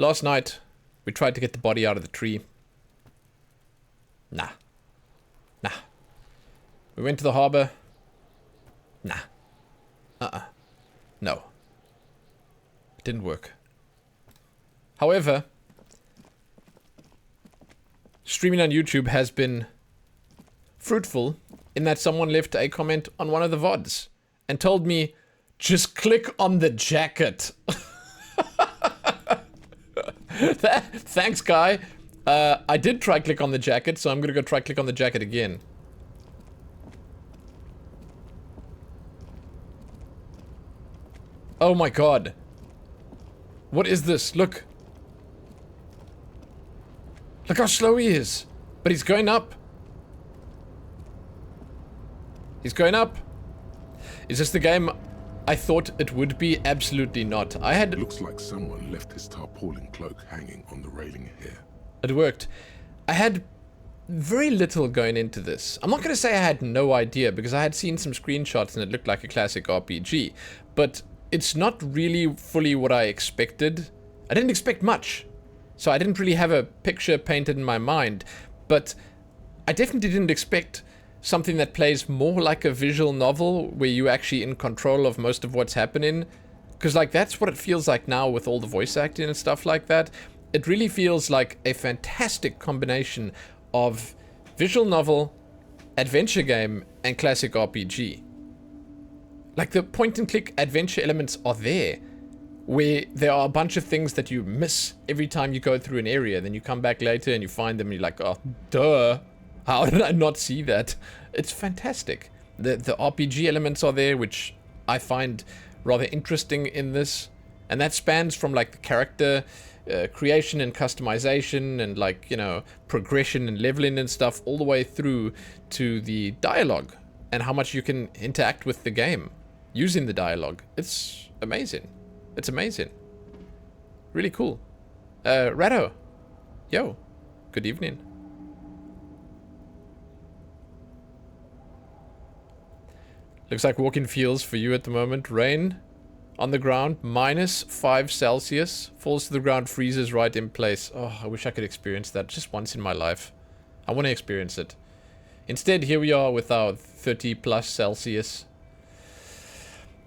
Last night, we tried to get the body out of the tree. Nah. Nah. We went to the harbor. Nah. No. It didn't work. However, streaming on YouTube has been fruitful in that someone left a comment on one of the VODs and told me, just click on the jacket. Thanks, guy. I did try click on the jacket, so I'm gonna go try click on the jacket again. Oh my god. What is this? Look. Look how slow he is. But he's going up. He's going up. Is this the game I thought it would be? Absolutely not. I had... Looks like someone left his tarpaulin cloak hanging on the railing here. It worked. I had very little going into this. I'm not going to say I had no idea, because I had seen some screenshots and it looked like a classic RPG. But it's not really fully what I expected. I didn't expect much. So I didn't really have a picture painted in my mind. But I definitely didn't expect something that plays more like a visual novel, where you're actually in control of most of what's happening. Because, like, that's what it feels like now with all the voice acting and stuff like that. It really feels like a fantastic combination of visual novel, adventure game, and classic RPG. Like, the point-and-click adventure elements are there, where there are a bunch of things that you miss every time you go through an area. Then you come back later and you find them and you're like, oh, duh. How did I not see that? It's fantastic. The RPG elements are there, which I find rather interesting in this. And that spans from, like, the character creation and customization and, like, you know, progression and leveling and stuff, all the way through to the dialogue and how much you can interact with the game using the dialogue. It's amazing. It's amazing. Really cool. Rado. Yo. Good evening. Looks like walking fields for you at the moment. Rain on the ground, -5 Celsius. Falls to the ground, freezes right in place. Oh, I wish I could experience that just once in my life. I want to experience it. Instead, here we are with our 30+ Celsius.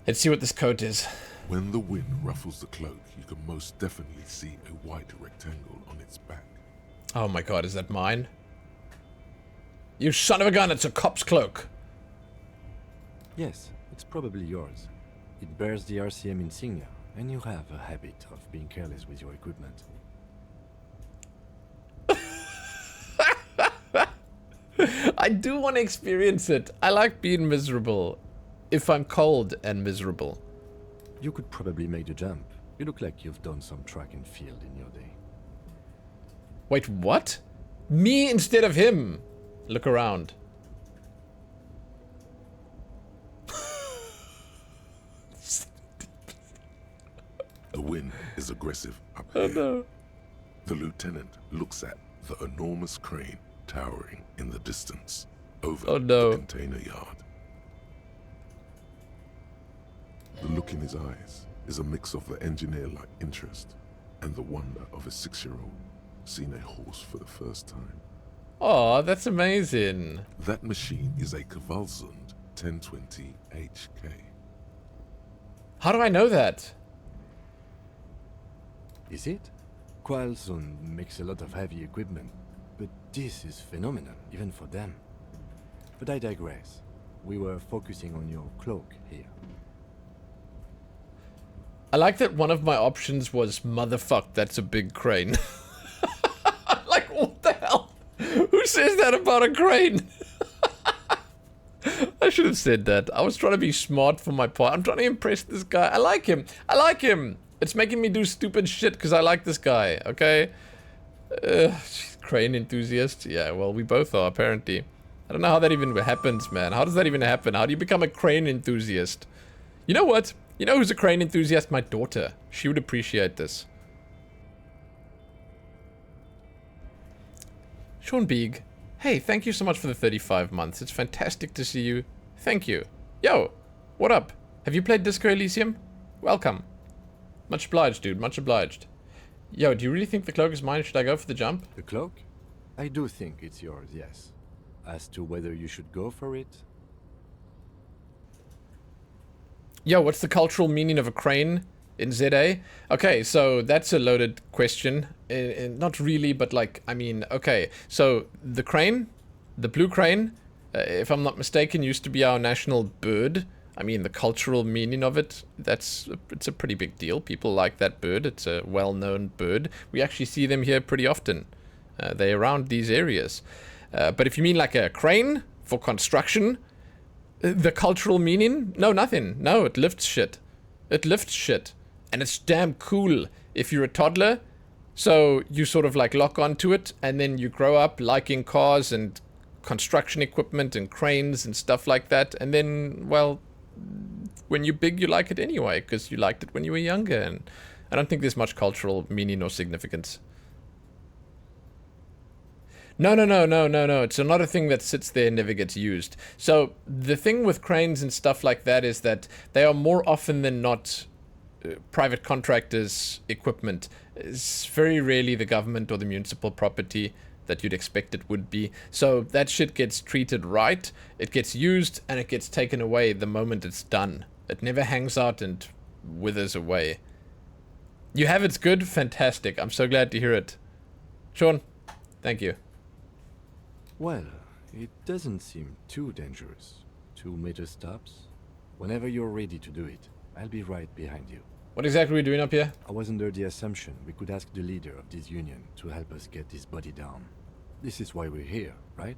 Let's see what this coat is. When the wind ruffles the cloak, you can most definitely see a white rectangle on its back. Oh my god, is that mine? You son of a gun, it's a cop's cloak. Yes, it's probably yours. It bears the RCM insignia, and you have a habit of being careless with your equipment. I do want to experience it. I like being miserable. If I'm cold and miserable. You could probably make the jump. You look like you've done some track and field in your day. Wait, what? Me instead of him? Look around. The wind is aggressive up here. Oh no. The lieutenant looks at the enormous crane towering in the distance over the container yard. The look in his eyes is a mix of the engineer-like interest and the wonder of a 6-year-old seeing a horse for the first time. Oh, that's amazing. That machine is a Kvalsund 1020 HK. How do I know that? Is it? Kvalsund makes a lot of heavy equipment, but this is phenomenal, even for them. But I digress. We were focusing on your cloak here. I like that one of my options was, motherfuck, that's a big crane. Like, what the hell? Who says that about a crane? I should have said that. I was trying to be smart for my part. I'm trying to impress this guy. I like him. I like him. It's making me do stupid shit because I like this guy, okay? Crane enthusiast? Yeah, well, we both are, apparently. I don't know how that even happens, man. How does that even happen? How do you become a crane enthusiast? You know what? You know who's a crane enthusiast? My daughter. She would appreciate this. Sean Beeg. Hey, thank you so much for the 35 months. It's fantastic to see you. Thank you. Yo, what up? Have you played Disco Elysium? Welcome. Much obliged, dude. Much obliged. Yo, do you really think the cloak is mine? Should I go for the jump? The cloak? I do think it's yours, yes. As to whether you should go for it, Yo, what's the cultural meaning of a crane in ZA? Okay, so that's a loaded question. Not really, but like, I mean, okay. So the crane, the blue crane, if I'm not mistaken, used to be our national bird. I mean, the cultural meaning of it, it's a pretty big deal. People like that bird. It's a well-known bird. We actually see them here pretty often. They're around these areas. But if you mean like a crane for construction, the cultural meaning? No, nothing. No, it lifts shit. It lifts shit. And it's damn cool if you're a toddler. So you sort of like lock onto it and then you grow up liking cars and construction equipment and cranes and stuff like that. And then, well, when you're big, you like it anyway because you liked it when you were younger. And I don't think there's much cultural meaning or significance. No. It's another thing that sits there and never gets used. So the thing with cranes and stuff like that is that they are more often than not private contractors' equipment. It's very rarely the government or the municipal property that you'd expect it would be. So that shit gets treated right, it gets used, and it gets taken away the moment it's done. It never hangs out and withers away. You have it's good? Fantastic. I'm so glad to hear it. Sean, thank you. well, it doesn't seem too dangerous. 2 meter stops. Whenever you're ready to do it, I'll be right behind you. What exactly are we doing up here? I was under the assumption we could ask the leader of this union to help us get this body down. This is why we're here, right?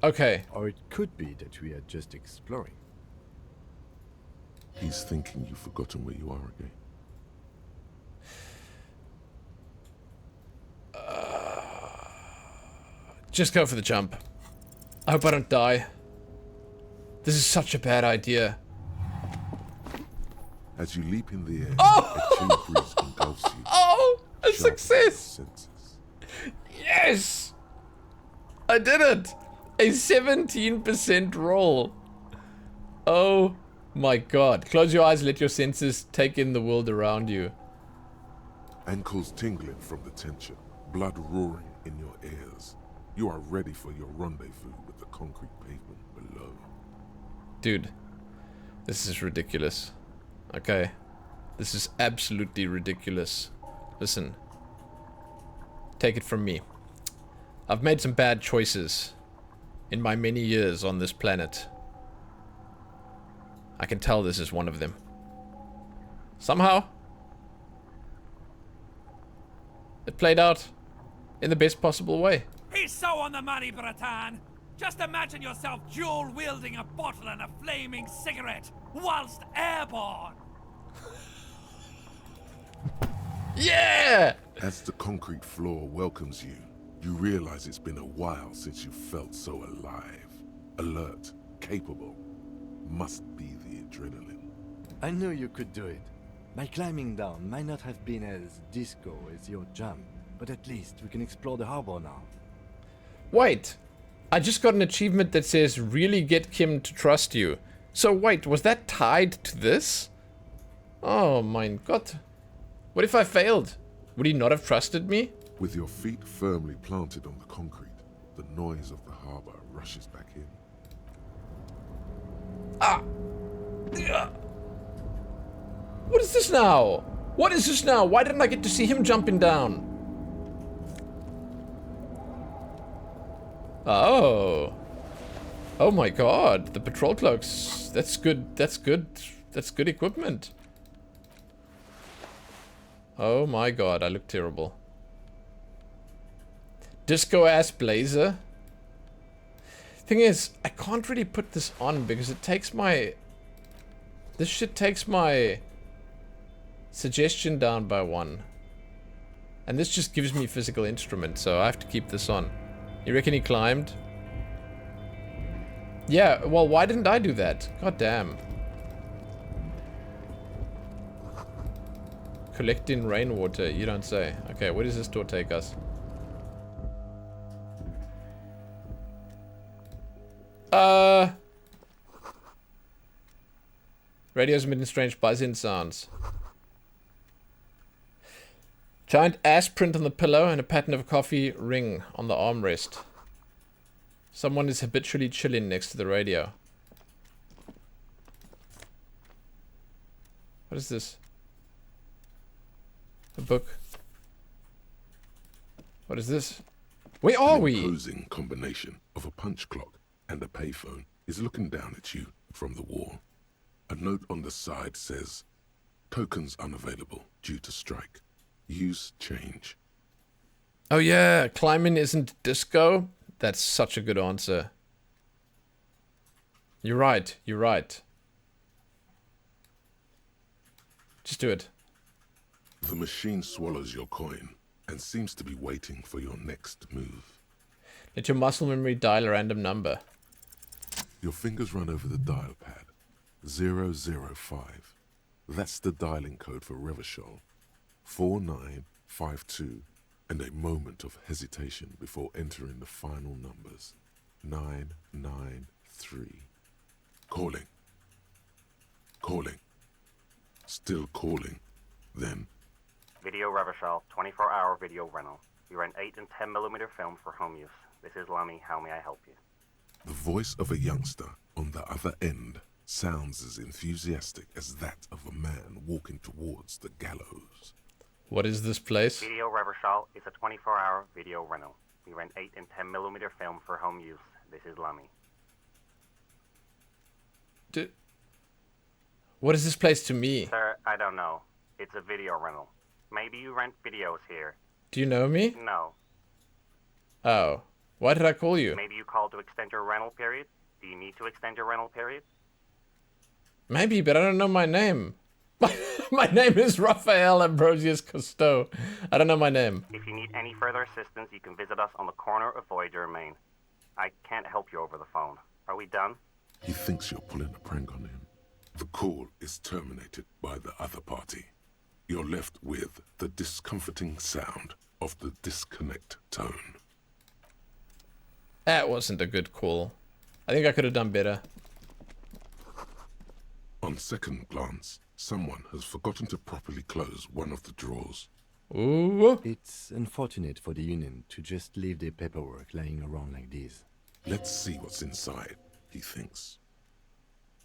Okay. Or it could be that we are just exploring. He's thinking you've forgotten where you are again. Just go for the jump. I hope I don't die. This is such a bad idea. As you leap in the air, Oh! a chill breeze engulfs you. Oh! A sharpening your success! senses. Yes! I did it! A 17% roll. Oh my god. Close your eyes, let your senses take in the world around you. Ankles tingling from the tension, blood roaring in your ears. You are ready for your rendezvous with the concrete pavement below. Dude, this is ridiculous. Okay. This is absolutely ridiculous. Listen. Take it from me. I've made some bad choices in my many years on this planet. I can tell this is one of them. Somehow, it played out in the best possible way. He's so on the money, Bratan. Just imagine yourself dual-wielding a bottle and a flaming cigarette whilst airborne. Yeah! As the concrete floor welcomes you, you realize it's been a while since you felt so alive, alert, capable. Must be the adrenaline. I knew you could do it. My climbing down might not have been as disco as your jump, but at least we can explore the harbor now. Wait, I just got an achievement that says really get Kim to trust you. So wait, was that tied to this? Oh my god. What if I failed? Would he not have trusted me? With your feet firmly planted on the concrete, the noise of the harbor rushes back in. Ah! Yeah. What is this now? What is this now? Why didn't I get to see him jumping down? Oh. Oh my god, the patrol cloaks. That's good, that's good. That's good equipment. Oh my god, I look terrible. Disco-ass blazer. Thing is, I can't really put this on because it takes my... This shit takes my suggestion down by 1. And this just gives me physical instrument, so I have to keep this on. You reckon he climbed? Yeah, well, why didn't I do that? God damn. Collecting rainwater, you don't say. Okay, where does this door take us? Radio's emitting strange buzzing sounds. Giant ass print on the pillow and a pattern of a coffee ring on the armrest. Someone is habitually chilling next to the radio. What is this? A book? What is this? Where are we? An imposing combination of a punch clock and a payphone is looking down at you from the wall. A note on the side says, "Tokens unavailable due to strike. Use change." Oh yeah, climbing isn't disco? That's such a good answer. You're right, you're right. Just do it. The machine swallows your coin and seems to be waiting for your next move. Let your muscle memory dial a random number. Your fingers run over the dial pad. 005. That's the dialing code for Revachol. 4952, and a moment of hesitation before entering the final numbers. 993. Calling. Calling. Still calling. Then, Video Revachol, 24-hour video rental. We rent 8 and 10mm film for home use. This is Lammy. How may I help you? the voice of a youngster on the other end sounds as enthusiastic as that of a man walking towards the gallows. What is this place? Video Revachol is a 24-hour video rental. We rent 8 and 10mm film for home use. This is Lammy. What is this place to me? Sir, I don't know. It's a video rental. Maybe you rent videos here. Do you know me? No. Oh. Why did I call you? Maybe you called to extend your rental period? Do you need to extend your rental period? Maybe, but I don't know my name. My name is Raphael Ambrosius Cousteau. I don't know my name. If you need any further assistance, you can visit us on the corner of Voyager, Maine. I can't help you over the phone. Are we done? He thinks you're pulling a prank on him. The call is terminated by the other party. You're left with the discomforting sound of the disconnect tone. That wasn't a good call. I think I could have done better. On second glance, someone has forgotten to properly close one of the drawers. Ooh. It's unfortunate for the Union to just leave their paperwork lying around like this. Let's see what's inside, he thinks.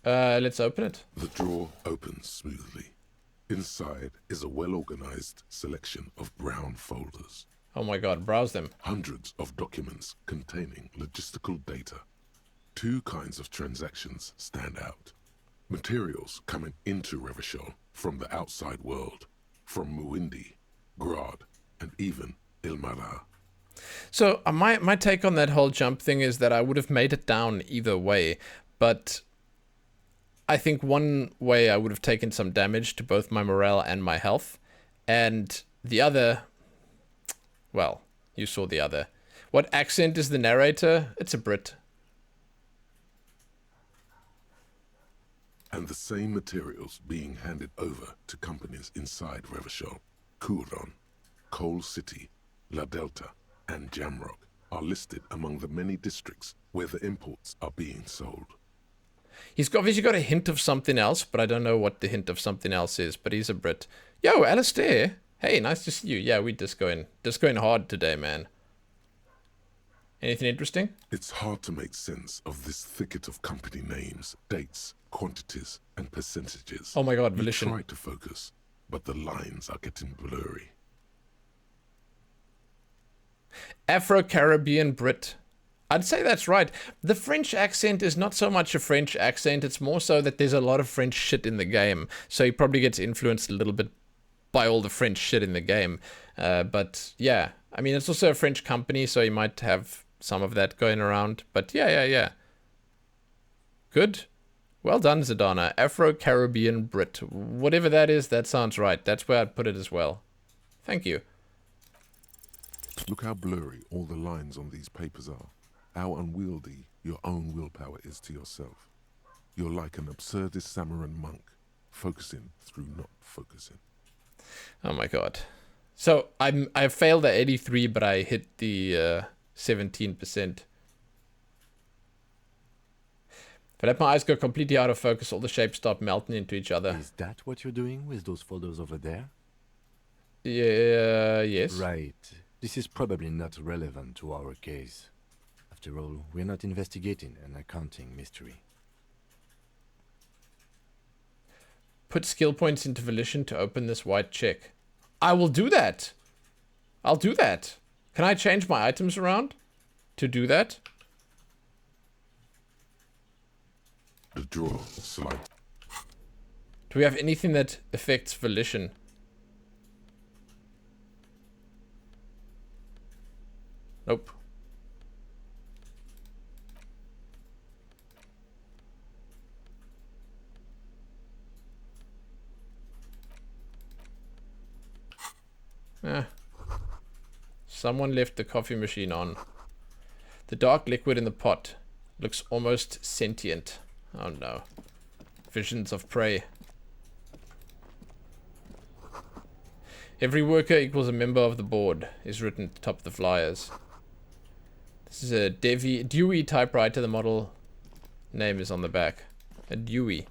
Let's open it. The drawer opens smoothly. Inside is a well-organized selection of brown folders. Oh my god, browse them. Hundreds of documents containing logistical data. Two kinds of transactions stand out. Materials coming into Revachol from the outside world, from Muindi, Grad, and even Ilmara. So, my take on that whole jump thing is that I would have made it down either way, but I think one way I would have taken some damage to both my morale and my health, and the other, well, you saw the other. What accent is the narrator? It's a Brit. And the same materials being handed over to companies inside Revachol, Kuron, Coal City, La Delta, and Jamrock are listed among the many districts where the imports are being sold. He's obviously got a hint of something else, but I don't know what the hint of something else is, but he's a Brit. Yo, Alistair! Hey, nice to see you. Yeah, we discoing hard today, man. Anything interesting? It's hard to make sense of this thicket of company names, dates, quantities, and percentages. Oh my god, You Volition. try to focus, but the lines are getting blurry. Afro-Caribbean Brit. I'd say that's right. The French accent is not so much a French accent, it's more so that there's a lot of French shit in the game. So he probably gets influenced a little bit by all the French shit in the game. But yeah, I mean, it's also a French company, so he might have some of that going around. But yeah. Good. Well done, Zadana. Afro-Caribbean Brit. Whatever that is, that sounds right. That's where I'd put it as well. Thank you. Look how blurry all the lines on these papers are. How unwieldy your own willpower is to yourself. You're like an absurdist Samaran monk, focusing through not focusing. Oh my god. So I failed at 83, but I hit the 17%. If I let my eyes go completely out of focus, all the shapes start melting into each other. Is that what you're doing with those folders over there? Yeah, yes. Right. This is probably not relevant to our case. After all, we're not investigating an accounting mystery. Put skill points into volition to open this white check. I will do that. I'll do that. Can I change my items around to do that? The drawer slide. Do we have anything that affects volition? Nope. Someone left the coffee machine on. The dark liquid in the pot looks almost sentient. Oh no. Visions of prey. Every worker equals a member of the board is written at the top of the flyers. This is a Dewey typewriter. The model name is on the back. A Dewey.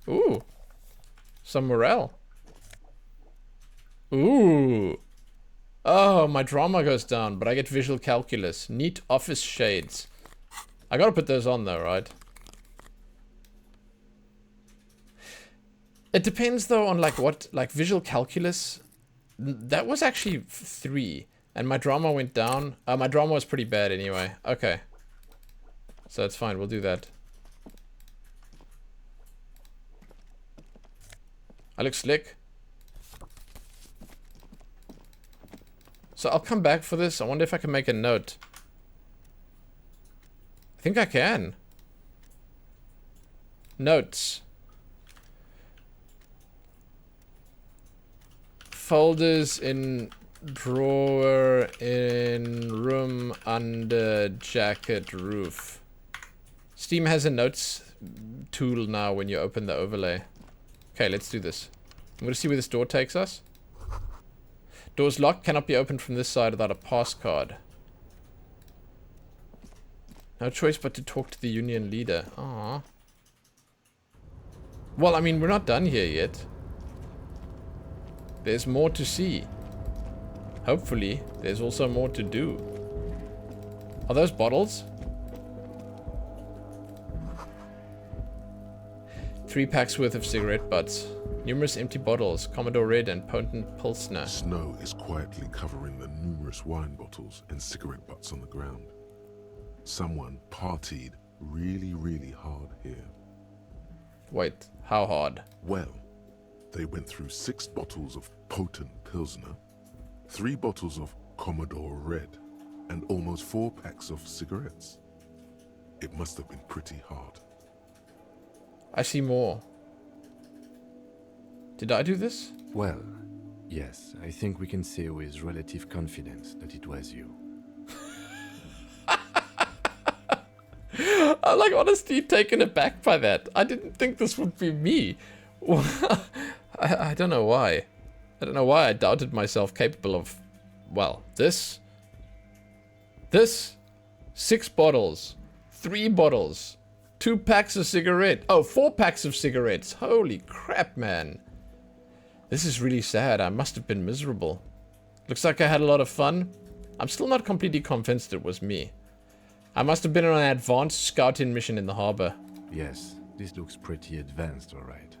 Ooh. Some morale. Ooh. Oh, my drama goes down, but I get visual calculus. Neat office shades. I gotta put those on though, right? It depends though on like what, like visual calculus. That was actually 3. And my drama went down. My drama was pretty bad anyway. Okay. So it's fine, we'll do that. I look slick. So I'll come back for this. I wonder if I can make a note. I think I can. Notes. Folders in drawer in room under jacket roof. Steam has a notes tool now when you open the overlay. Okay, let's do this. I'm gonna see where this door takes us. Doors locked, cannot be opened from this side without a pass card. No choice but to talk to the union leader. Aww. Well, I mean, we're not done here yet. There's more to see. Hopefully, there's also more to do. Are those bottles? 3 packs worth of cigarette butts. Numerous empty bottles, Commodore Red and potent Pilsner. Snow is quietly covering the numerous wine bottles and cigarette butts on the ground. Someone partied really, really hard here. Wait, how hard? Well, they went through 6 bottles of potent Pilsner, 3 bottles of Commodore Red, and almost 4 packs of cigarettes. It must have been pretty hard. I see more. Did I do this? Well, yes, I think we can say with relative confidence that it was you. I'm like honestly taken aback by that. I didn't think this would be me. I don't know why. I don't know why I doubted myself capable of, well, this. 6 bottles. 3 bottles. 2 packs of cigarette. Oh, 4 packs of cigarettes. Holy crap, man. This is really sad. I must have been miserable. Looks like I had a lot of fun. I'm still not completely convinced it was me. I must have been on an advanced scouting mission in the harbor. Yes, this looks pretty advanced, alright.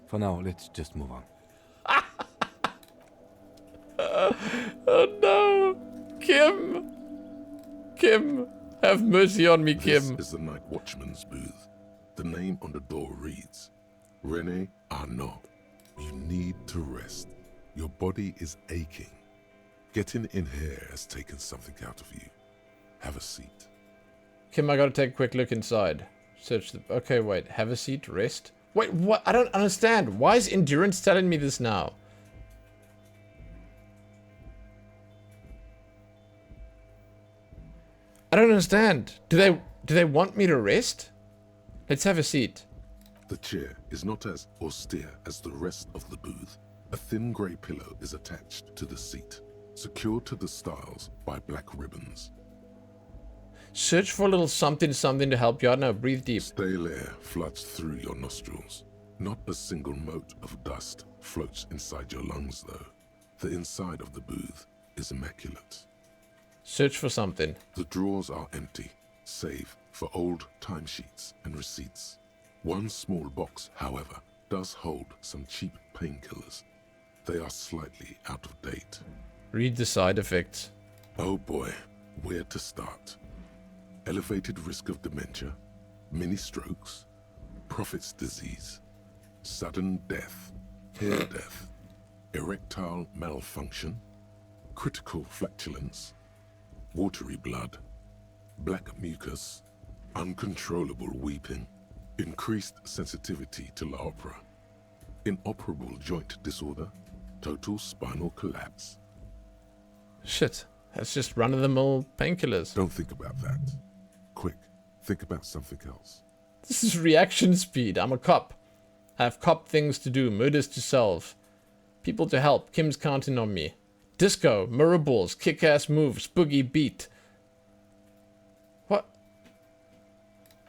For now, let's just move on. Oh no! Kim! Kim! Have mercy on me, Kim. This is the night watchman's booth. The name on the door reads, René Arnaud. You need to rest. Your body is aching. Getting in here has taken something out of you. Have a seat. Kim, I gotta take a quick look inside. Search the... Okay, wait. Have a seat, rest. Wait, what? I don't understand. Why is Endurance telling me this now? I don't understand. Do they want me to rest? Let's have a seat. The chair is not as austere as the rest of the booth. A thin grey pillow is attached to the seat, secured to the stiles by black ribbons. Search for a little something to help you out. No, breathe deep. Stale air floods through your nostrils. Not a single mote of dust floats inside your lungs, though. The inside of the booth is immaculate. Search for something. The drawers are empty, save for old timesheets and receipts. One small box, however, does hold some cheap painkillers. They are slightly out of date. Read the side effects. Oh boy, where to start? Elevated risk of dementia, mini strokes, prophet's disease, sudden death, hair death, erectile malfunction, critical flatulence, watery blood, black mucus, uncontrollable weeping, increased sensitivity to La Opera, inoperable joint disorder, total spinal collapse. Shit. That's just run-of-the-mill painkillers. Don't think about that. Quick, think about something else. This is reaction speed. I'm a cop. I have cop things to do, murders to solve. People to help. Kim's counting on me. Disco, mirror balls, kick-ass moves, boogie beat. What?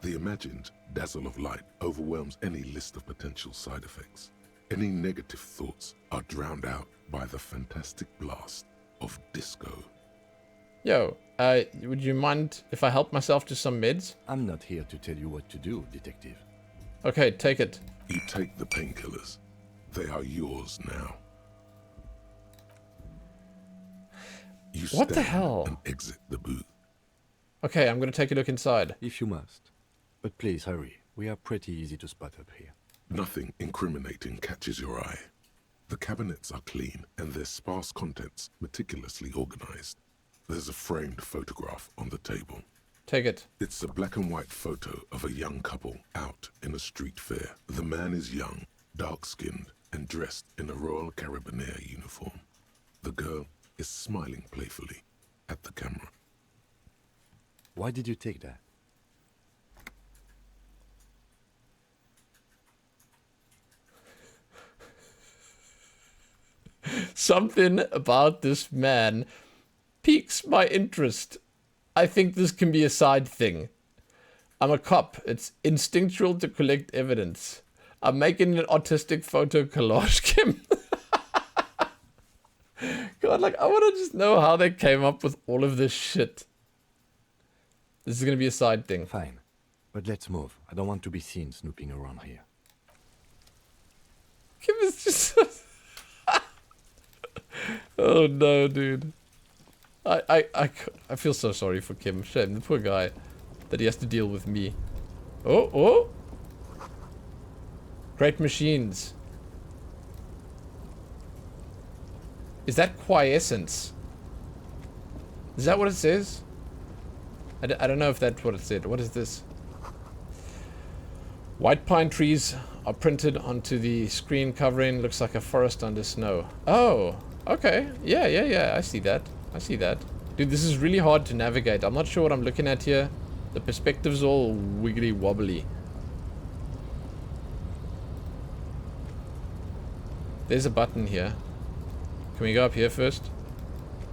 The imagined dazzle of light overwhelms any list of potential side effects. Any negative thoughts are drowned out by the fantastic blast of disco. Yo, would you mind if I help myself to some meds? I'm not here to tell you what to do, detective. Okay, take it. You take the painkillers. They are yours now. You What the stand hell? and exit the booth. Okay, I'm gonna take a look inside. If you must. But please hurry. We are pretty easy to spot up here. Nothing incriminating catches your eye. The cabinets are clean and their sparse contents meticulously organized. There's a framed photograph on the table. Take it. It's a black and white photo of a young couple out in a street fair. The man is young, dark-skinned, and dressed in a Royal Carabinieri uniform. The girl is smiling playfully at the camera. Why did you take that? Something about this man piques my interest. I think this can be a side thing. I'm a cop. It's instinctual to collect evidence. I'm making an autistic photo collage, Kim. God, like, I want to just know how they came up with all of this shit. This is going to be a side thing. Fine. But let's move. I don't want to be seen snooping around here. Kim is just... Oh no, dude. I feel so sorry for Kim. Shame, the poor guy. That he has to deal with me. Oh, oh! Great machines. Is that quiescence? Is that what it says? I don't know if that's what it said. What is this? White pine trees are printed onto the screen covering. Looks like a forest under snow. Oh, okay. Yeah. I see that. Dude, this is really hard to navigate. I'm not sure what I'm looking at here. The perspective's all wiggly wobbly. There's a button here. Can we go up here first?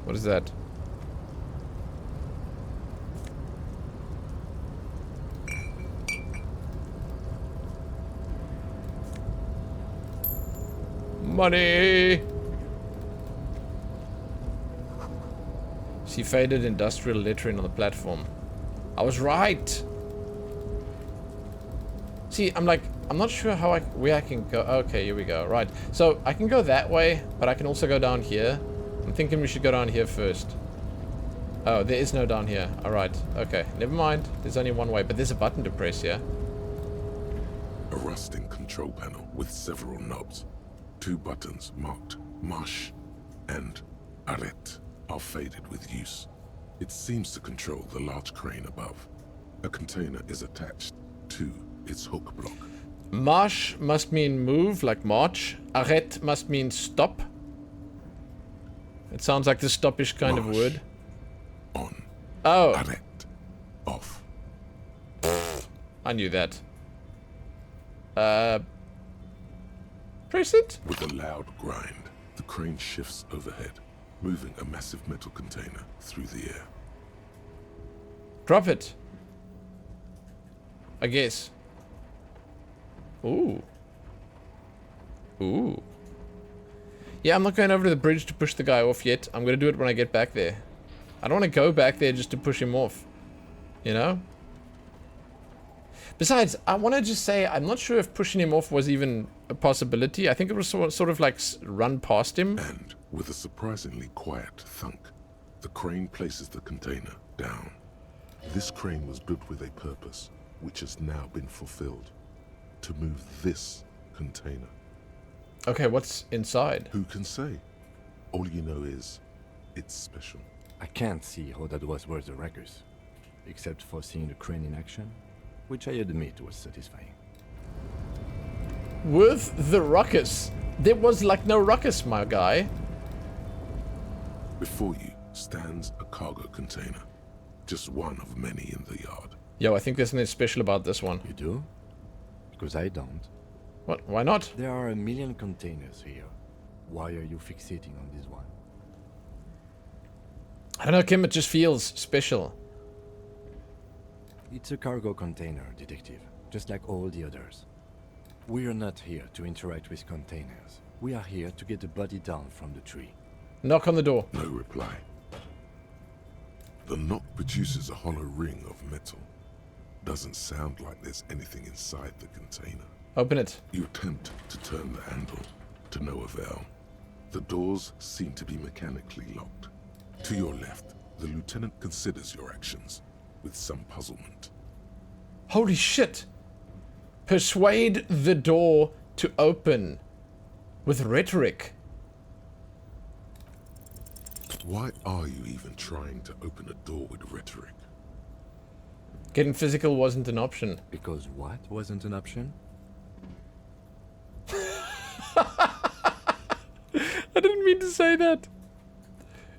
What is that? Money! See faded industrial lettering on the platform. I was right! See, I'm not sure where I can go. Okay, here we go. Right. So, I can go that way, but I can also go down here. I'm thinking we should go down here first. Oh, there is no down here. Alright. Okay. Never mind. There's only one way, but there's a button to press here. A rusting control panel with several knobs. 2 buttons marked Marche and Arrête are faded with use. It seems to control the large crane above. A container is attached to its hook block. Marche must mean move, like march. Arrête must mean stop. It sounds like the stoppish kind of Marche. word. On. Oh, Arrête. Off. I knew that. Press it? With a loud grind, the crane shifts overhead, moving a massive metal container through the air. Drop it. I guess. Ooh. Ooh. Yeah, I'm not going over to the bridge to push the guy off yet. I'm going to do it when I get back there. I don't want to go back there just to push him off. You know? Besides, I want to just say, I'm not sure if pushing him off was even a possibility. I think it was sort of like run past him. And with a surprisingly quiet thunk, the crane places the container down. This crane was built with a purpose, which has now been fulfilled. To move this container. Okay, what's inside? Who can say? All you know is, it's special. I can't see how that was worth the ruckus, except for seeing the crane in action, which I admit was satisfying. Worth the ruckus. There was like no ruckus, my guy. Before you stands a cargo container, just one of many in the yard. Yo, I think there's something special about this one. You do? Because I don't. What? Why not? There are a million containers here. Why are you fixating on this one? I don't know, Kim, it just feels special. It's a cargo container, detective, just like all the others. We're not here to interact with containers. We are here to get the body down from the tree. Knock on the door. No reply. The knock produces a hollow ring of metal. Doesn't sound like there's anything inside the container. Open it. You attempt to turn the handle, to no avail. The doors seem to be mechanically locked. To your left, the lieutenant considers your actions with some puzzlement. Holy shit. Persuade the door to open with rhetoric. Why are you even trying to open a door with rhetoric? Getting physical wasn't an option. Because what wasn't an option? I didn't mean to say that.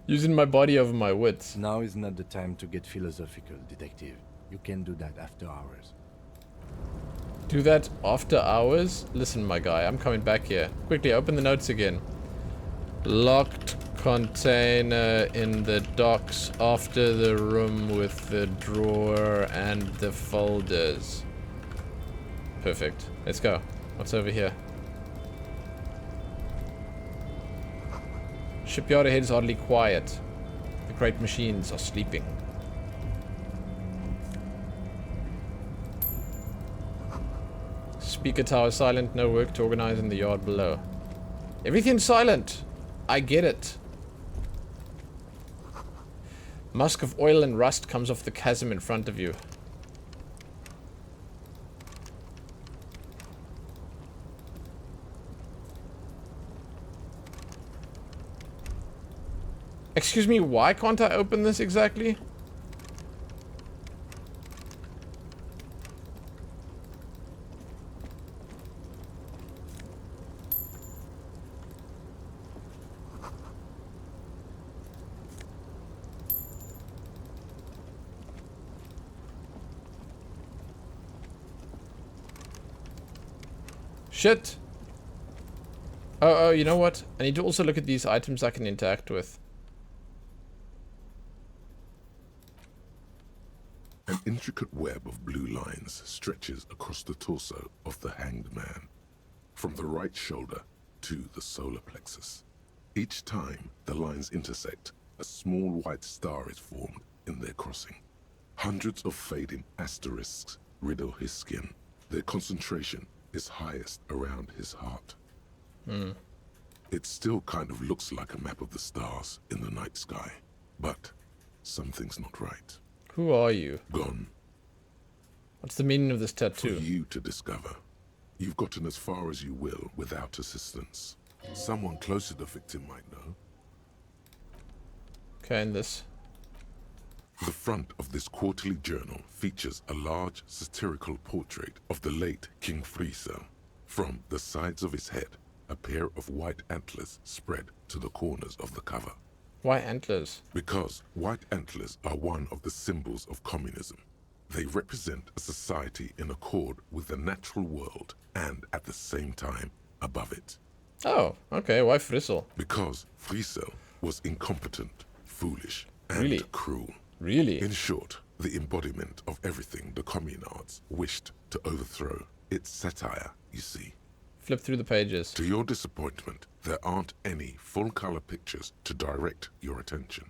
Using my body over my wits. Now is not the time to get philosophical, detective. You can do that after hours. Do that after hours? Listen, my guy, I'm coming back here. Quickly, open the notes again. Locked container in the docks after the room with the drawer and the folders. Perfect. Let's go. What's over here? Shipyard ahead is oddly quiet. The great machines are sleeping. Speaker tower silent, no work to organize in the yard below. Everything's silent. I get it. Musk of oil and rust comes off the chasm in front of you. Excuse me, why can't I open this exactly? Shit! Oh, you know what? I need to also look at these items I can interact with. An intricate web of blue lines stretches across the torso of the hanged man, from the right shoulder to the solar plexus. Each time the lines intersect, a small white star is formed in their crossing. Hundreds of fading asterisks riddle his skin. Their concentration is highest around his heart. It still kind of looks like a map of the stars in the night sky, but something's not right. Who are you? Gone. What's the meaning of this For tattoo? you to discover. You've gotten as far as you will without assistance. Someone close to the victim might know. Okay, and this. The front of this quarterly journal features a large satirical portrait of the late King Friesel. From the sides of his head, a pair of white antlers spread to the corners of the cover. Why antlers? Because white antlers are one of the symbols of communism. They represent a society in accord with the natural world and at the same time above it. Oh, okay, why Friesel? Because Friesel was incompetent, foolish, and Really? cruel. Really? In short, the embodiment of everything the communards wished to overthrow. It's satire, you see. Flip through the pages. To your disappointment, there aren't any full-color pictures to direct your attention.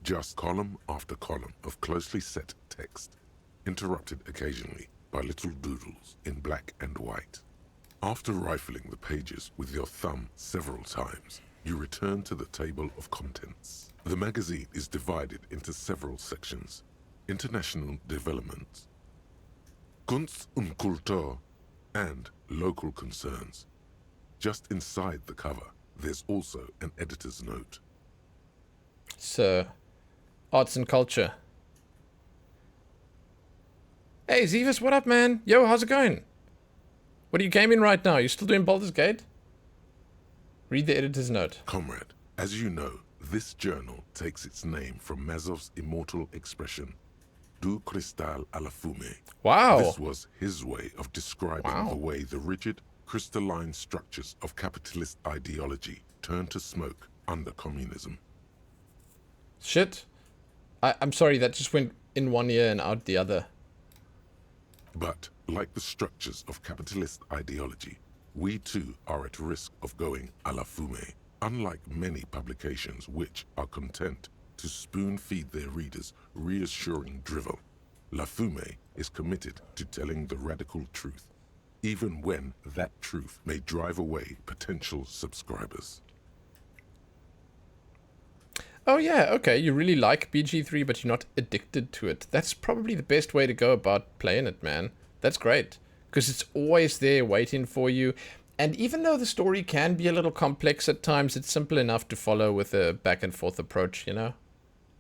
Just column after column of closely set text, interrupted occasionally by little doodles in black and white. After rifling the pages with your thumb several times, you return to the table of contents. The magazine is divided into several sections. International developments, Kunst und Kultur, and local concerns. Just inside the cover, there's also an editor's note. So, arts and culture. Hey, Zephus, what up, man? Yo, how's it going? What are you gaming right now? You still doing Baldur's Gate? Read the editor's note. Comrade, as you know, this journal takes its name from Mazov's immortal expression, Du cristal a la fumée. Wow. This was his way of describing the way the rigid, crystalline structures of capitalist ideology turned to smoke under communism. Shit. I'm sorry, that just went in one ear and out the other. But, like the structures of capitalist ideology, we too are at risk of going a la fumée, unlike many publications which are content to spoon-feed their readers reassuring drivel. La Fumée is committed to telling the radical truth, even when that truth may drive away potential subscribers. Oh yeah, okay, you really like BG3, but you're not addicted to it. That's probably the best way to go about playing it, man. That's great, because it's always there waiting for you. And even though the story can be a little complex at times, it's simple enough to follow with a back-and-forth approach, you know?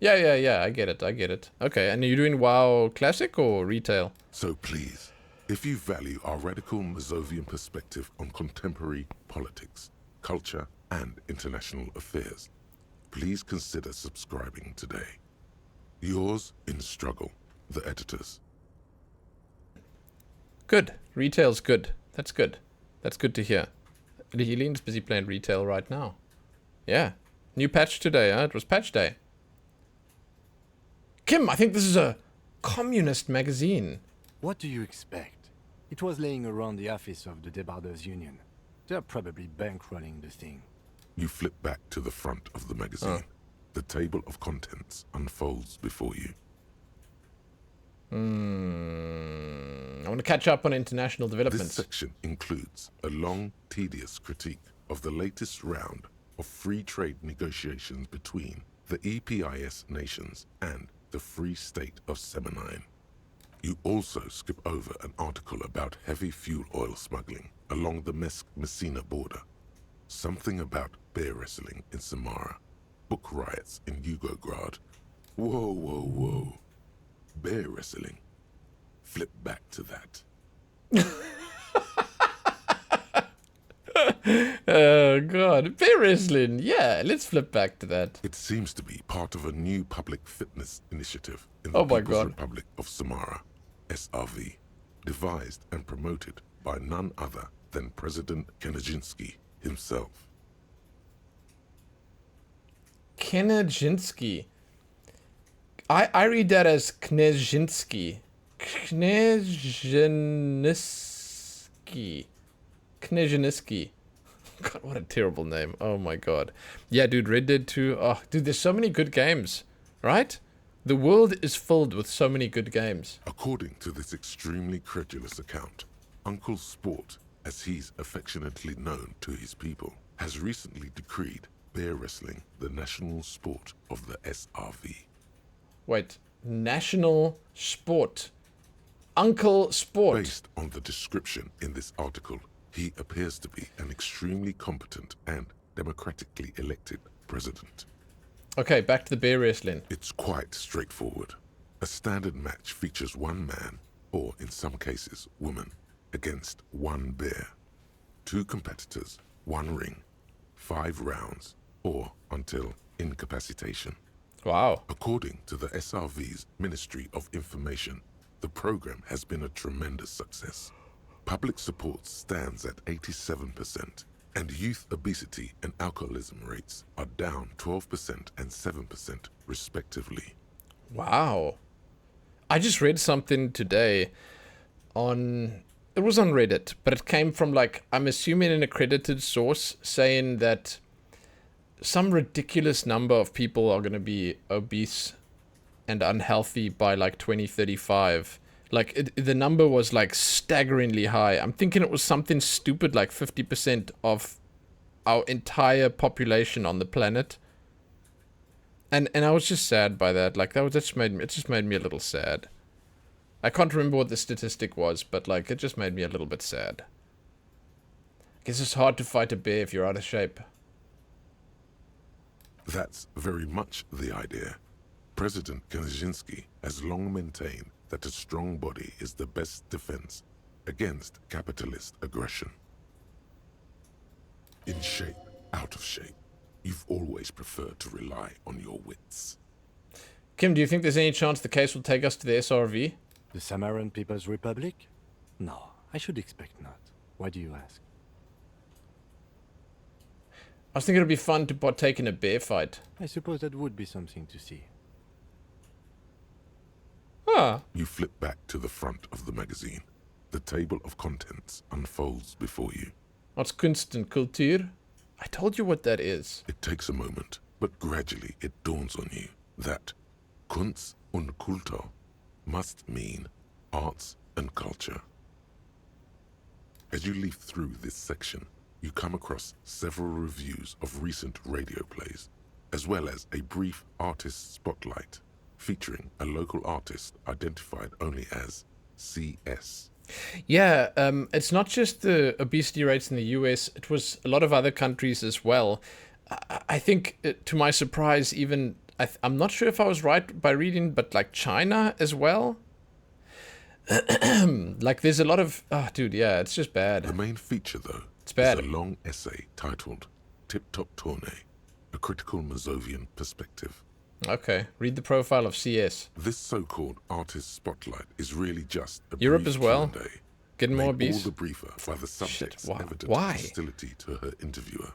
Yeah, I get it. Okay, and are you doing WoW Classic or Retail? So please, if you value our radical Mazovian perspective on contemporary politics, culture, and international affairs, please consider subscribing today. Yours in struggle, the editors. Good. Retail's good. That's good. That's good to hear. Helene's busy playing Retail right now. Yeah. New patch today, huh? It was patch day. Kim, I think this is a communist magazine. What do you expect? It was laying around the office of the Debarders Union. They're probably bankrolling the thing. You flip back to the front of the magazine. The table of contents unfolds before you. I want to catch up on international This developments. section includes a long, tedious critique of the latest round of free trade negotiations between the EPIS nations and the Free State of Semenine. You also skip over an article about heavy fuel oil smuggling along the Messina border, something about bear wrestling in Samara, book riots in Yugograd. Whoa. Bear wrestling. Flip back to that. Oh god, bear wrestling. Yeah, let's flip back to that. It seems to be part of a new public fitness initiative in Oh the my People's God. Republic of Samara, SRV, devised and promoted by none other than President Kenajinsky himself. Kenajinsky. I read that as Knezinski. Knezinski. God, what a terrible name. Oh my god. Yeah, dude, Red Dead 2. Oh, dude, there's so many good games, right? The world is filled with so many good games. According to this extremely credulous account, Uncle Sport, as he's affectionately known to his people, has recently decreed bear wrestling the national sport of the SRV. Wait, national sport. Uncle Sport. Based on the description in this article, he appears to be an extremely competent and democratically elected president. Okay, back to the bear wrestling. It's quite straightforward. A standard match features one man, or in some cases, woman, against one bear. 2 competitors, 1 ring, 5 rounds, or until incapacitation. Wow. According to the SRV's Ministry of Information, the program has been a tremendous success. Public support stands at 87%, and youth obesity and alcoholism rates are down 12% and 7% respectively. Wow. I just read something today on... It was on Reddit, but it came from, like, I'm assuming an accredited source saying that some ridiculous number of people are going to be obese and unhealthy by, like, 2035. Like, the number was, like, staggeringly high. I'm thinking it was something stupid like 50% of our entire population on the planet. And I was just sad by that. Like, it just made me a little sad. I can't remember what the statistic was, but, like, it just made me a little bit sad. I guess it's hard to fight a bear if you're out of shape. That's very much the idea. President Kaczynski has long maintained that a strong body is the best defense against capitalist aggression. In shape, out of shape, you've always preferred to rely on your wits. Kim, do you think there's any chance the case will take us to the SRV? The Samaran People's Republic? No, I should expect not. Why do you ask? I was thinking it'd be fun to partake in a bear fight. I suppose that would be something to see. Ah. You flip back to the front of the magazine. The table of contents unfolds before you. What's Kunst and Kultur? I told you what that is. It takes a moment, but gradually it dawns on you that Kunst und Kultur must mean arts and culture. As you leaf through this section, you come across several reviews of recent radio plays, as well as a brief artist spotlight featuring a local artist identified only as CS. Yeah, it's not just the obesity rates in the US, it was a lot of other countries as well. I think, to my surprise, even, I'm not sure if I was right by reading, but like China as well. Like there's a lot of, oh dude, yeah, it's just bad. The main feature, though, it's bad. Is a long essay titled Tip Top Tournée, a critical Mazovian perspective. Okay, read the profile of CS. This so-called artist spotlight is really just a Europe brief as well. Q&A, Getting more made all obese. the briefer by the subject's Shit, evident why? hostility to her interviewer.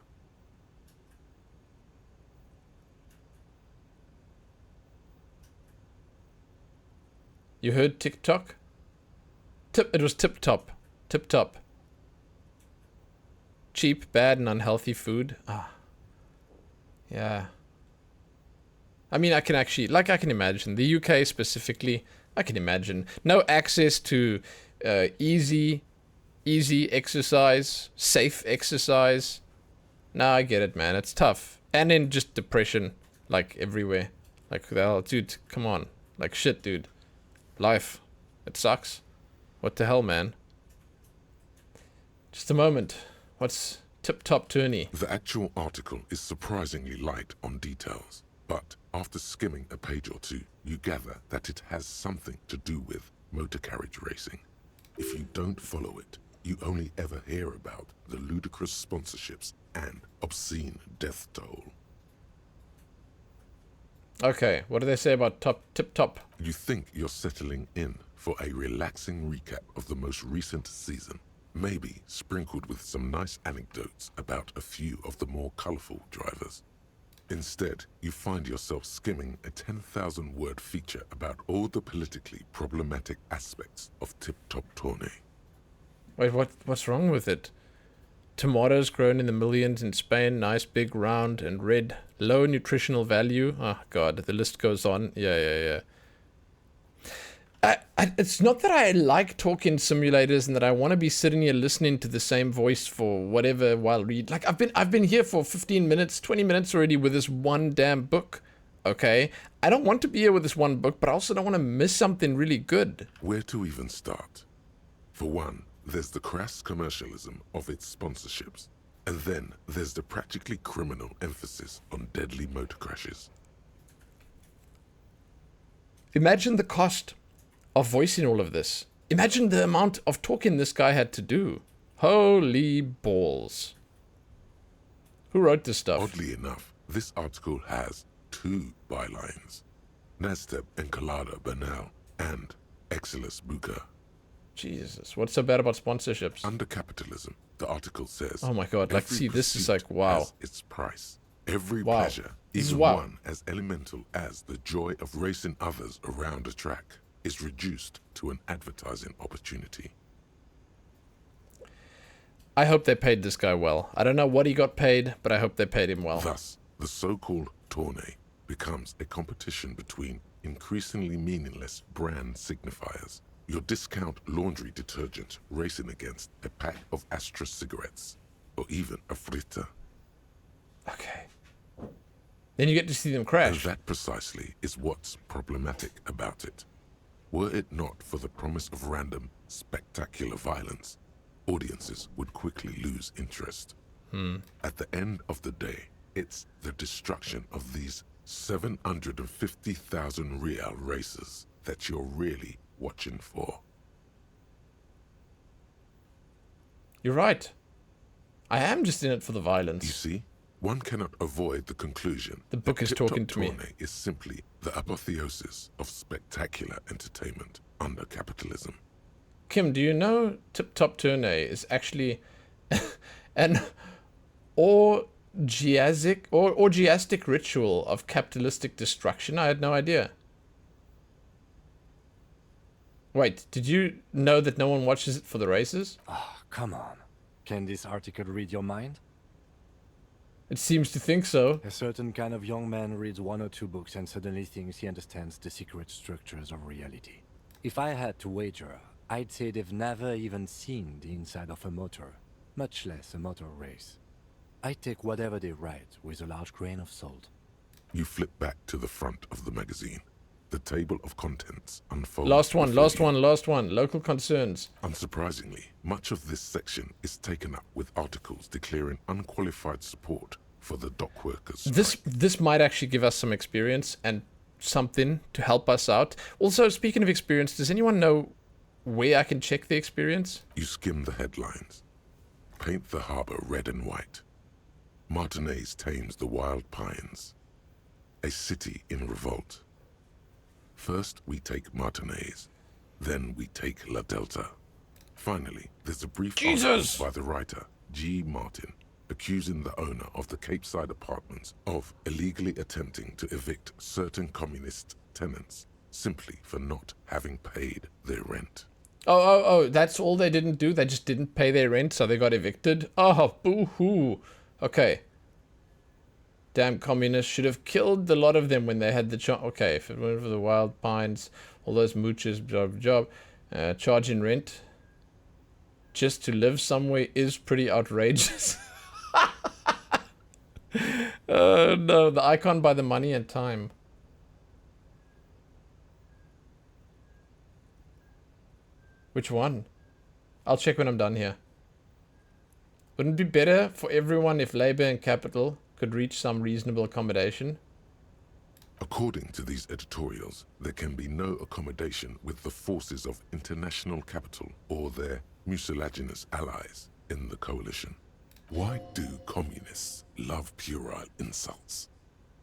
You heard TikTok? It was Tip Top. Tip Top. Cheap, bad, and unhealthy food. Ah. Yeah. I mean, I can imagine. The UK specifically, I can imagine. No access to easy exercise, safe exercise. Nah, I get it, man. It's tough. And then just depression, like, everywhere. Like, hell, dude, come on. Like, shit, dude. Life. It sucks. What the hell, man? Just a moment. What's Tip Top Tourney? The actual article is surprisingly light on details, but after skimming a page or two, you gather that it has something to do with motor carriage racing. If you don't follow it, you only ever hear about the ludicrous sponsorships and obscene death toll. Okay, what do they say about Tip Top? You think you're settling in for a relaxing recap of the most recent season, maybe sprinkled with some nice anecdotes about a few of the more colorful drivers. Instead, you find yourself skimming a 10,000-word feature about all the politically problematic aspects of Tip Top Tourney. Wait, what's wrong with it? Tomatoes grown in the millions in Spain, nice, big, round, and red. Low nutritional value. Oh, God, the list goes on. Yeah. It's not that I like talking simulators and that I want to be sitting here listening to the same voice for whatever while read. Like, I've been here for 15 minutes, 20 minutes already with this one damn book, okay? I don't want to be here with this one book, but I also don't want to miss something really good. Where to even start? For one, there's the crass commercialism of its sponsorships. And then there's the practically criminal emphasis on deadly motor crashes. Imagine the cost of voicing all of this. Imagine the amount of talking this guy had to do. Holy balls. Who wrote this stuff? Oddly enough, this article has 2 bylines. Nasteb Encolada Bernal and Exilus Buka. Jesus, what's so bad about sponsorships? Under capitalism, the article says, oh my God, like, see, this is like, wow. has its price. Every Wow. pleasure, This is even wow. one as elemental as the joy of racing others around a track, is reduced to an advertising opportunity. I hope they paid this guy well. I don't know what he got paid, but I hope they paid him well. Thus, the so-called tourney becomes a competition between increasingly meaningless brand signifiers. Your discount laundry detergent racing against a pack of Astra cigarettes, or even a fritter. Okay. Then you get to see them crash. And that precisely is what's problematic about it. Were it not for the promise of random, spectacular violence, audiences would quickly lose interest. At the end of the day, it's the destruction of these 750,000 real races that you're really watching for. You're right. I am just in it for the You violence. see, one cannot avoid the conclusion The book is talking to me. Tourney is simply the apotheosis of spectacular entertainment under capitalism. Kim, do you know Tip Top Tourney is actually an orgiastic ritual of capitalistic destruction? I had no idea. Wait, did you know that no one watches it for the races? Ah, come on. Can this article read your mind? It seems to think so. A certain kind of young man reads 1 or 2 books and suddenly thinks he understands the secret structures of reality. If I had to wager, I'd say they've never even seen the inside of a motor, much less a motor race. I take whatever they write with a large grain of salt. You flip back to the front of the magazine. The table of contents unfolds. Last one. before you. Local concerns. Unsurprisingly, much of this section is taken up with articles declaring unqualified support for the dock workers' strike. This might actually give us some experience and something to help us out. Also, speaking of experience, does anyone know where I can check the experience? You skim the headlines. Paint the harbor red and white. Martinez tames the wild pines. A city in revolt. First, we take Martinez. Then we take La Delta. Finally, there's a brief Jesus! article by the writer, G. Martin, accusing the owner of the Capeside apartments of illegally attempting to evict certain communist tenants simply for not having paid their rent. Oh, that's all they didn't do? They just didn't pay their rent, so they got evicted? Oh, boo-hoo. Okay. Damn communists should have killed the lot of them when they had the chance. Okay, if it weren't for the wild pines, all those mooches, charging rent just to live somewhere is pretty outrageous. Oh no, the icon by the money and time. Which one? I'll check when I'm done here. Wouldn't it be better for everyone if labor and capital could reach some reasonable accommodation? According to these editorials, there can be no accommodation with the forces of international capital or their mucilaginous allies in the coalition. Why do communists love puerile insults?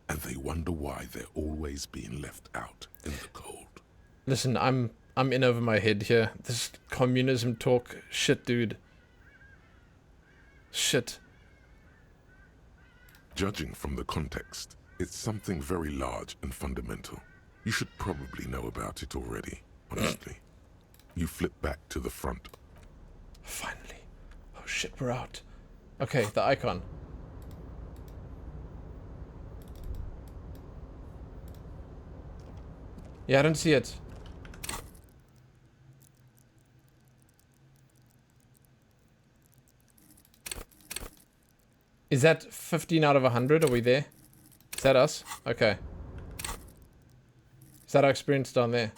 And they wonder why they're always being left out in the cold. Listen, I'm in over my head here. This communism talk, shit, dude. Shit. Judging from the context, it's something very large and fundamental. You should probably know about it already, honestly. You flip back to the front. Finally. Oh shit, we're out. Okay, the icon. Yeah, I don't see it. Is that 15 out of 100? Are we there? Is that us? Okay. Is that our experience down there?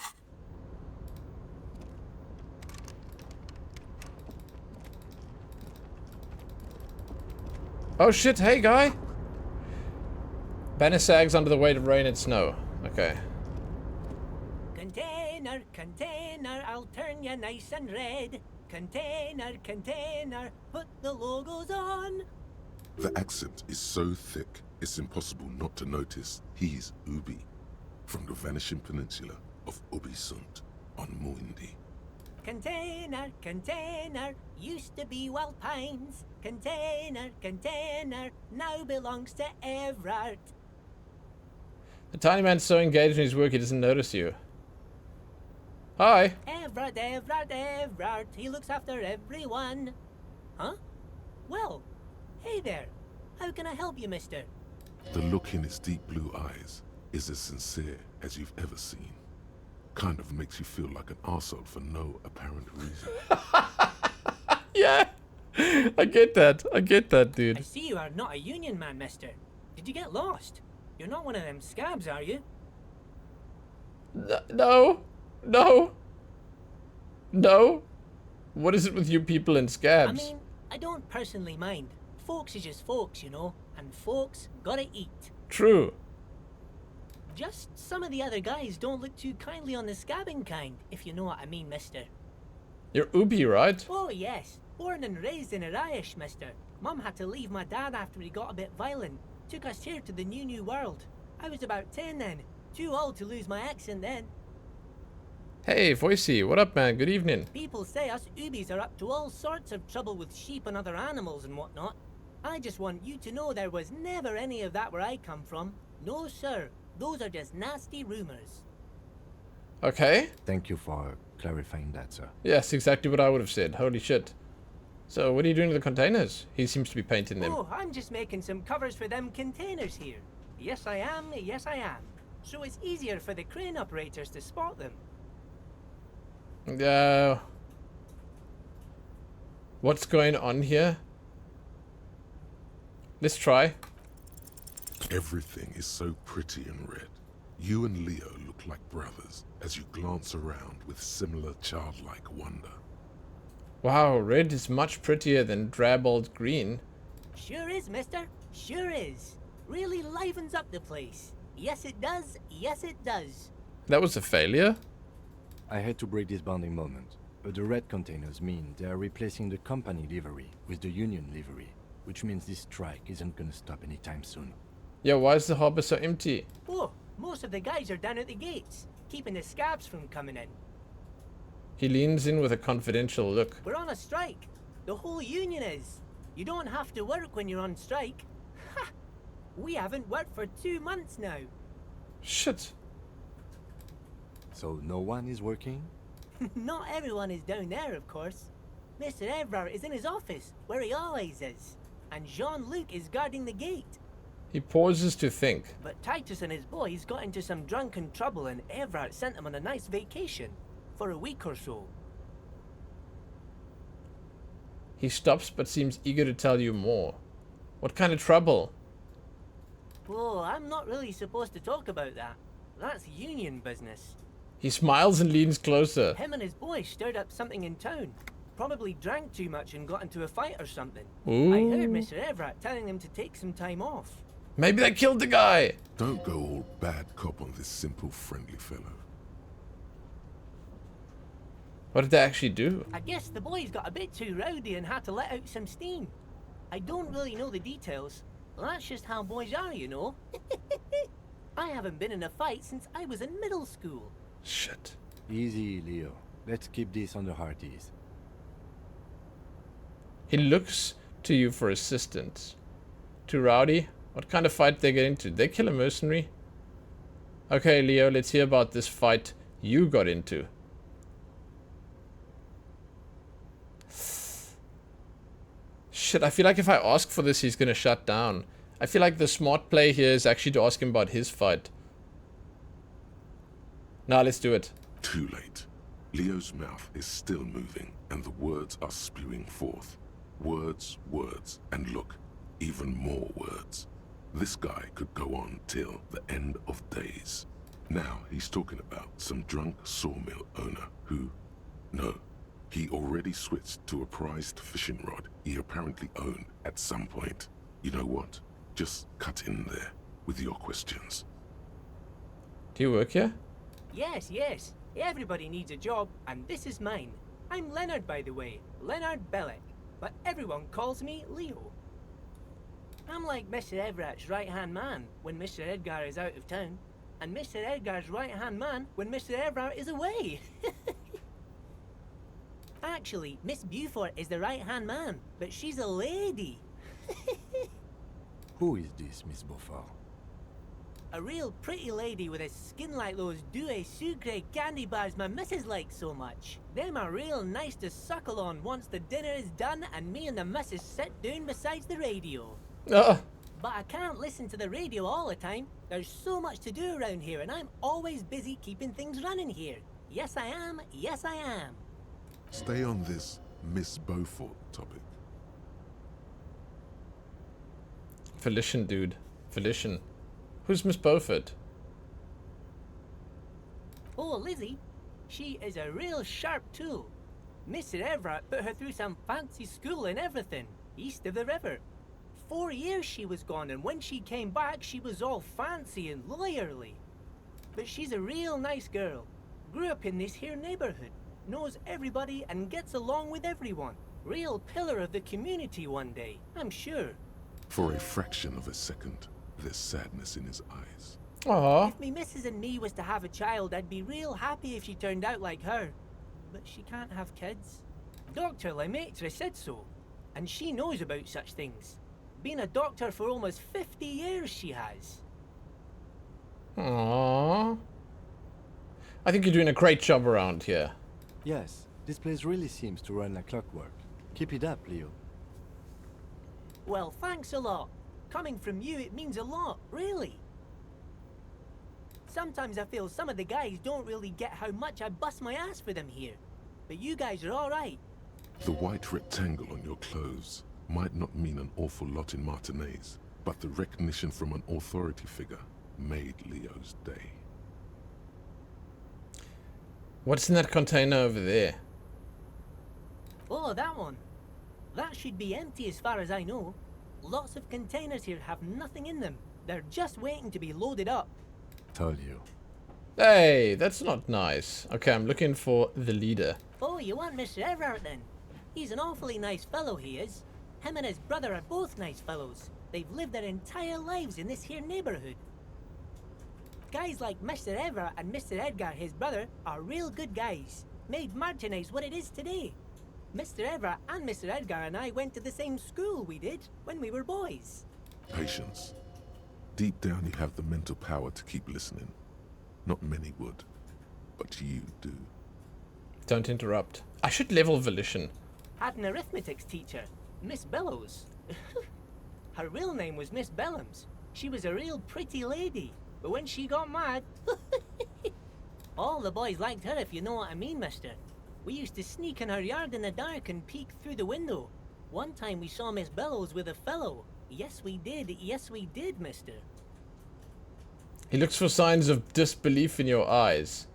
Oh shit, hey guy! Banner sags under the weight of rain and snow. Okay. Container, container, I'll turn you nice and red. Container, container, put the logos on. The accent is so thick, it's impossible not to notice he's Ubi, from the vanishing peninsula of Ubisunt on Muindi. Container, container, used to be Wild Pines. Container, container, now belongs to Everard. The tiny man's so engaged in his work he doesn't notice you. Hi. Everard, he looks after everyone. Huh? Well, hey there. How can I help you, mister? The look in its deep blue eyes is as sincere as you've ever seen. Kind of makes you feel like an arsehole for no apparent reason. Yeah. I get that, dude. I see you are not a union man, mister. Did you get lost? You're not one of them scabs, are you? No. No. No. What is it with you people and I scabs? mean, I don't personally mind. Folks is just folks, you know, and folks gotta eat. True. Just some of the other guys don't look too kindly on the scabbing kind, if you know what I mean, mister. You're Ubi, right? Oh, yes. Born and raised in Irish, mister. Mum had to leave my dad after he got a bit violent. Took us here to the new world. I was about 10 then. Too old to lose my accent then. Hey, Voicey, what up, man? Good evening. People say us Ubis are up to all sorts of trouble with sheep and other animals and whatnot. I just want you to know there was never any of that where I come from. No, sir. Those are just nasty rumors. Okay. Thank you for clarifying that, sir. Yes, exactly what I would have said. Holy shit. So, what are you doing to the containers? He seems to be painting them. Oh, I'm just making some covers for them containers here. Yes, I am. Yes, I am. So it's easier for the crane operators to spot them. What's going on here? Let's try. Everything is so pretty and red. You and Leo look like brothers as you glance around with similar childlike wonder. Wow, red is much prettier than drab old green. Sure is, mister. Sure is. Really livens up the place. Yes, it does. Yes, it does. That was a failure? I had to break this bonding moment, but the red containers mean they are replacing the company livery with the union livery, which means this strike isn't gonna stop anytime soon. Yeah, why is the harbor so empty? Oh, most of the guys are down at the gates, keeping the scabs from coming in. He leans in with a confidential look. We're on a strike. The whole union is. You don't have to work when you're on strike. Ha! We haven't worked for 2 months now. Shit. So no one is working? Not everyone is down there, of course. Mr. Everard is in his office, where he always is. And Jean-Luc is guarding the gate. He pauses to think. But Titus and his boys got into some drunken trouble and Everard sent them on a nice vacation. For a week or so. He stops but seems eager to tell you more. What kind of trouble? Oh, I'm not really supposed to talk about that. That's union business. He smiles and leans closer. Him and his boys stirred up something in town. Probably drank too much and got into a fight or something. Ooh. I heard Mr. Everett telling them to take some time off. Maybe they killed the guy. Don't go all bad cop on this simple, friendly fellow. What did they actually do? I guess the boys got a bit too rowdy and had to let out some steam. I don't really know the details. That's just how boys are, you know. I haven't been in a fight since I was in middle school. Shit. Easy, Leo. Let's keep this on the hearties. He looks to you for assistance. Too rowdy? What kind of fight they get into? Did they kill a mercenary? Okay, Leo, let's hear about this fight you got into. Shit, I feel like if I ask for this, he's gonna shut down. I feel like the smart play here is actually to ask him about his fight. Now let's do it. Too late. Leo's mouth is still moving, and the words are spewing forth. Words, words, and look, even more words. This guy could go on till the end of days. Now he's talking about some drunk sawmill owner who... No, he already switched to a prized fishing rod he apparently owned at some point. You know what? Just cut in there with your questions. Do you work here? Yes, yes. Everybody needs a job, and this is mine. I'm Leonard, by the way. Leonard Bellick. But everyone calls me Leo. I'm like Mr. Everett's right-hand man when Mr. Edgar is out of town, and Mr. Edgar's right-hand man when Mr. Everett is away. Actually, Miss Beaufort is the right-hand man, but she's a lady. Who is this, Miss Beaufort? A real pretty lady with a skin like those Douai Sucre candy bars my missus likes so much. Them are real nice to suckle on once the dinner is done and me and the missus sit down beside the radio. Oh, But I can't listen to the radio all the time. There's so much to do around here and I'm always busy keeping things running here. Yes I am, yes I am. Stay on this Miss Beaufort topic. Felician, dude. Felician. Who's Miss Beaufort? Oh, Lizzie, she is a real sharp tool. Mr. Everett put her through some fancy school and everything, east of the river. 4 years she was gone, and when she came back, she was all fancy and lawyerly. But she's a real nice girl. Grew up in this here neighborhood, knows everybody and gets along with everyone. Real pillar of the community one day, I'm sure. For a fraction of a second, there's sadness in his eyes. Aw. If me missus and me was to have a child, I'd be real happy if she turned out like her. But she can't have kids. Dr. Lemaitre said so, and she knows about such things. Been a doctor for almost 50 years, she has. Aww. I think you're doing a great job around here. Yes, this place really seems to run like clockwork. Keep it up, Leo. Well, thanks a lot. Coming from you, it means a lot, really. Sometimes I feel some of the guys don't really get how much I bust my ass for them here. But you guys are alright. The white rectangle on your clothes might not mean an awful lot in Martinaise, but the recognition from an authority figure made Leo's day. What's in that container over there? Oh, that one. That should be empty as far as I know. Lots of containers here have nothing in them. They're just waiting to be loaded up. Told you. Hey, that's not nice. Okay, I'm looking for the leader. Oh, you want Mr. Everett then? He's an awfully nice fellow, he is. Him and his brother are both nice fellows. They've lived their entire lives in this here neighborhood. Guys like Mr. Everett and Mr. Edgar, his brother, are real good guys. Made Martinaise what it is today. Mr. Everett and Mr. Edgar and I went to the same school we did when we were boys. Patience. Deep down you have the mental power to keep listening. Not many would, but you do. Don't interrupt. I should level volition. Had an arithmetics teacher, Miss Bellows. Her real name was Miss Bellams. She was a real pretty lady, but when she got mad, all the boys liked her, if you know what I mean, mister. We used to sneak in her yard in the dark and peek through the window. One time we saw Miss Bellows with a fellow. Yes, we did, mister. He looks for signs of disbelief in your eyes.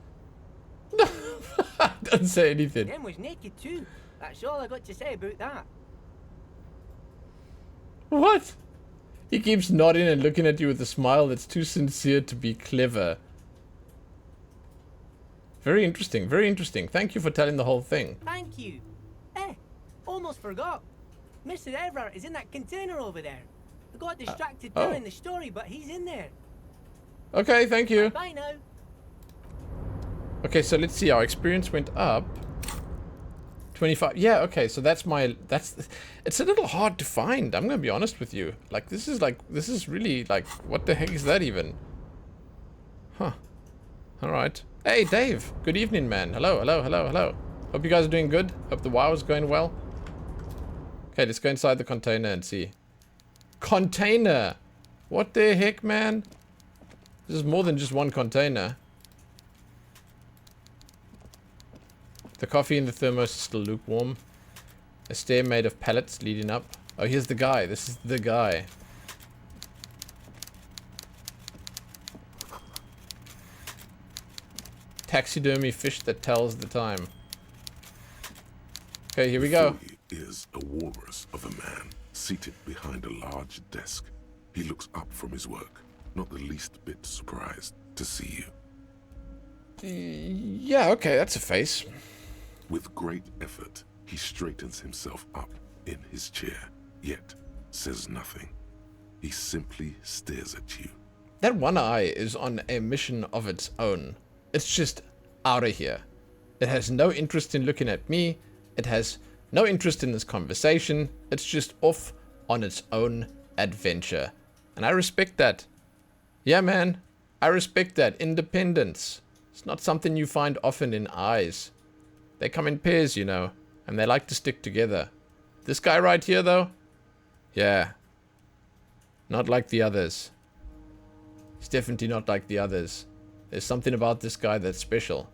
Don't say anything. Them was naked too. That's all I got to say about that. What? He keeps nodding and looking at you with a smile that's too sincere to be clever. Very interesting, very interesting. Thank you for telling the whole thing. Thank you. Almost forgot. Mr. Everett is in that container over there. I got distracted during the story, but he's in there. Okay, thank you. Bye now. Okay, so let's see. Our experience went up. 25. Yeah, okay, so that's it's a little hard to find. I'm gonna be honest with you. This is really, what the heck is that even? Huh. Alright. Hey, Dave. Good evening, man. Hello. Hope you guys are doing good. Hope the WoW is going well. Okay, let's go inside the container and see. Container! What the heck, man? This is more than just one container. The coffee in the thermos is still lukewarm. A stair made of pallets leading up. Oh, here's the guy. This is the guy. Taxidermy fish that tells the time. Okay, here we go. Before you is a walrus of a man seated behind a large desk. He looks up from his work, not the least bit surprised to see you. Yeah, okay, that's a face. With great effort, he straightens himself up in his chair, yet says nothing. He simply stares at you. That one eye is on a mission of its own. It's just out of here. It has no interest in looking at me. It has no interest in this conversation. It's just off on its own adventure. And I respect that. Yeah, man. I respect that. Independence. It's not something you find often in eyes. They come in pairs, you know, and they like to stick together. This guy right here, though? Yeah. Not like the others. He's definitely not like the others. There's something about this guy that's special.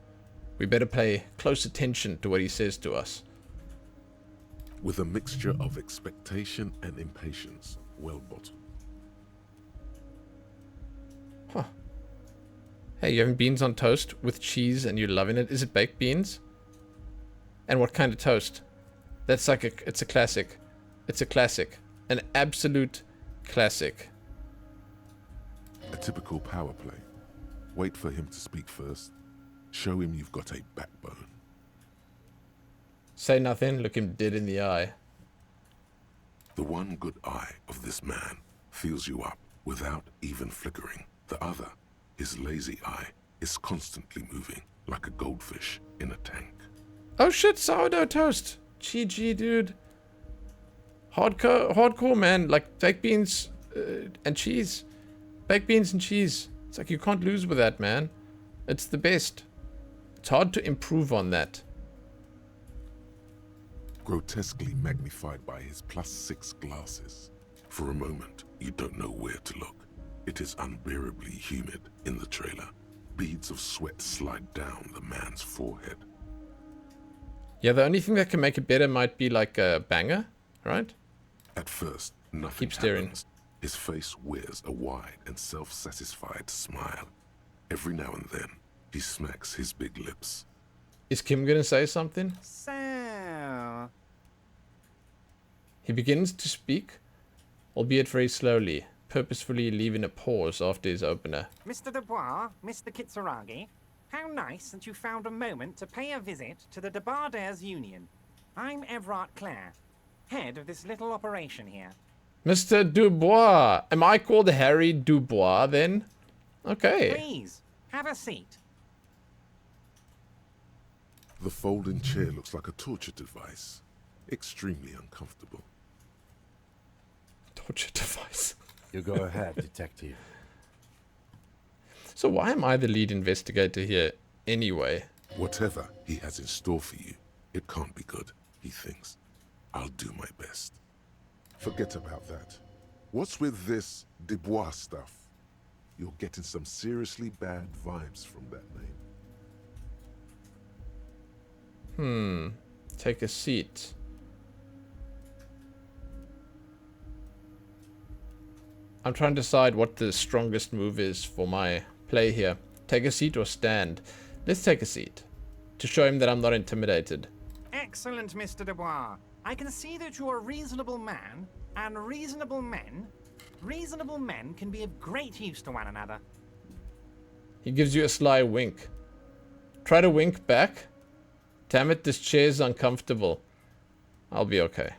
We better pay close attention to what he says to us. With a mixture of expectation and impatience, well bottled. Huh. Hey, you having beans on toast with cheese and you're loving it? Is it baked beans? And what kind of toast? That's like it's a classic. It's a classic. An absolute classic. A typical power play. Wait for him to speak first. Show him you've got a backbone. Say nothing, look him dead in the eye. The one good eye of this man fills you up without even flickering. The other, his lazy eye, is constantly moving like a goldfish in a tank. Oh shit, sourdough toast. GG, dude. Hardcore, man. Like baked beans and cheese. Baked beans and cheese. It's like you can't lose with that, man. It's the best. It's hard to improve on that. Grotesquely magnified by his +6 glasses. For a moment, you don't know where to look. It is unbearably humid in the trailer. Beads of sweat slide down the man's forehead. Yeah, the only thing that can make it better might be like a banger, right? At first, nothing Keep staring. happens. His face wears a wide and self-satisfied smile. Every now and then, he smacks his big lips. Is Kim gonna say something? So, He begins to speak, albeit very slowly, purposefully leaving a pause after his opener. Mr. Dubois, Mr. Kitsuragi, how nice that you found a moment to pay a visit to the Debardairs Union. I'm Everard Clare, head of this little operation here. Mr. Dubois! Am I called Harry Dubois then? Okay. Please, have a seat. The folding chair looks like a torture device. Extremely uncomfortable. Torture device. You go ahead, detective. So why am I the lead investigator here anyway? Whatever he has in store for you, it can't be good, he thinks. I'll do my best. Forget about that. What's with this Dubois stuff? You're getting some seriously bad vibes from that name. Take a seat. I'm trying to decide what the strongest move is for my play here. Take a seat or stand. Let's take a seat. To show him that I'm not intimidated. Excellent, Mr. Dubois. I can see that you're a reasonable man, and reasonable men can be of great use to one another. He gives you a sly wink. Try to wink back. Damn it, this chair's uncomfortable. I'll be okay.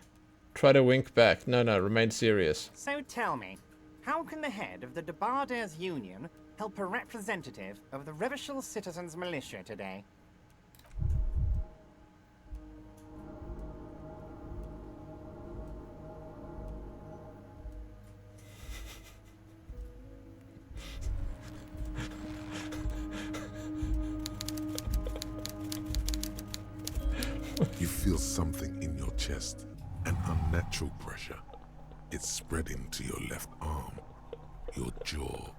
Try to wink back. No, remain serious. So tell me, how can the head of the Debardairs Union help a representative of the Revachol Citizens Militia today? You feel something in your chest, an unnatural pressure. It's spreading to your left arm, your jaw.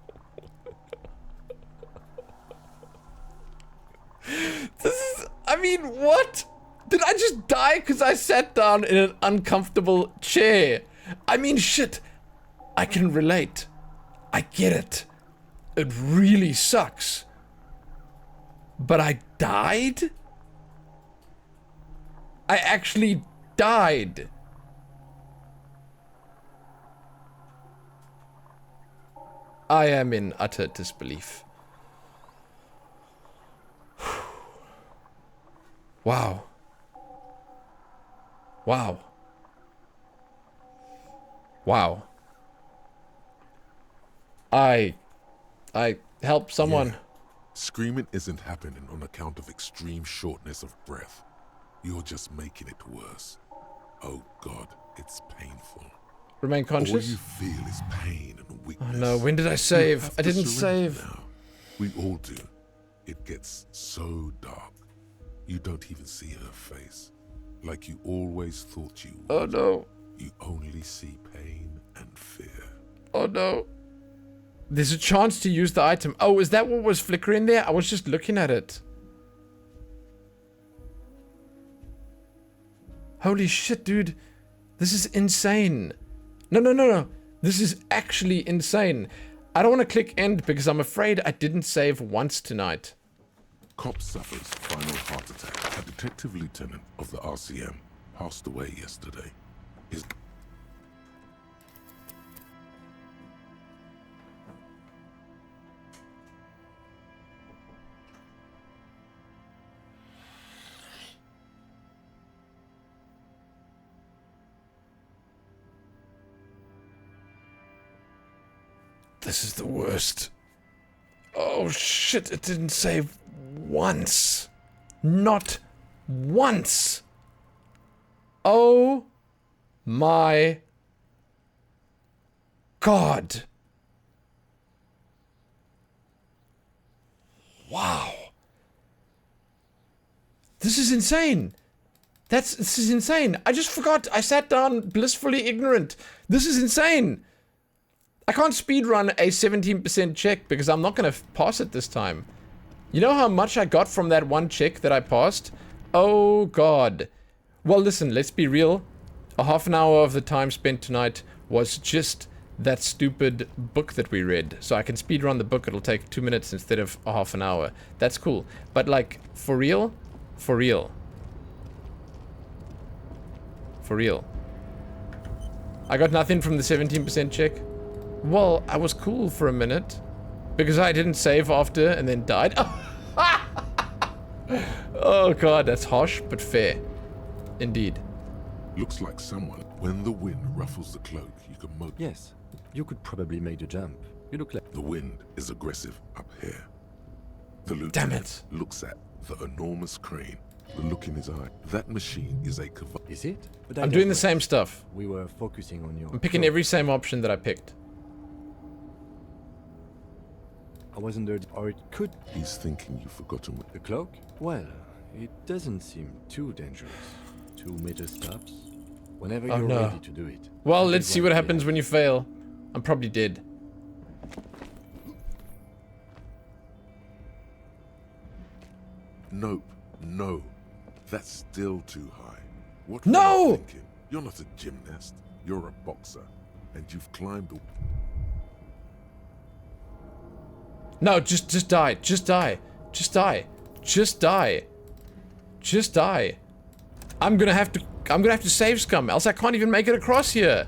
I mean, what? Did I just die because I sat down in an uncomfortable chair? I mean, shit. I can relate. I get it. It really sucks. But I died? I actually died. I am in utter disbelief. Wow. Wow. Wow. I help someone. Yeah. Screaming isn't happening on account of extreme shortness of breath. You're just making it worse. Oh God, it's painful. Remain All you conscious? feel is pain and weakness. Oh no, when did I You save? have I to didn't surrender save. now. We all do. It gets so dark. You don't even see her face. Like you always thought you would. Oh no. You only see pain and fear. Oh no. There's a chance to use the item. Oh, is that what was flickering there? I was just looking at it. Holy shit, dude. This is insane. No. This is actually insane. I don't want to click end because I'm afraid I didn't save once tonight. Cop suffers final heart attack. A detective lieutenant of the RCM passed away yesterday. His This is the worst. Oh shit, it didn't save once. Not once. Oh my God. Wow. This is insane. This is insane. I just forgot. I sat down blissfully ignorant. This is insane. I can't speedrun a 17% check because I'm not going to pass it this time. You know how much I got from that one check that I passed? Oh God. Well, listen, let's be real. A half an hour of the time spent tonight was just that stupid book that we read. So I can speedrun the book. It'll take 2 minutes instead of a half an hour. That's cool. But like, for real? For real. For real. I got nothing from the 17% check. Well, I was cool for a minute. Because I didn't save after and then died. Oh God, that's harsh, but fair. Indeed. looks like someone. When the wind ruffles the cloak, you can moat. Yes, you could probably make the jump. You look like... The wind is aggressive up here. The Damn lieutenant it. looks at the enormous crane. The look in his eye. That machine is a Is it? But I I'm doing the digress. same stuff. We were focusing on your... I'm picking cloak. every same option that I picked. I wasn't there, or it could... He's thinking you've forgotten what... The cloak? Well, it doesn't seem too dangerous. 2 meter stops. Whenever Oh, you're no. ready to do it. Well, I'll be let's see right what happens behind. when you fail. I'm probably dead. Nope. No. That's still too high. What No! were you thinking? You're not a gymnast. You're a boxer. And you've climbed the... No, just die. Just die. Just die. Just die. Just die. I'm gonna have to save scum, else I can't even make it across here.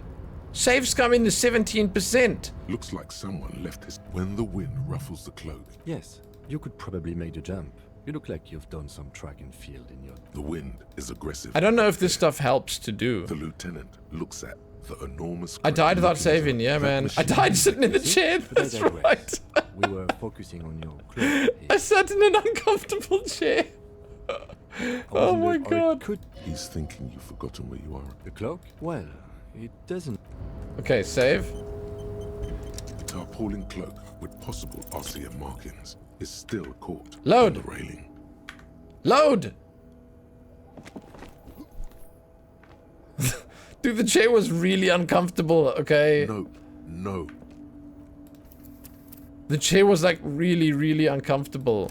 Save scum in the 17%. Looks like someone left his... When the wind ruffles the cloak, Yes, you could probably make the jump. You look like you've done some track and field in your... the wind is aggressive. I don't know if this stuff helps to do. The lieutenant looks at the enormous... I died without Look in his saving, eye. yeah, That man. I machine- died sitting in the See? chair, But I that's digress. right. We were focusing on your cloak. I sat in an uncomfortable chair. Oh my god. Could He's thinking you've forgotten where you are. the cloak? Well, it doesn't... Okay, save. The tarpaulin cloak with possible RCM markings is still caught Load. on the railing. Load! Dude, the chair was really uncomfortable, okay? No, no. The chair was like really, really uncomfortable.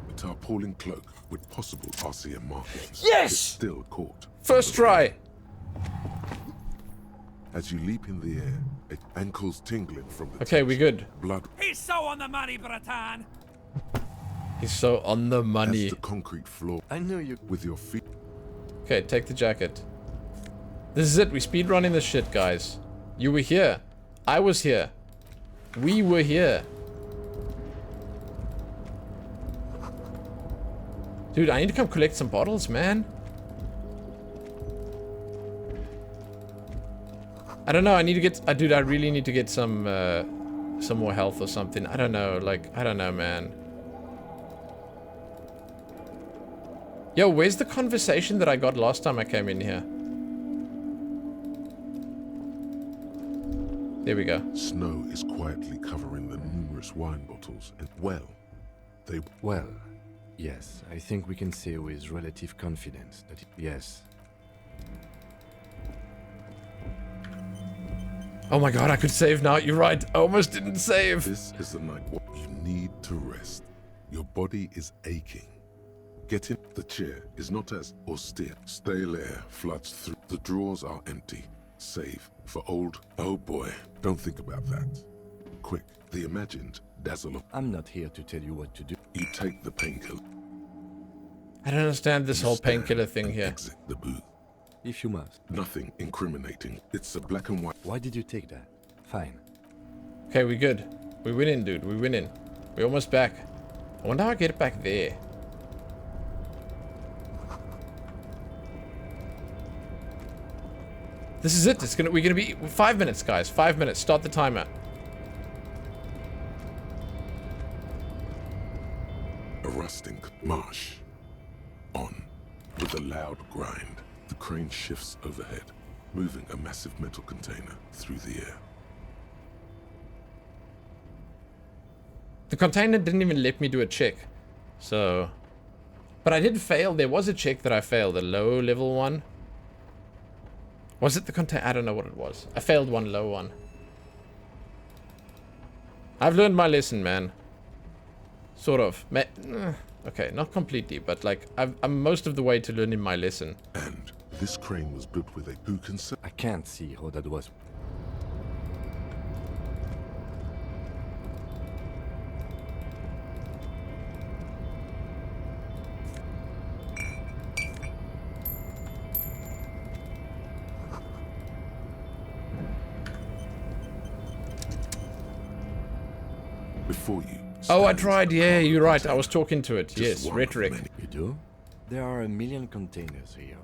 The tarpaulin cloak with possible RCM markings Yes! is still caught. First on the try. railing. As you leap in the air, ankles tingling from the Okay, we good. blood He's so on the money, Bratan. He's so on the as money. the concrete floor I knew you... with your feet. Okay, take the jacket. This is it. We speedrunning this shit, guys. You were here. I was here. We were here. Dude, I need to come collect some bottles, man. I don't know. I need to get... dude, I really need to get some more health or something. I don't know. Like, I don't know, man. Yo, where's the conversation that I got last time I came in here? There we go. Snow is quietly covering the numerous wine bottles and, well, Well, yes, I think we can say with relative confidence that yes. Oh my god, I could save now. You're right. I almost didn't save. This is the night you need to rest. Your body is aching. Getting the chair is not as austere. Stale air floods through. The drawers are empty, save for old. Oh boy, don't think about that. Quick, the imagined dazzle of. I'm not here to tell you what to do. You take the painkiller. I don't understand this whole painkiller thing and here. Exit the booth. If you must. Nothing incriminating. It's a black and white. Why did you take that? Fine. Okay, we good. We win in, dude. We win in. We're almost back. I wonder how I get it back there. This is it. We're gonna be 5 minutes, guys. 5 minutes. Start the timer. A rusting marsh. On. With a loud grind, the crane shifts overhead, moving a massive metal container through the air. The container didn't even let me do a check. So... But I did fail. There was a check that I failed. A low level one. Was it the container? I don't know what it was. I failed one low one. I've learned my lesson, man. Sort of. Okay, not completely, but like, I'm most of the way to learning my lesson. And this crane was built with a who can say. I can't see how that was. Before you. Oh, I stands tried. a Yeah, cargo you're right. I container. was talking to it. Just Yes, one of rhetoric. many. You do? There are a million containers here.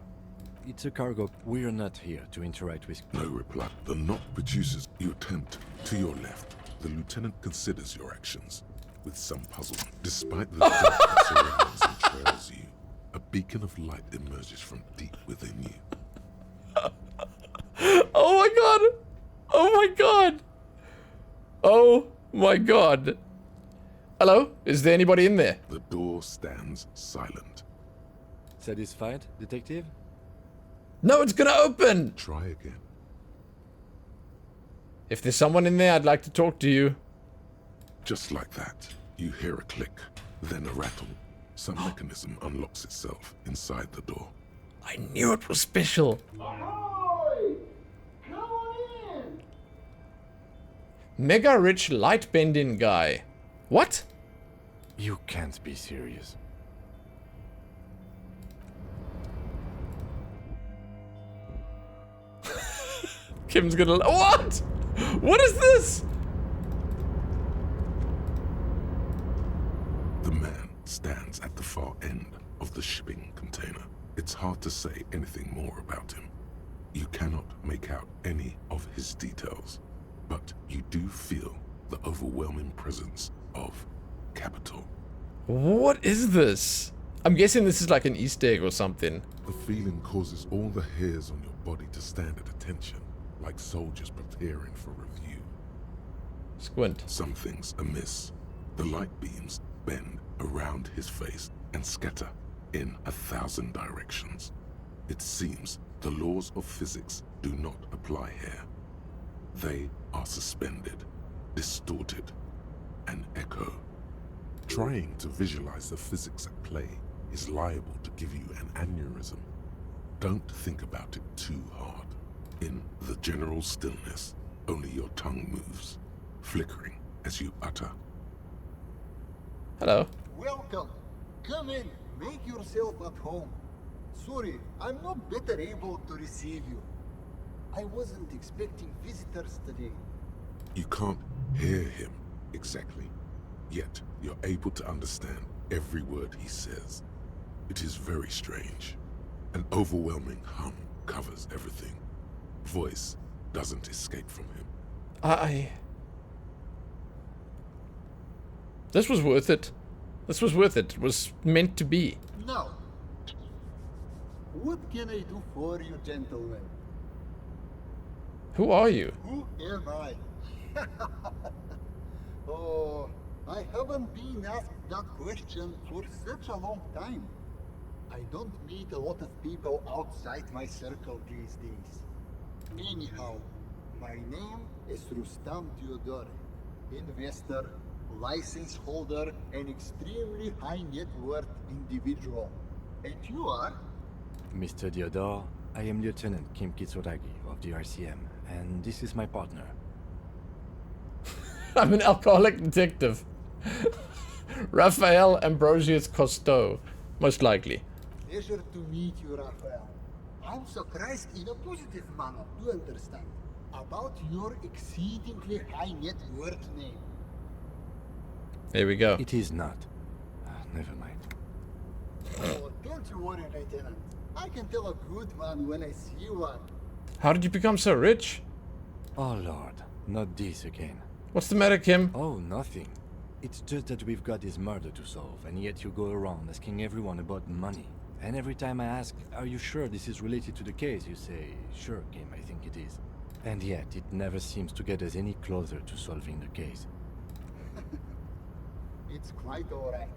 It's a cargo. We're not here to interact with. No reply. The knot produces. You attempt. To your left, the lieutenant considers your actions with some puzzlement. Despite the dark that surrounds and trails you, a beacon of light emerges from deep within you. Oh my god! Oh my god! Oh my god! Hello? Is there anybody in there? The door stands silent. Satisfied, detective? No, it's gonna open! Try again. If there's someone in there, I'd like to talk to you. Just like that, you hear a click, then a rattle. Some mechanism unlocks itself inside the door. I knew it was special. Ahoy! Come on in! Mega rich light bending guy. What? You can't be serious. Kim's gonna... What? What is this? The man stands at the far end of the shipping container. It's hard to say anything more about him. You cannot make out any of his details, but you do feel the overwhelming presence of capital. What is this? I'm guessing this is like an Easter egg or something. The feeling causes all the hairs on your body to stand at attention, like soldiers preparing for review. Squint. Something's amiss. The light beams bend around his face and scatter in 1,000 directions. It seems the laws of physics do not apply here. They are suspended, distorted, and echo. Trying to visualize the physics at play is liable to give you an aneurysm. Don't think about it too hard. In the general stillness, only your tongue moves, flickering as you utter. Hello. Welcome. Come in. Make yourself at home. Sorry, I'm not better able to receive you. I wasn't expecting visitors today. You can't hear him exactly, yet you're able to understand every word he says. It is very strange. An overwhelming hum covers everything. Voice doesn't escape from him. This was worth it. This was worth it. It was meant to be. Now, What can I do for you, gentlemen? Who are you? Who am I? Oh, I haven't been asked that question for such a long time. I don't meet a lot of people outside my circle these days. Anyhow, my name is Rustam Diodore, investor, license holder, and extremely high net worth individual. And you are? Mr. Diodore, I am Lieutenant Kim Kitsuragi of the RCM, and this is my partner. I'm an alcoholic detective. Raphael Ambrosius Cousteau, most likely. Pleasure to meet you, Raphael. I'm surprised in a positive manner, do understand, about your exceedingly high net worth name. Here we go. It is not. Never mind. Oh, don't you worry, Lieutenant. I can tell a good man when I see one. How did you become so rich? Oh Lord, not this again. What's the matter, Kim? Oh, nothing. It's just that we've got this murder to solve, and yet you go around asking everyone about money. And every time I ask, are you sure this is related to the case, you say, sure, Kim, I think it is. And yet, it never seems to get us any closer to solving the case. It's quite alright.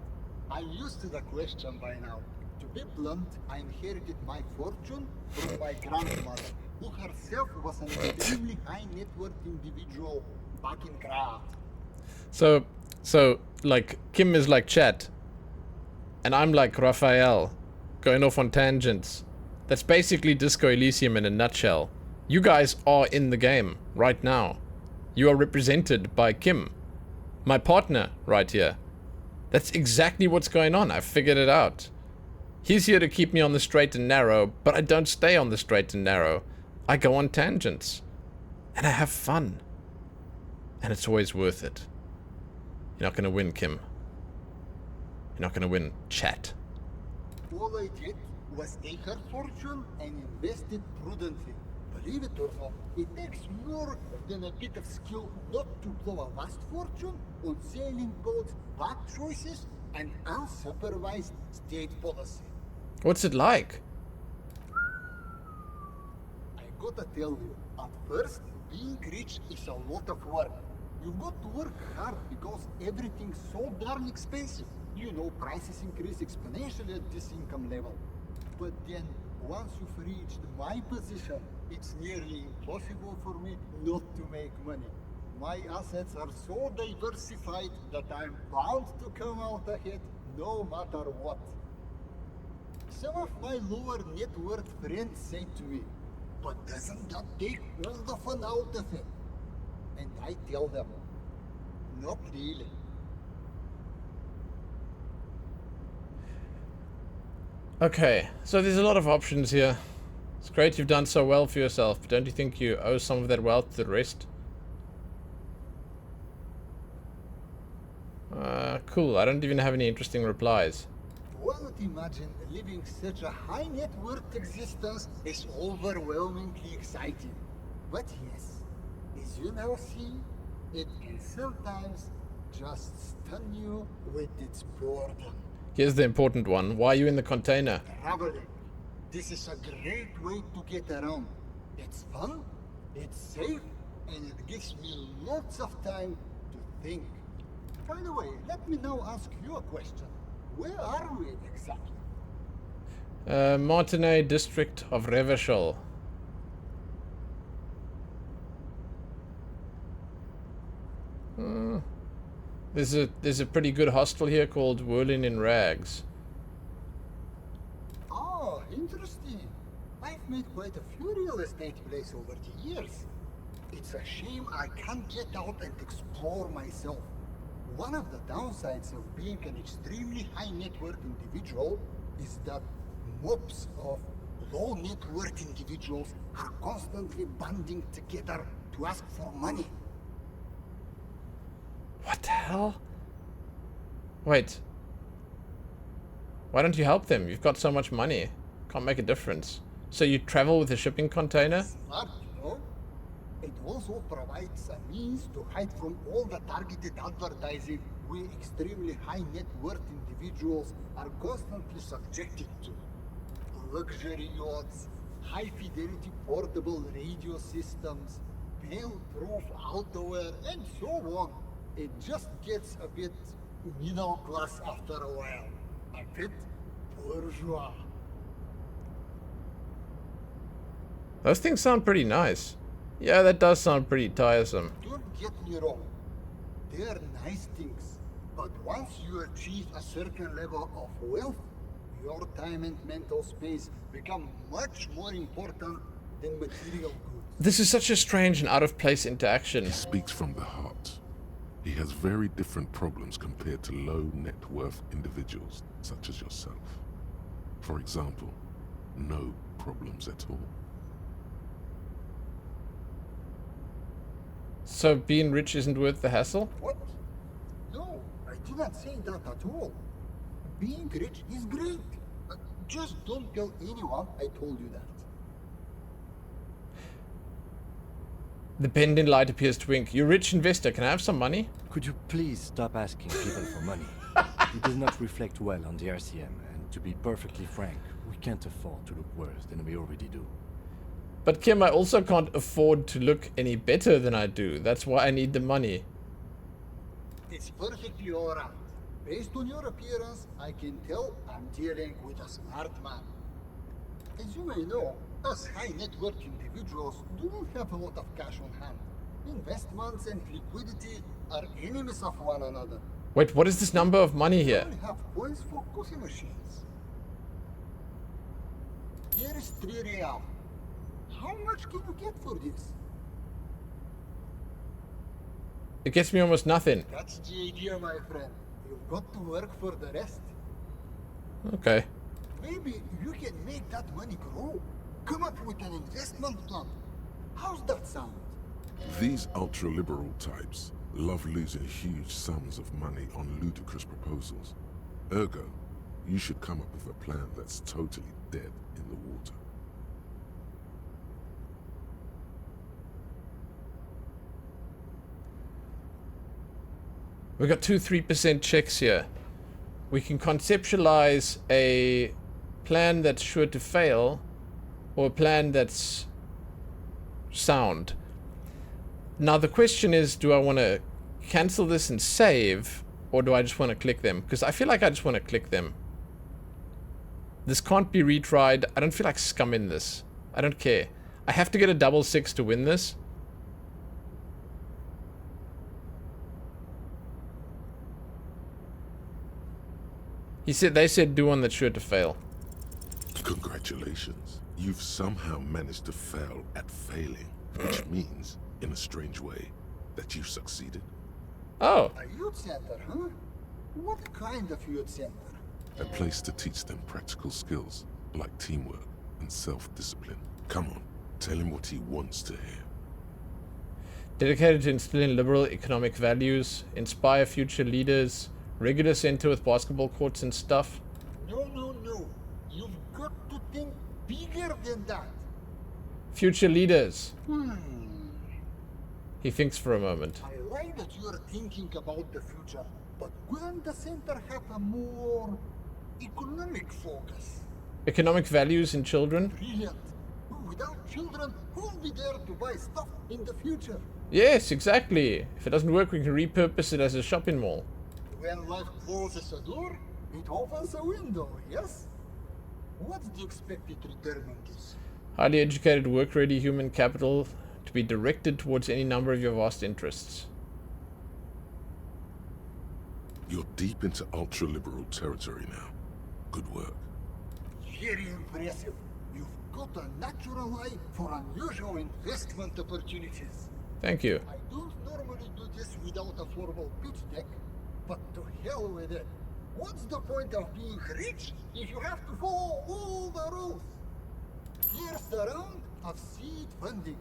I'm used to the question by now. To be blunt, I inherited my fortune from my grandmother, who herself was an extremely high net worth individual back in Kraat. So, like, Kim is like Chat, and I'm like Raphael, going off on tangents. That's basically Disco Elysium in a nutshell. You guys are in the game right now. You are represented by Kim, my partner right here. That's exactly what's going on. I figured it out. He's here to keep me on the straight and narrow, but I don't stay on the straight and narrow. I go on tangents. And I have fun. And it's always worth it. You're not going to win, Kim. You're not going to win, Chat. All I did was take her fortune and invest it prudently. Believe it or not, it takes more than a bit of skill not to blow a vast fortune on sailing boats, bad choices, and unsupervised state policy. What's it like? I gotta tell you, at first, being rich is a lot of work. You've got to work hard because everything's so darn expensive. You know, prices increase exponentially at this income level. But then, once you've reached my position, it's nearly impossible for me not to make money. My assets are so diversified that I'm bound to come out ahead no matter what. Some of my lower net worth friends say to me, but doesn't that take all the fun out of it? And I tell them, not really. Okay, so there's a lot of options here. It's great you've done so well for yourself, but don't you think you owe some of that wealth to the rest? Cool. I don't even have any interesting replies. One would imagine living such a high net worth existence is overwhelmingly exciting. But yes, as you now see, it can sometimes just stun you with its boredom. Here's the important one. Why are you in the container? Traveling. This is a great way to get around. It's fun, it's safe, and it gives me lots of time to think. By the way, let me now ask you a question. Where are we exactly? Martinez district of Revachol. There's a pretty good hostel here called Whirling in Rags. Oh, interesting. I've made quite a few real estate plays over the years. It's a shame I can't get out and explore myself. One of the downsides of being an extremely high net worth individual is that mobs of low net worth individuals are constantly banding together to ask for money. What the hell? Wait. Why don't you help them? You've got so much money. Can't make a difference. So you travel with a shipping container? Smart, you know? It also provides a means to hide from all the targeted advertising we extremely high net worth individuals are constantly subjected to. luxury yachts, high-fidelity portable radio systems, fail-proof outerwear, and so on. It just gets a bit middle class after a while. A bit bourgeois. Those things sound pretty nice. Yeah, that does sound pretty tiresome. Don't get me wrong. They are nice things. But once you achieve a certain level of wealth, your time and mental space become much more important than material goods. This is such a strange and out-of-place interaction. He speaks from the heart. He has very different problems compared to low net worth individuals such as yourself. For example, no problems at all. So being rich isn't worth the hassle? What? No, I did not say that at all. Being rich is great. Just don't tell anyone I told you that. The pendant light appears to wink. You rich investor, can I have some money? Could you please stop asking people for money? It does not reflect well on the RCM, and to be perfectly frank, we can't afford to look worse than we already do. But Kim, I also can't afford to look any better than I do. That's why I need the money. It's perfectly alright. Based on your appearance, I can tell I'm dealing with a smart man. As you may know, us high net worth individuals do have a lot of cash on hand. Investments and liquidity are enemies of one another. Wait, what is this number of money here? We have coins for coffee machines. Here is 3 real. How much can you get for this? It gets me almost nothing. That's the idea, my friend. You've got to work for the rest. Okay. Maybe you can make that money grow. Come up with an investment plan. How's that sound? These ultra-liberal types love losing huge sums of money on ludicrous proposals. Ergo, you should come up with a plan that's totally dead in the water. We got 2-3% checks here. We can conceptualize a plan that's sure to fail, or a plan that's sound. Now the question is, do I want to cancel this and save, or do I just want to click them? Because I feel like I just want to click them. This can't be retried. I don't feel like scumming this. I don't care. I have to get a 6 to win this. They said do one that's sure to fail. Congratulations. You've somehow managed to fail at failing, which means, in a strange way, that you've succeeded. Oh. A youth center, huh? What kind of youth center? A place to teach them practical skills, like teamwork and self-discipline. Come on, tell him what he wants to hear. Dedicated to instilling liberal economic values, inspire future leaders, regular center with basketball courts and stuff. No, no, no. You've got to think bigger than that. Future leaders. He thinks for a moment. I like that you're thinking about the future, but couldn't the center have a more economic focus? Economic values in children? Brilliant. Without children, who'll be there to buy stuff in the future? Yes, exactly. If it doesn't work, we can repurpose it as a shopping mall. When life closes a door, it opens a window, yes? What's the expected return on this? Highly educated, work-ready human capital to be directed towards any number of your vast interests. You're deep into ultra-liberal territory now. Good work. Very impressive. You've got a natural eye for unusual investment opportunities. Thank you. I don't normally do this without a formal pitch deck, but to hell with it. What's the point of being rich if you have to follow all the rules? Here's the round of seed funding.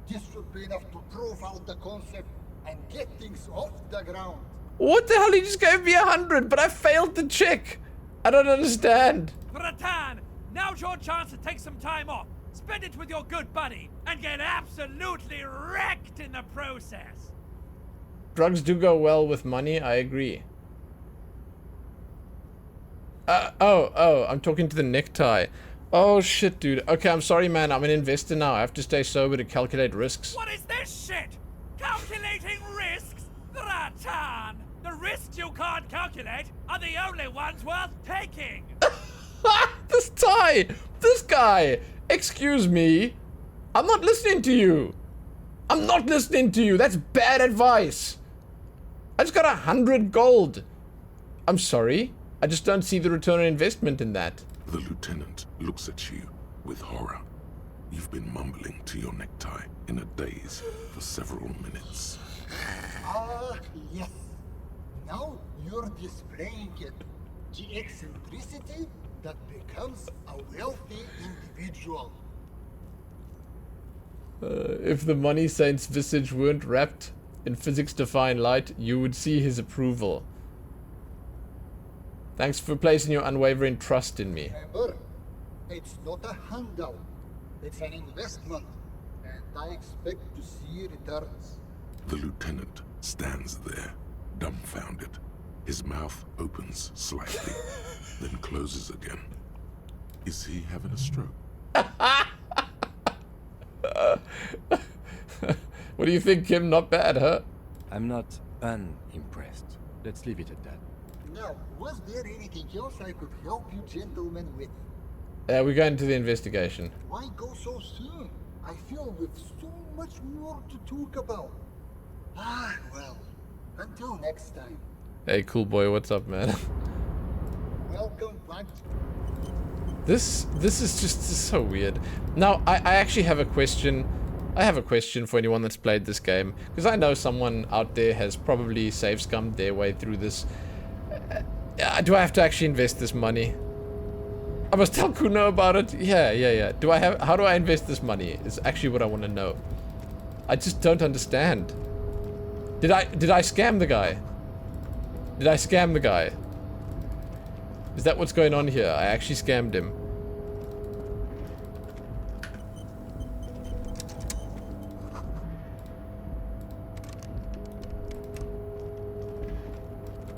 This should be enough to prove out the concept and get things off the ground. What the hell? He just gave me 100, but I failed the check. I don't understand. Bratan, now's your chance to take some time off. Spend it with your good buddy and get absolutely wrecked in the process. Drugs do go well with money, I agree. I'm talking to the necktie. Oh shit, dude. Okay, I'm sorry, man. I'm an investor now. I have to stay sober to calculate risks. What is this shit? Calculating risks? Ratan! The risks you can't calculate are the only ones worth taking! This Thai! This guy! Excuse me. I'm not listening to you. I'm not listening to you. That's bad advice. I just got 100 gold. I'm sorry. I just don't see the return on investment in that. The lieutenant looks at you with horror. You've been mumbling to your necktie in a daze for several minutes. Ah, yes. Now you're displaying it. The eccentricity that becomes a wealthy individual. If the money saint's visage weren't wrapped in physics-defying light, you would see his approval. Thanks for placing your unwavering trust in me. Remember, it's not a handout. It's an investment. And I expect to see returns. The lieutenant stands there, dumbfounded. His mouth opens slightly, then closes again. Is he having a stroke? What do you think, Kim? Not bad, huh? I'm not unimpressed. Let's leave it at that. Now, was there anything else I could help you gentlemen with? We're going to the investigation. Why go so soon? I feel we've so much more to talk about. Ah, well, until next time. Hey, cool boy, what's up, man? Welcome back. This is just so weird. Now, I actually have a question. I have a question for anyone that's played this game, because I know someone out there has probably save scummed their way through this. Do I have to actually invest this money? I must tell Kuno about it? Yeah. How do I invest this money? Is actually what I want to know. I just don't understand. Did I scam the guy? Did I scam the guy? Is that what's going on here? I actually scammed him.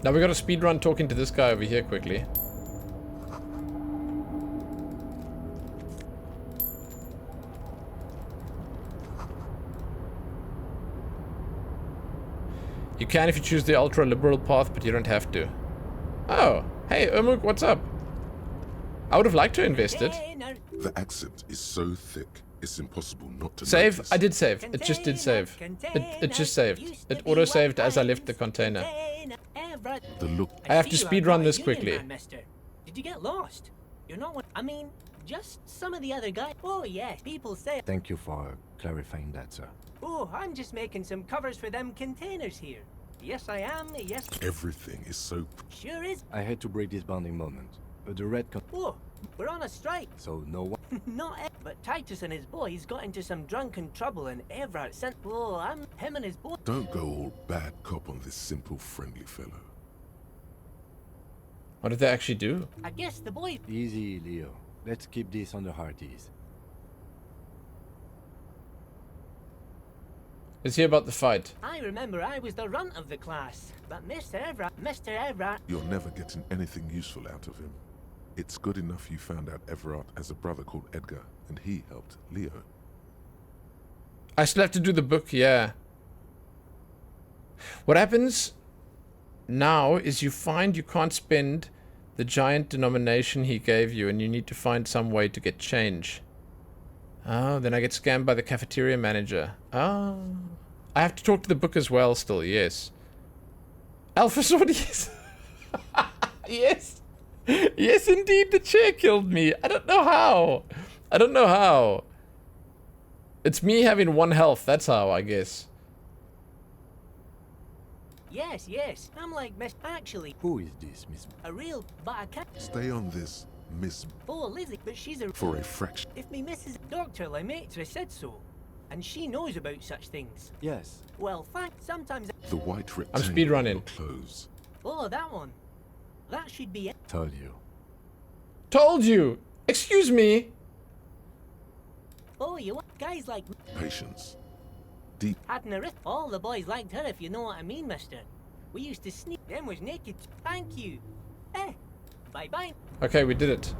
Now we got a speedrun talking to this guy over here quickly. You can if you choose the ultra-liberal path, but you don't have to. Oh, hey, Umuk, what's up? I would have liked to invest it. The accent is so thick, it's impossible not to Save? notice. I did save. It just did save. It just saved. It auto-saved as I left the container. The look. I have to speedrun this quickly. Did you get lost? You're not one. I mean, just some of the other guys. Oh, yeah, people say. Thank you for clarifying that, sir. Oh, I'm just making some covers for them containers here. Yes, I am. Yes. Everything is so. Sure is. I had to break this bonding moment. The red Oh, we're on a strike. so no one. Not but Titus and his boys got into some drunken trouble and Everett sent. Oh, him and his boy. Don't go all bad cop on this simple, friendly fellow. What did they actually do? I guess the boy. Easy, Leo. Let's keep this on the heart ease. Let's hear about the fight. I remember I was the runt of the class, but Mr. Everett. You're never getting anything useful out of him. It's good enough you found out Everard has a brother called Edgar, and he helped Leo. I still have to do the book, yeah. What happens now is you find you can't spend the giant denomination he gave you, and you need to find some way to get change. Oh, then I get scammed by the cafeteria manager. Oh. I have to talk to the book as well still, yes. Alpha Sword, yes. Yes. Yes, indeed, the chair killed me. I don't know how. I don't know how. It's me having 1 health, that's how, I guess. Yes. I'm like Miss. Actually, Who is this, Miss? a real. But I can't. Stay on this, Miss, Oh, Lizzie, but she's a. for a fraction. If me Mrs. Dr. Lemaitre said so, and she knows about such things. Yes. Well, sometimes. The white rectangle I'm speedrunning. on your clothes. Oh, that one. That should be it. Told you. Told you! Excuse me! Oh, you guys like Patience. Deep. hadn't a riff. All the boys liked her, if you know what I mean, mister. We used to sneak. Them was naked. Thank you. Bye bye. Okay, we did it.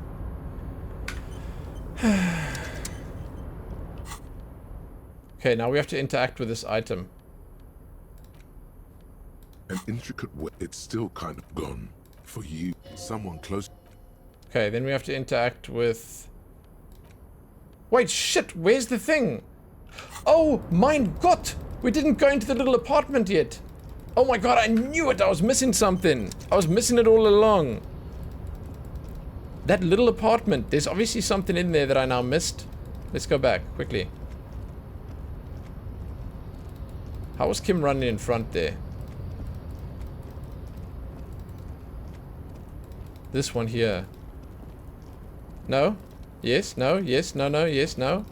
Okay, now we have to interact with this item. An intricate way. It's still kind of gone. For you, someone close. Okay, then we have to interact with... Wait, shit, where's the thing? Oh, mein Gott! We didn't go into the little apartment yet. Oh my god, I knew it! I was missing something. I was missing it all along. That little apartment. There's obviously something in there that I now missed. Let's go back, quickly. How was Kim running in front there? This one here. No? Yes? No? Yes? No? No? Yes? No?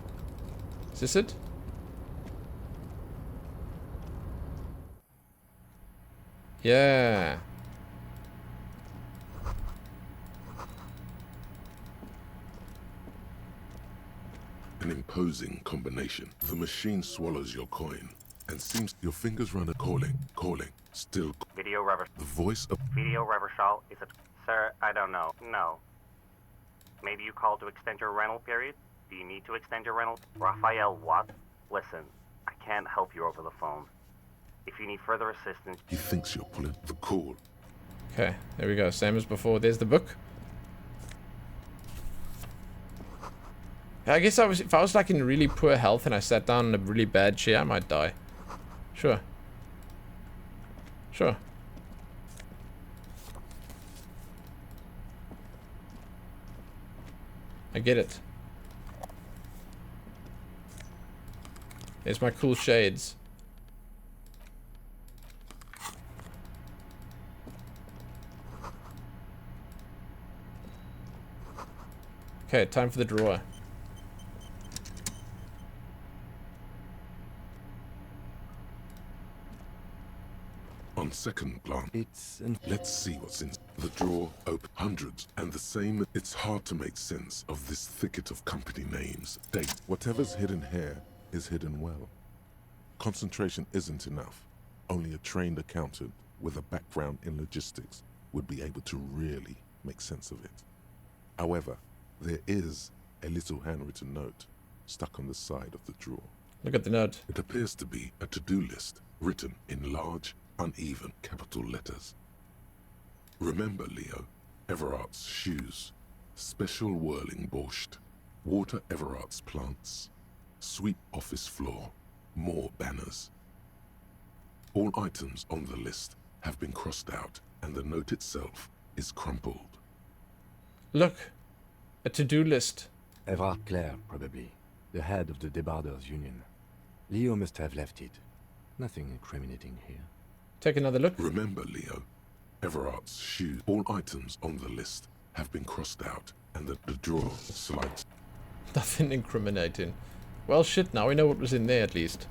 Is this it? Yeah. An imposing combination. The machine swallows your coin and seems your fingers run a calling, still. Video Rever. The voice of Video Reversal is a... Sir, I don't know. No. Maybe you called to extend your rental period? Do you need to extend your rental? Raphael, what? Listen, I can't help you over the phone. If you need further assistance... He thinks you're pulling the call. Okay, there we go. Same as before. There's the book. I guess if I was like in really poor health and I sat down in a really bad chair, I might die. Sure. Sure. I get it. There's my cool shades. Okay, time for the drawer. On second glance, let's see what's in the drawer. Open hundreds and the same. It's hard to make sense of this thicket of company names. Date. Whatever's hidden here is hidden well. Concentration isn't enough. Only a trained accountant with a background in logistics would be able to really make sense of it. However, there is a little handwritten note stuck on the side of the drawer. Look at the note. It appears to be a to-do list written in large, uneven capital letters. Remember, Leo, Everart's shoes, special whirling borscht, water Everart's plants, sweep office floor, more banners. All items on the list have been crossed out and the note itself is crumpled. Look, a to-do list. Everard Clare, probably. The head of the Debarders Union. Leo must have left it. Nothing incriminating here. Take another look. Remember, Leo, Everart's shoes. All items on the list have been crossed out and the drawer slides. Nothing incriminating. Well, shit, now we know what was in there at least.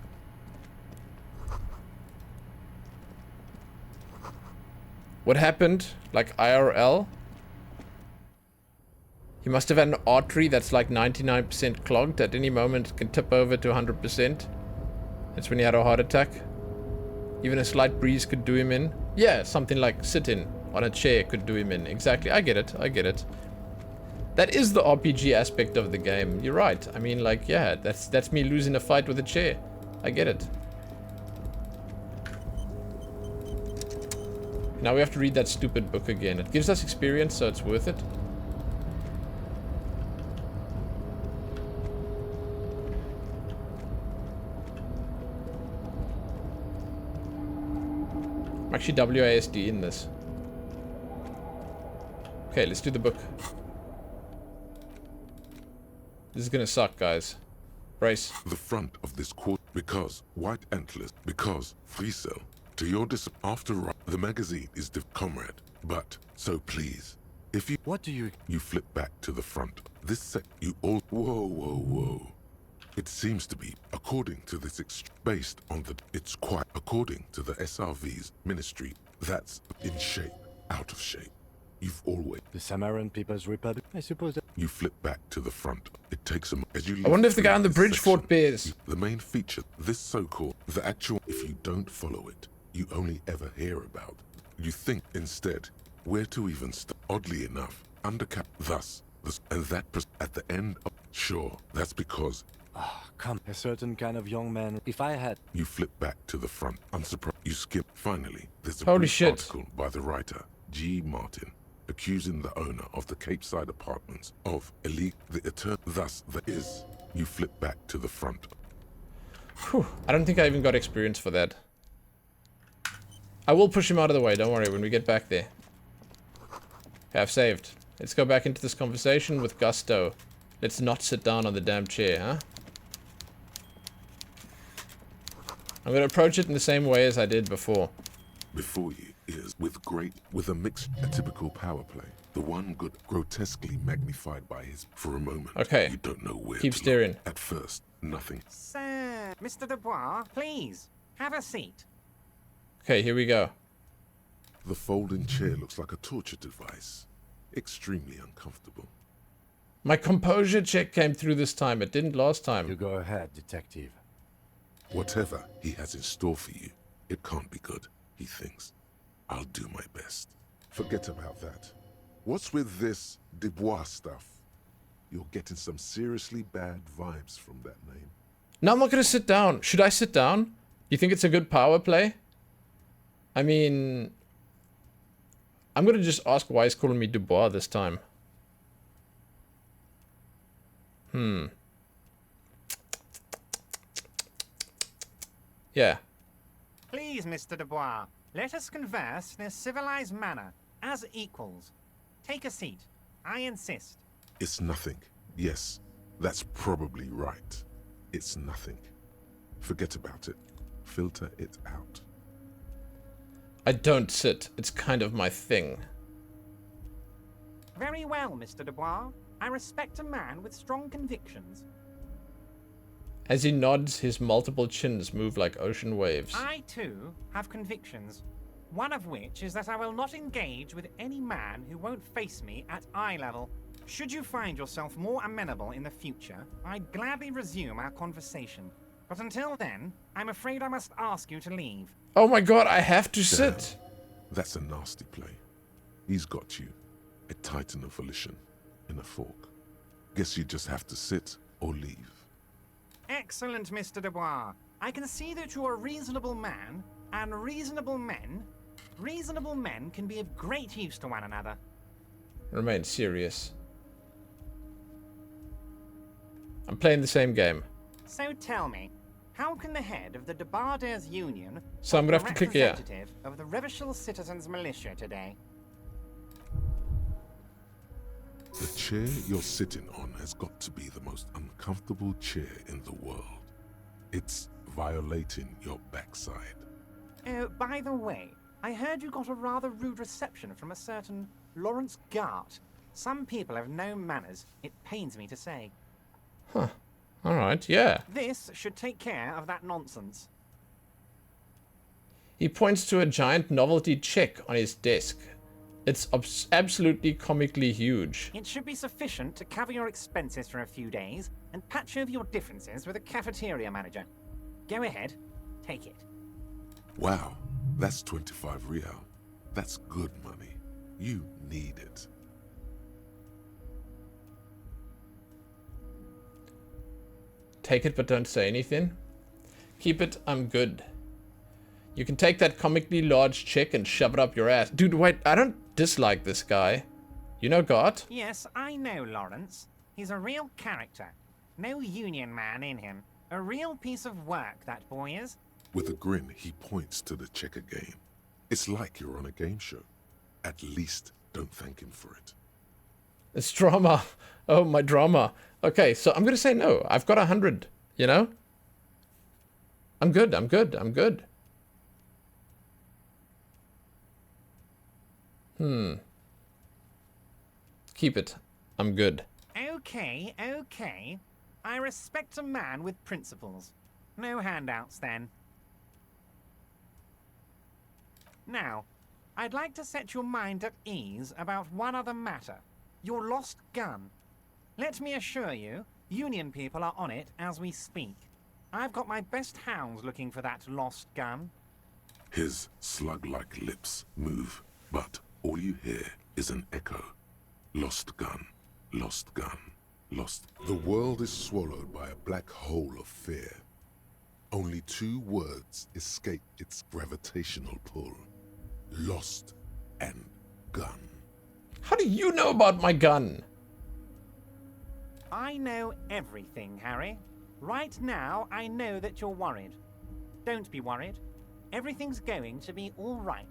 What happened? Like IRL? He must have had an artery that's like 99% clogged. At any moment it can tip over to 100%. That's when he had a heart attack. Even a slight breeze could do him in. Yeah, something like sitting on a chair could do him in. Exactly. I get it. I get it. That is the RPG aspect of the game. You're right. I mean, like, yeah, that's me losing a fight with a chair. I get it. Now we have to read that stupid book again. It gives us experience, so it's worth it. I'm actually WASD in this. Okay, let's do the book. This is gonna suck, guys. Brace. The front of this quote, because white antlers, because Friesel, to your after the magazine is the comrade, but so please, if you What do you flip back to the front. This you all whoa. It seems to be, according to this based on the, it's quite, according to the SRV's ministry, that's in shape, out of shape. You've always... The Samaran People's Republic? I suppose that... You flip back to the front. It takes a... As you I wonder if the guy on the bridge fought bears. The main feature, this so-called, the actual, if you don't follow it, you only ever hear about. You think, instead, where to even start. Oddly enough, undercap, thus, And that at the end of... Sure, that's because Come, a certain kind of young man. If I had... you flip back to the front. Unsurprised. You skip. Finally, there's a Holy brief shit. article by the writer, G. Martin, accusing the owner of the Cape Side Apartments of the eternal... Thus, there is... You flip back to the front. Whew. I don't think I even got experience for that. I will push him out of the way, don't worry, when we get back there. Okay, I've saved. Let's go back into this conversation with gusto. Let's not sit down on the damn chair, huh? I'm gonna approach it in the same way as I did before. Before you is with a mix, a typical power play. The one good, grotesquely magnified by his. For a moment, Okay. you don't know where. Keep to steering. Look. At first, nothing. Sir, Mr. Dubois, please, have a seat. Okay, here we go. The folding chair looks like a torture device. Extremely uncomfortable. My composure check came through this time. It didn't last You time. go ahead, detective. Whatever he has in store for you, it can't be good, he thinks. I'll do my best. Forget about that. What's with this Dubois stuff? You're getting some seriously bad vibes from that name. No, I'm not gonna sit down. Should I sit down? You think it's a good power play? I mean... I'm gonna just ask why he's calling me Dubois this time. Yeah. Please, Mr. Dubois, let us converse in a civilized manner, as equals. Take a seat. I insist. It's nothing. Yes, that's probably right. It's nothing. Forget about it. Filter it out. I don't sit. It's kind of my thing. Very well, Mr. Dubois. I respect a man with strong convictions. As he nods, his multiple chins move like ocean waves. I, too, have convictions. One of which is that I will not engage with any man who won't face me at eye level. Should you find yourself more amenable in the future, I'd gladly resume our conversation. But until then, I'm afraid I must ask you to leave. Oh my god, I have to sit! That's a nasty play. He's got you. A titan of volition. In a fork. Guess you just have to sit or leave. Excellent, Mr. Dubois. I can see that you're a reasonable man, and reasonable men can be of great use to one another. Remain serious. I'm playing the same game. So tell me, how can the head of the Debarders Union So I'm gonna have to click here. representative of the Revachol Citizens Militia today? The chair you're sitting on has got to be the most uncomfortable chair in the world. It's violating your backside. Oh, by the way, I heard you got a rather rude reception from a certain Lawrence Gart. Some people have no manners, it pains me to say. Alright, yeah. This should take care of that nonsense. He points to a giant novelty check on his desk. It's absolutely comically huge. It should be sufficient to cover your expenses for a few days and patch over your differences with a cafeteria manager. Go ahead, take it. Wow, that's 25 real. That's good money. You need it. Take it but don't say anything. Keep it, I'm good. You can take that comically large check and shove it up your ass. Dude, wait, I don't dislike this guy. You know God? Yes, I know Lawrence. He's a real character. No union man in him. A real piece of work, that boy is. With a grin, he points to the checker game. It's like you're on a game show. At least don't thank him for it. It's drama. Oh, my drama. Okay, so I'm gonna say no. I've got 100, you know? I'm good, I'm good, I'm good. Keep it. I'm good. Okay, okay. I respect a man with principles. No handouts, then. Now, I'd like to set your mind at ease about one other matter. Your lost gun. Let me assure you, Union people are on it as we speak. I've got my best hounds looking for that lost gun. His slug-like lips move, but all you hear is an echo. Lost gun. Lost gun. Lost. The world is swallowed by a black hole of fear. Only 2 words escape its gravitational pull. Lost and gun. How do you know about my gun? I know everything, Harry. Right now, I know that you're worried. Don't be worried. Everything's going to be all right.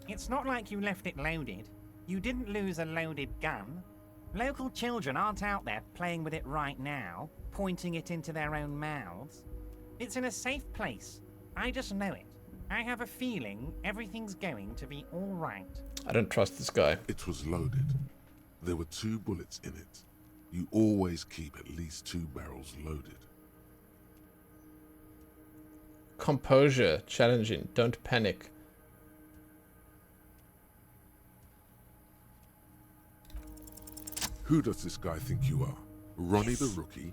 It's not like you left it loaded. You didn't lose a loaded gun. Local children aren't out there playing with it right now, pointing it into their own mouths. It's in a safe place. I just know it. I have a feeling everything's going to be all right. I don't trust this guy. It was loaded. There were 2 bullets in it. You always keep at least 2 barrels loaded. Composure, challenging, don't panic. Who does this guy think you are? Ronnie the Rookie?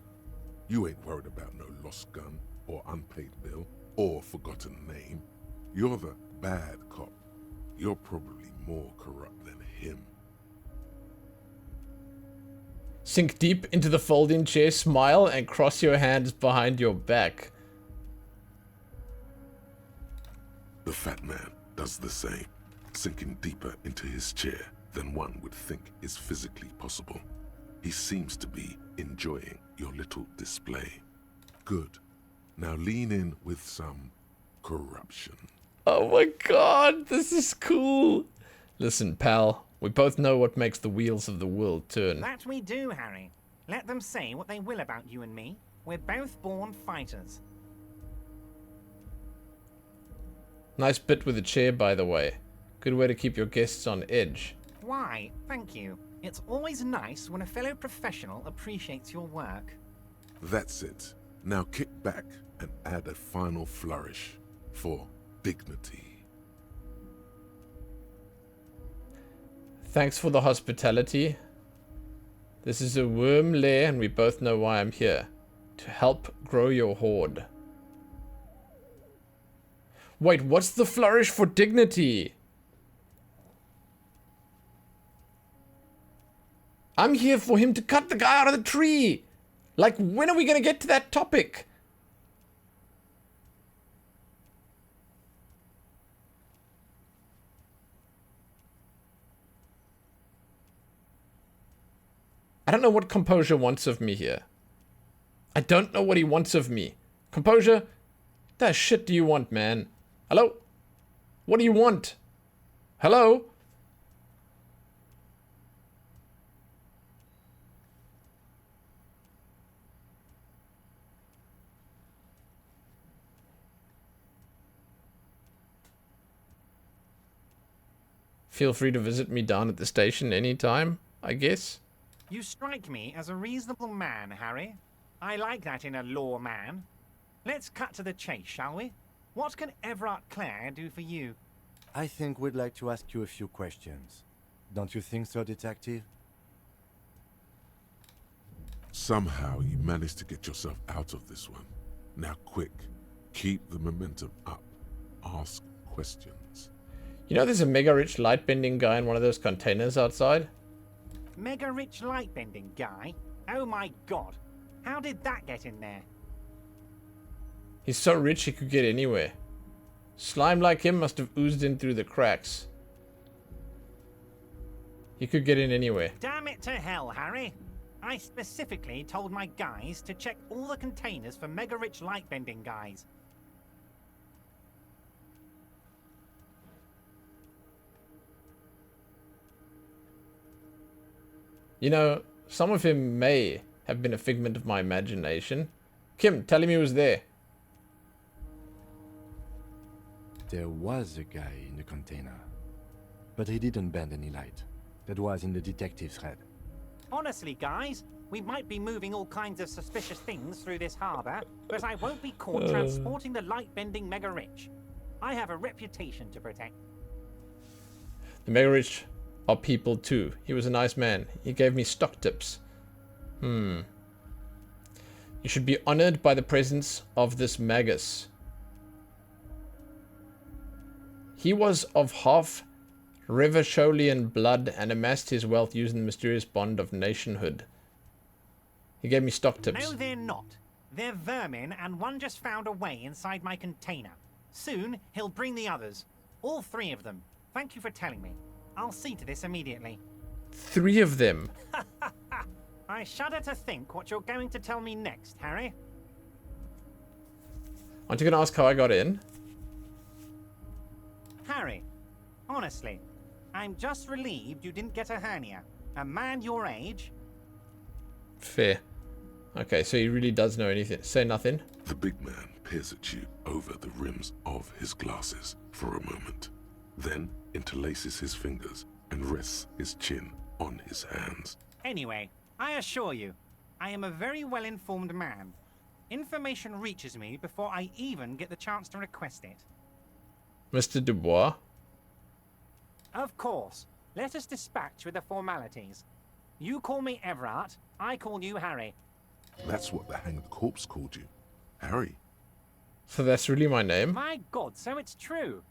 You ain't worried about no lost gun, or unpaid bill, or forgotten name. You're the bad cop. You're probably more corrupt than him. Sink deep into the folding chair, smile, and cross your hands behind your back. The fat man does the same, sinking deeper into his chair than one would think is physically possible. He seems to be enjoying your little display. Good. Now lean in with some corruption. Oh my god, this is cool. Listen, pal, we both know what makes the wheels of the world turn. That we do, Harry. Let them say what they will about you and me. We're both born fighters. Nice bit with the chair, by the way. Good way to keep your guests on edge. Why, thank you. It's always nice when a fellow professional appreciates your work. That's it. Now kick back and add a final flourish for dignity. Thanks for the hospitality. This is a worm lair, and we both know why I'm here. To help grow your horde. Wait, what's the flourish for dignity? I'm here for him to cut the guy out of the tree. Like, when are we going to get to that topic? I don't know what Composure wants of me here. I don't know what he wants of me. Composure, the shit do you want, man? Hello? What do you want? Hello? Feel free to visit me down at the station anytime, I guess. You strike me as a reasonable man, Harry. I like that in a law man. Let's cut to the chase, shall we? What can Everard Clare do for you? I think we'd like to ask you a few questions. Don't you think so, Detective? Somehow you managed to get yourself out of this one. Now quick, keep the momentum up. Ask questions. You know there's a mega rich light bending guy in one of those containers outside? Mega rich lightbending guy? Oh my god. How did that get in there? He's so rich he could get anywhere. Slime like him must have oozed in through the cracks. He could get in anywhere. Damn it to hell, Harry. I specifically told my guys to check all the containers for mega rich lightbending guys. You know, some of him may have been a figment of my imagination. Kim, tell him he was there. There was a guy in the container, but he didn't bend any light. That was in the detective's head. Honestly, guys, we might be moving all kinds of suspicious things through this harbor, but I won't be caught transporting the light-bending mega rich. I have a reputation to protect. The mega rich are people too. He was a nice man. He gave me stock tips. You should be honored by the presence of this magus. He was of half Revacholian blood and amassed his wealth using the mysterious bond of nationhood. He gave me stock tips. No, they're not. They're vermin, and one just found a way inside my container. Soon, he'll bring the others. All 3 of them. Thank you for telling me. I'll see to this immediately. 3 of them. I shudder to think what you're going to tell me next, Harry. Aren't you going to ask how I got in? Harry, honestly, I'm just relieved you didn't get a hernia. A man your age... Fair. Okay, so he really does know anything. Say nothing. The big man peers at you over the rims of his glasses for a moment, then interlaces his fingers and rests his chin on his hands. Anyway, I assure you, I am a very well-informed man. Information reaches me before I even get the chance to request it. Mr. Dubois? Of course. Let us dispatch with the formalities. You call me Everard, I call you Harry. That's what the hanged corpse called you. Harry. So that's really my name? My God, so it's true.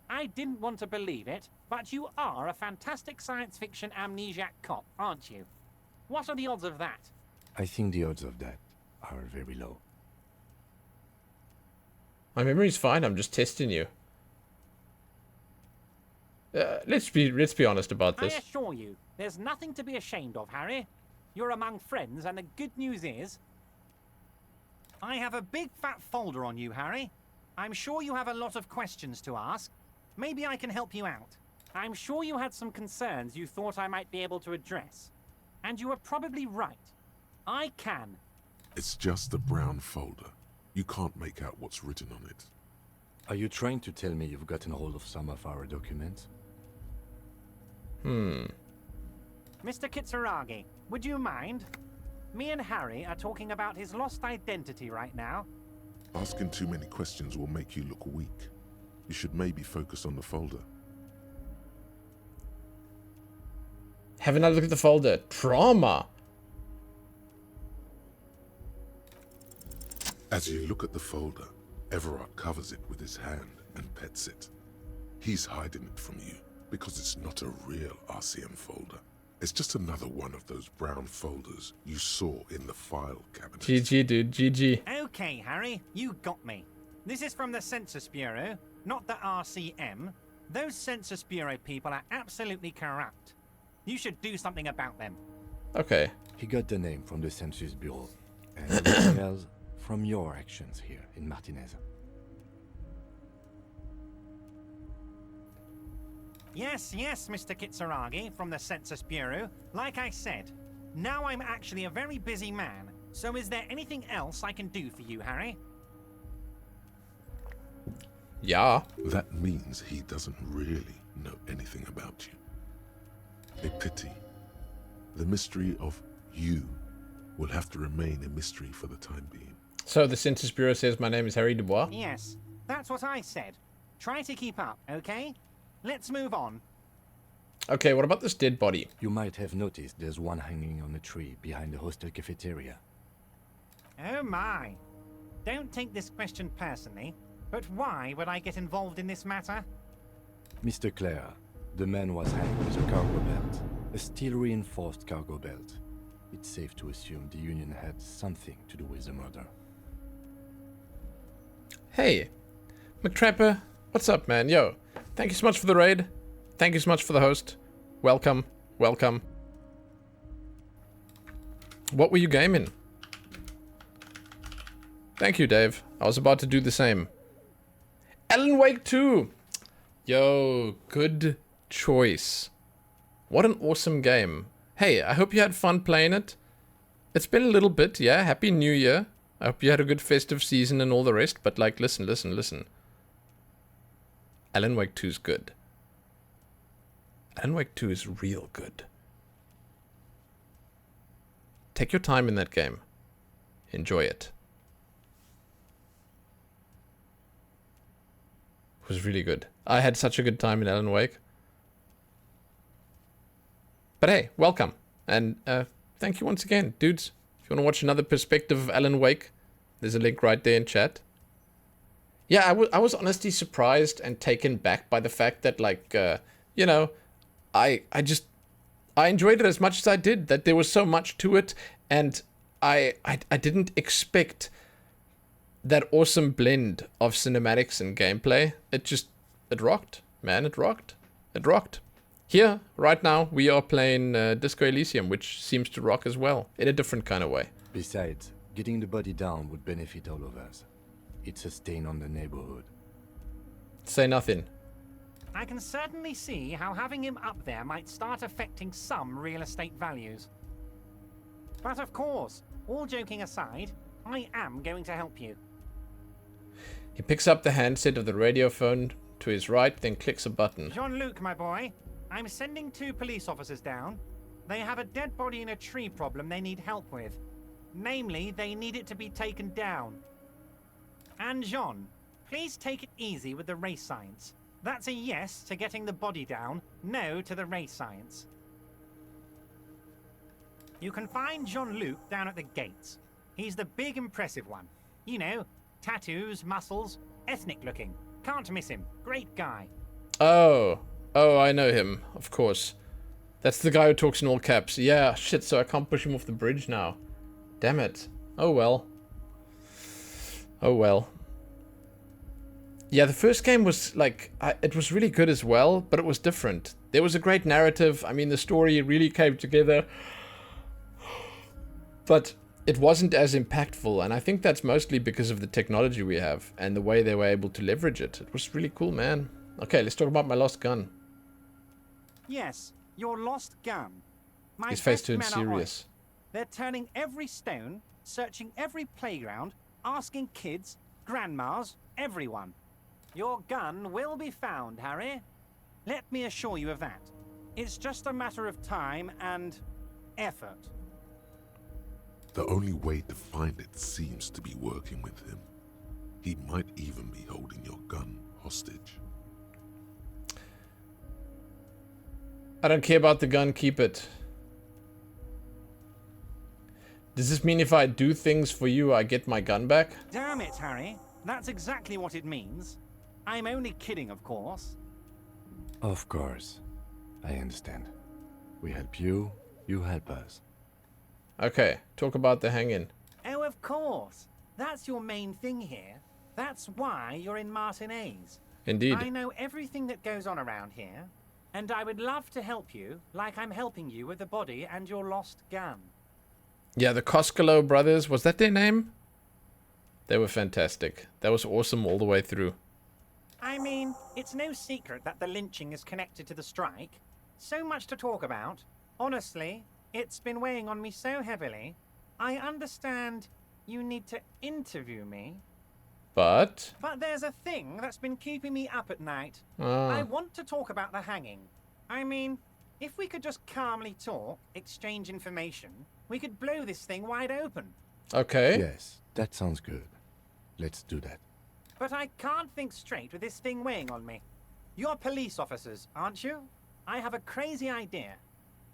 I didn't want to believe it, but you are a fantastic science fiction amnesiac cop, aren't you? What are the odds of that? I think the odds of that are very low. My memory's fine, I'm just testing you. Let's be honest about this. I assure you, there's nothing to be ashamed of, Harry. You're among friends, and the good news is... I have a big fat folder on you, Harry. I'm sure you have a lot of questions to ask. Maybe I can help you out. I'm sure you had some concerns you thought I might be able to address. And you were probably right. I can. It's just a brown folder. You can't make out what's written on it. Are you trying to tell me you've gotten hold of some of our documents? Mr. Kitsuragi, would you mind? Me and Harry are talking about his lost identity right now. Asking too many questions will make you look weak. You should maybe focus on the folder. Have another look at the folder. Trauma. As you look at the folder, Everard covers it with his hand and pets it. He's hiding it from you because it's not a real RCM folder. It's just another one of those brown folders you saw in the file cabinet. GG, dude. GG. Okay, Harry, you got me. This is from the Census Bureau, not the RCM. Those Census Bureau people are absolutely corrupt. You should do something about them. Okay. He got the name from the Census Bureau, and everything else from your actions here in Martinez. Yes, Mr. Kitsuragi from the Census Bureau. Like I said, now I'm actually a very busy man. So is there anything else I can do for you, Harry? Yeah. That means he doesn't really know anything about you. A pity. The mystery of you will have to remain a mystery for the time being. So the Census Bureau says my name is Harry Dubois? Yes, that's what I said. Try to keep up, okay? Let's move on. Okay, what about this dead body? You might have noticed there's one hanging on a tree behind the hostel cafeteria. Oh my. Don't take this question personally, but why would I get involved in this matter? Mr. Clare, the man was hanged with a cargo belt. A steel-reinforced cargo belt. It's safe to assume the Union had something to do with the murder. Hey, McTrapper, what's up, man? Yo, thank you so much for the raid. Thank you so much for the host. Welcome, welcome. What were you gaming? Thank you, Dave. I was about to do the same. Alan Wake 2! Yo, good choice. What an awesome game. Hey, I hope you had fun playing it. It's been a little bit, yeah? Happy New Year. I hope you had a good festive season and all the rest, but like, listen. Alan Wake 2 is good. Alan Wake 2 is real good. Take your time in that game. Enjoy it. It was really good. I had such a good time in Alan Wake. But hey, welcome. And thank you once again, dudes. If you want to watch another perspective of Alan Wake, there's a link right there in chat. Yeah, I was honestly surprised and taken back by the fact that, like, you know, I enjoyed it as much as I did. That there was so much to it, and I didn't expect that awesome blend of cinematics and gameplay. It rocked, man. It rocked. Here, right now, we are playing Disco Elysium, which seems to rock as well, in a different kind of way. Besides, getting the body down would benefit all of us. It's a stain on the neighborhood. Say nothing. I can certainly see how having him up there might start affecting some real estate values. But of course, all joking aside, I am going to help you. He picks up the handset of the radio phone to his right, then clicks a button. Jean-Luc, my boy, I'm sending 2 police officers down. They have a dead body in a tree problem they need help with. Namely, they need it to be taken down. And Jean, please take it easy with the race science. That's a yes to getting the body down, no to the race science. You can find Jean-Luc down at the gates. He's the big impressive one. You know, tattoos, muscles, ethnic looking. Can't miss him. Great guy. Oh, I know him, of course. That's the guy who talks in all caps. Yeah, shit, so I can't push him off the bridge now. Damn it. Oh well. Yeah, the first game was, like, it was really good as well, but it was different. There was a great narrative. I mean, the story really came together. But it wasn't as impactful, and I think that's mostly because of the technology we have and the way they were able to leverage it. It was really cool, man. Okay, let's talk about my lost gun. Yes, your lost gun. My His face best turned men are on it. serious. They're turning every stone, searching every playground, asking kids, grandmas, everyone. Your gun will be found, Harry. Let me assure you of that. It's just a matter of time and effort. The only way to find it seems to be working with him. He might even be holding your gun hostage. I don't care about the gun, keep it. Does this mean if I do things for you, I get my gun back? Damn it, Harry. That's exactly what it means. I'm only kidding, of course. Of course. I understand. We help you, you help us. Okay, talk about the hang-in. Oh, of course. That's your main thing here. That's why you're in Martinez. Indeed. I know everything that goes on around here, and I would love to help you, like I'm helping you with the body and your lost gun. Yeah, the Koskelo brothers, was that their name? They were fantastic. That was awesome all the way through. I mean, it's no secret that the lynching is connected to the strike. So much to talk about. Honestly, it's been weighing on me so heavily. I understand you need to interview me. But there's a thing that's been keeping me up at night. I want to talk about the hanging. I mean, if we could just calmly talk, exchange information, we could blow this thing wide open. Okay. Yes, that sounds good. Let's do that. But I can't think straight with this thing weighing on me. You're police officers, aren't you? I have a crazy idea.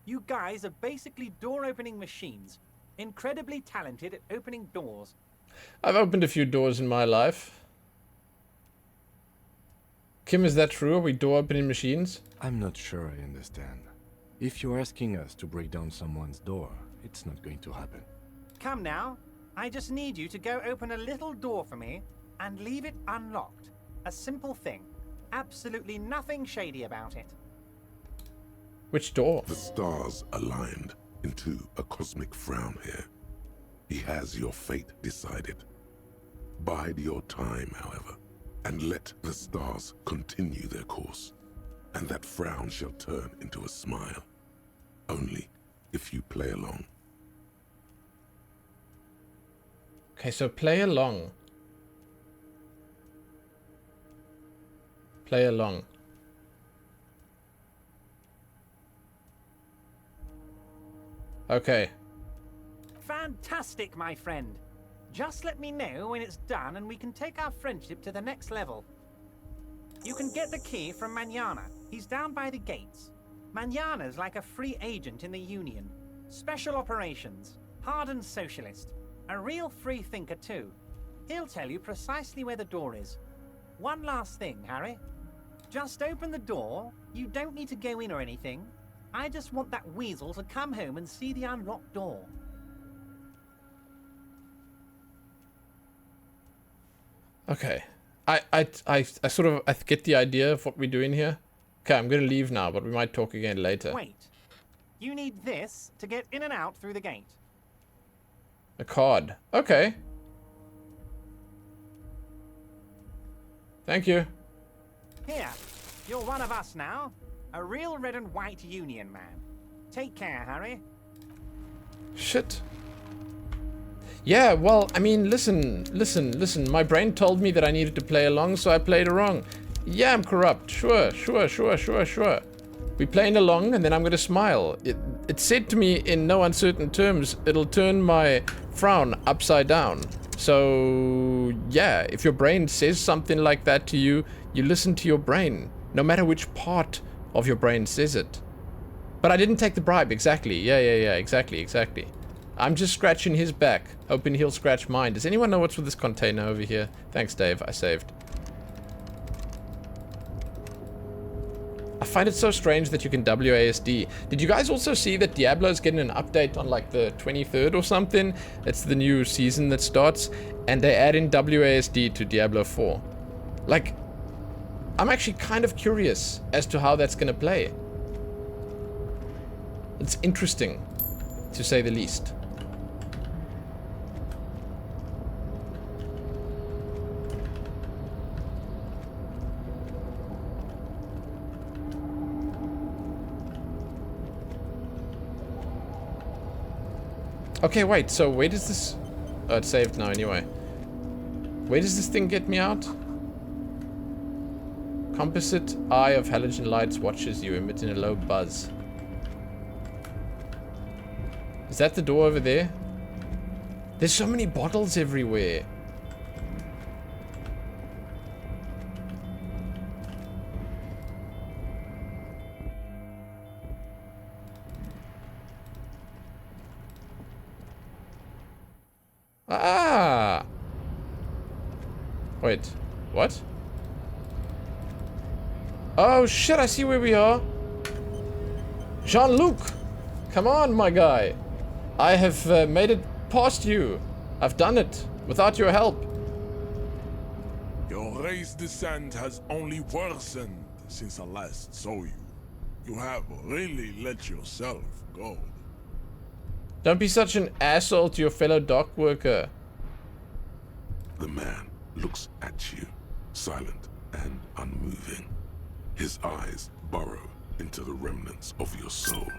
You guys are basically door-opening machines. Incredibly talented at opening doors. I've opened a few doors in my life. Kim, is that true? Are we door-opening machines? I'm not sure I understand. If you're asking us to break down someone's door, it's not going to happen. Come now. I just need you to go open a little door for me and leave it unlocked. A simple thing. Absolutely nothing shady about it. Which door? The stars aligned into a cosmic frown here. He has your fate decided. Bide your time, however, and let the stars continue their course, and that frown shall turn into a smile. Only if you play along. Okay, so play along. Play along. Okay. Fantastic, my friend. Just let me know when it's done and we can take our friendship to the next level. You can get the key from Manana. He's down by the gates. Manana's like a free agent in the Union. Special operations. Hardened socialist. A real free thinker too. He'll tell you precisely where the door is. One last thing, Harry. Just open the door, You don't need to go in or anything. I just want that weasel to come home and see the unlocked door. Okay. I sort of I get the idea of what we're doing here. Okay, I'm gonna leave now, but we might talk again later. Wait. You need this to get in and out through the gate. A card. Okay. Thank you. Here, you're one of us now. A real red and white union man. Take care, Harry. Shit. Yeah, well, I mean, listen. My brain told me that I needed to play along, so I played along. Yeah, I'm corrupt. Sure. We playing along, and then I'm gonna smile. It said to me in no uncertain terms, it'll turn my frown upside down. So, yeah, if your brain says something like that to you, you listen to your brain, no matter which part of your brain says it. But I didn't take the bribe, exactly. Yeah, exactly. I'm just scratching his back, hoping he'll scratch mine. Does anyone know what's with this container over here? Thanks, Dave. I saved. I find it so strange that you can WASD. Did you guys also see that Diablo's getting an update on like the 23rd or something? It's the new season that starts, and they add in WASD to Diablo 4. Like, I'm actually kind of curious as to how that's gonna play. It's interesting, to say the least. Okay, wait, so where does this... Oh, it's saved now anyway. Where does this thing get me out? Composite eye of halogen lights watches you, emitting a low buzz. Is that the door over there? There's so many bottles everywhere. Ah! Wait, what? Oh shit, I see where we are. Jean-Luc! Come on, my guy. I have made it past you. I've done it without your help. Your race descent has only worsened since I last saw you. You have really let yourself go. Don't be such an asshole to your fellow dock worker. The man looks at you, silent and unmoving. His eyes burrow into the remnants of your soul.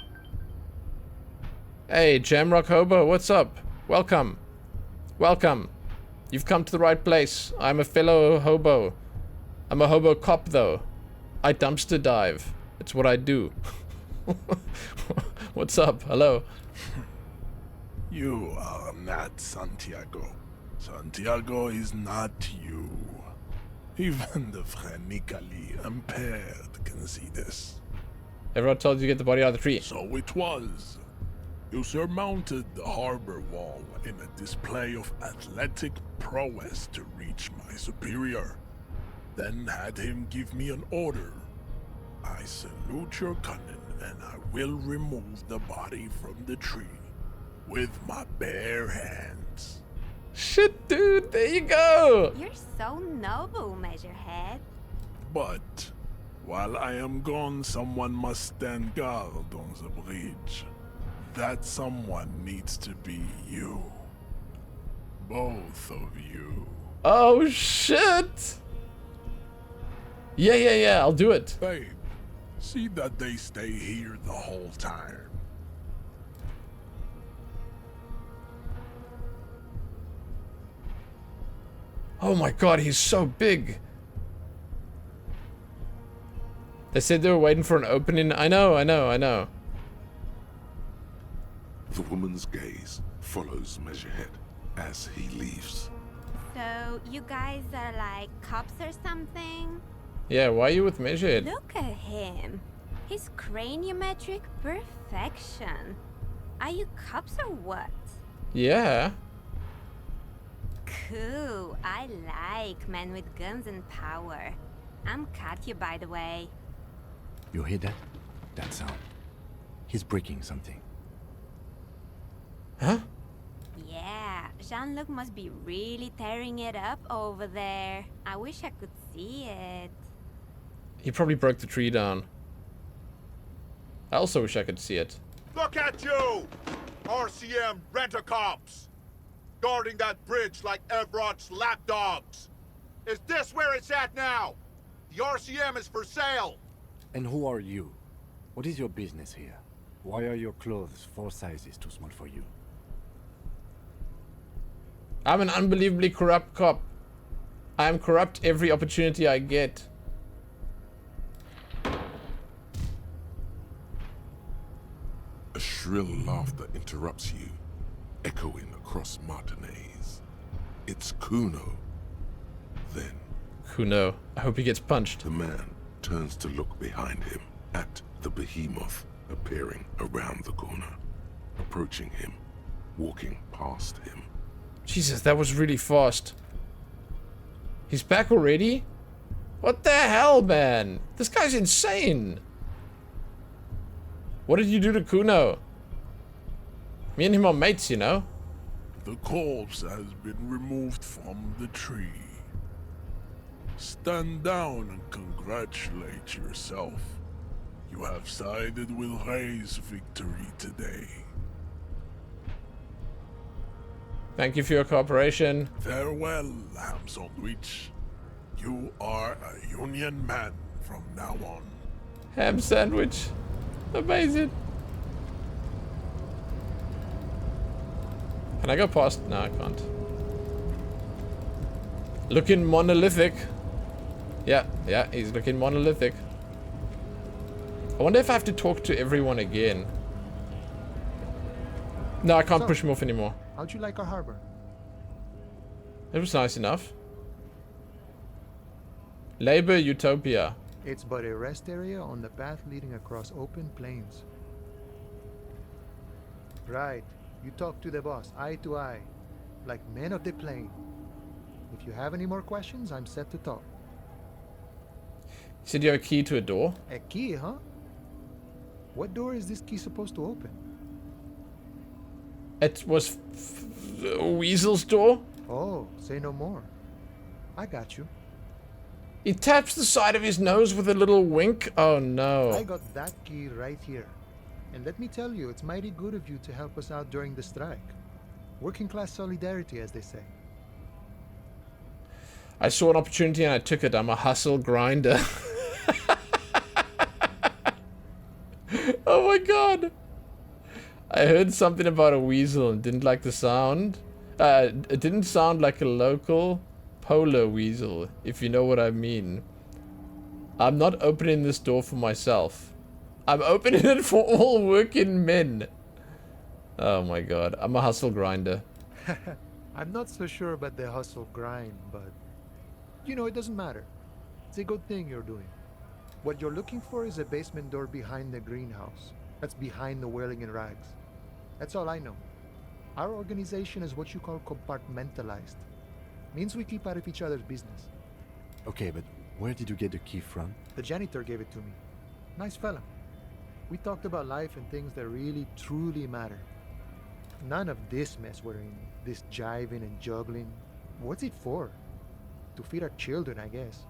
Hey, Jamrock Hobo, what's up? Welcome. Welcome. You've come to the right place. I'm a fellow hobo. I'm a hobo cop, though. I dumpster dive. It's what I do. What's up? Hello. You are not Santiago. Santiago is not you. Even the phrenically impaired can see this. Everyone told you to get the body out of the tree. So it was. You surmounted the harbor wall in a display of athletic prowess to reach my superior. Then had him give me an order. I salute your cunning, and I will remove the body from the tree with my bare hands. Shit, dude, there you go. You're so noble, Measurehead. But while I am gone, someone must stand guard on the bridge. That someone needs to be you. Both of you. Oh, shit. Yeah, I'll do it. Babe, see that they stay here the whole time. Oh my god, he's so big. They said they were waiting for an opening. I know. The woman's gaze follows Measurehead as he leaves. So, you guys are like cops or something? Yeah, why are you with Measurehead? Look at him. His craniometric perfection. Are you cops or what? Yeah. Cool. I like men with guns and power. I'm Katya, by the way. You hear that? That sound. He's breaking something. Huh? Yeah, Jean-Luc must be really tearing it up over there. I wish I could see it. He probably broke the tree down. I also wish I could see it. Look at you! RCM rent-a-cops! Guarding that bridge like Everott's lapdogs! Is this where it's at now? The RCM is for sale! And who are you? What is your business here? Why are your clothes 4 sizes too small for you? I'm an unbelievably corrupt cop. I'm corrupt every opportunity I get. A shrill laughter interrupts you, echoing across Martinez. It's Kuno. Then, Kuno. I hope he gets punched. the man turns to look behind him at the behemoth appearing around the corner, approaching him, walking past him. Jesus, that was really fast. He's back already? What the hell, man? This guy's insane. What did you do to Kuno? Me and him are mates, you know? The corpse has been removed from the tree. Stand down and congratulate yourself. You have sided with Ray's victory today. Thank you for your cooperation. Farewell, ham sandwich. You are a union man from now on. Ham sandwich. Amazing. Can I go past? No, I can't. Looking monolithic. Yeah, he's looking monolithic. I wonder if I have to talk to everyone again. No, I can't push him off anymore. How'd you like our harbor? It was nice enough. Labor Utopia. It's but a rest area on the path leading across open plains. Right. You talk to the boss, eye to eye, like men of the plain. If you have any more questions, I'm set to talk. You said you have a key to a door? A key, huh? What door is this key supposed to open? It was Weasel's door? Oh, say no more. I got you. He taps the side of his nose with a little wink. Oh no. I got that key right here. And let me tell you, it's mighty good of you to help us out during the strike. Working class solidarity, as they say. I saw an opportunity and I took it. I'm a hustle grinder. Oh my god. I heard something about a weasel and didn't like the sound. It didn't sound like a local polar weasel, if you know what I mean. I'm not opening this door for myself. I'm opening it for all working men. Oh my god. I'm a hustle grinder. I'm not so sure about the hustle grind, but... You know, it doesn't matter. It's a good thing you're doing. What you're looking for is a basement door behind the greenhouse. That's behind the whaling and rags. That's all I know. Our organization is what you call compartmentalized. Means we keep out of each other's business. Okay, but where did you get the key from? The janitor gave it to me. Nice fella. We talked about life and things that really, truly matter. None of this mess we're in. This jiving and juggling. What's it for? To feed our children, I guess.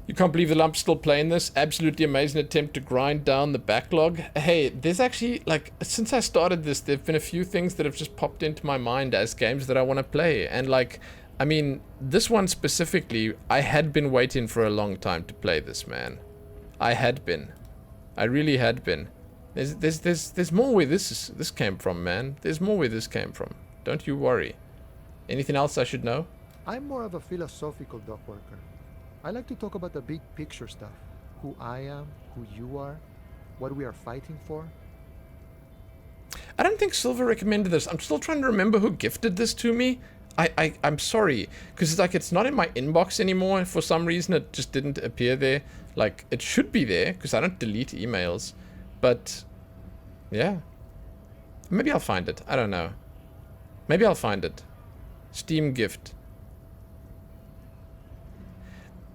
You can't believe the lump's still playing this. Absolutely amazing attempt to grind down the backlog. Hey, there's actually, like, since I started this, there have been a few things that have just popped into my mind as games that I want to play. And, like, I mean, this one specifically, I had been waiting for a long time to play this, man. I had been. I really had been. There's more where this came from, man. There's more where this came from. Don't you worry. Anything else I should know? I'm more of a philosophical dock worker. I like to talk about the big picture stuff. Who I am, who you are, what we are fighting for. I don't think Silver recommended this. I'm still trying to remember who gifted this to me. I'm sorry, because it's like it's not in my inbox anymore. For some reason, it just didn't appear there. Like, it should be there, because I don't delete emails. But, yeah. Maybe I'll find it. I don't know. Maybe I'll find it. Steam gift.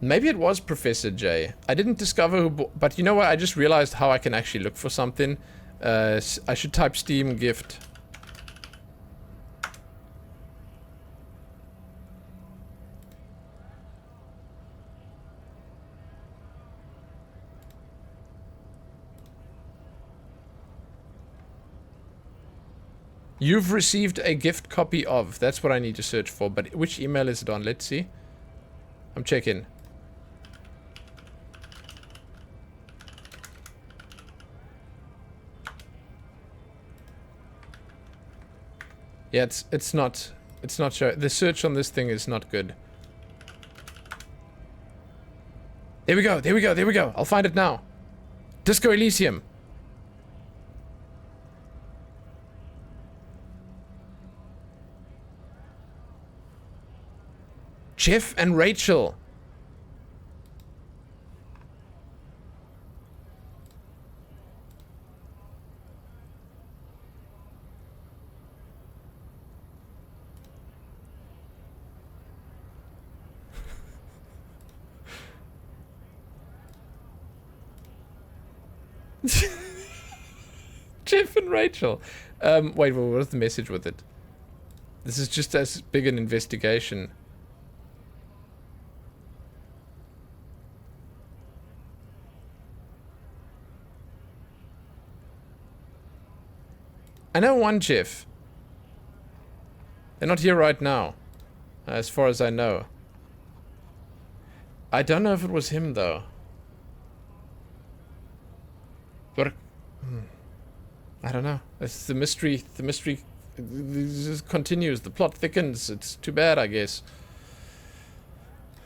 Maybe it was Professor J. I didn't discover who... But you know what? I just realized how I can actually look for something. I should type Steam gift. You've received a gift copy of. That's what I need to search for. But which email is it on? Let's see. I'm checking. Yeah, it's not sure. The search on this thing is not good. There we go. There we go. There we go. I'll find it now. Disco Elysium. Jeff and Rachel. Jeff and Rachel. Wait, what was the message with it? This is just as big an investigation. I know one Jeff. They're not here right now, as far as I know. I don't know if it was him though. But I don't know. It's the mystery. The mystery continues. The plot thickens. It's too bad, I guess.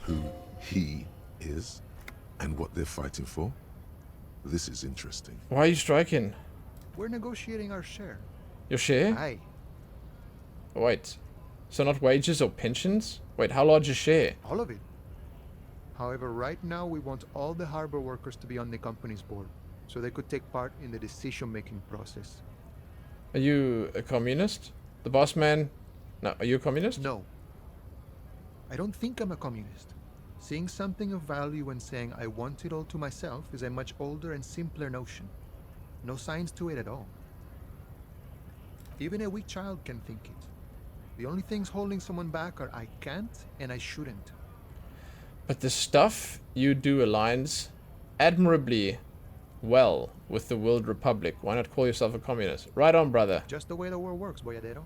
Who he is and what they're fighting for? This is interesting. Why are you striking? We're negotiating our share. Your share? Aye. Wait. So not wages or pensions? Wait, how large is share? All of it. However, right now we want all the harbor workers to be on the company's board, so they could take part in the decision-making process. Are you a communist? The boss man? No, are you a communist? No. I don't think I'm a communist. Seeing something of value and saying I want it all to myself is a much older and simpler notion. No science to it at all. Even a weak child can think it. The only things holding someone back are I can't and I shouldn't. But the stuff you do aligns admirably well with the World Republic. Why not call yourself a communist? Right on, brother. Just the way the world works, Boyadero.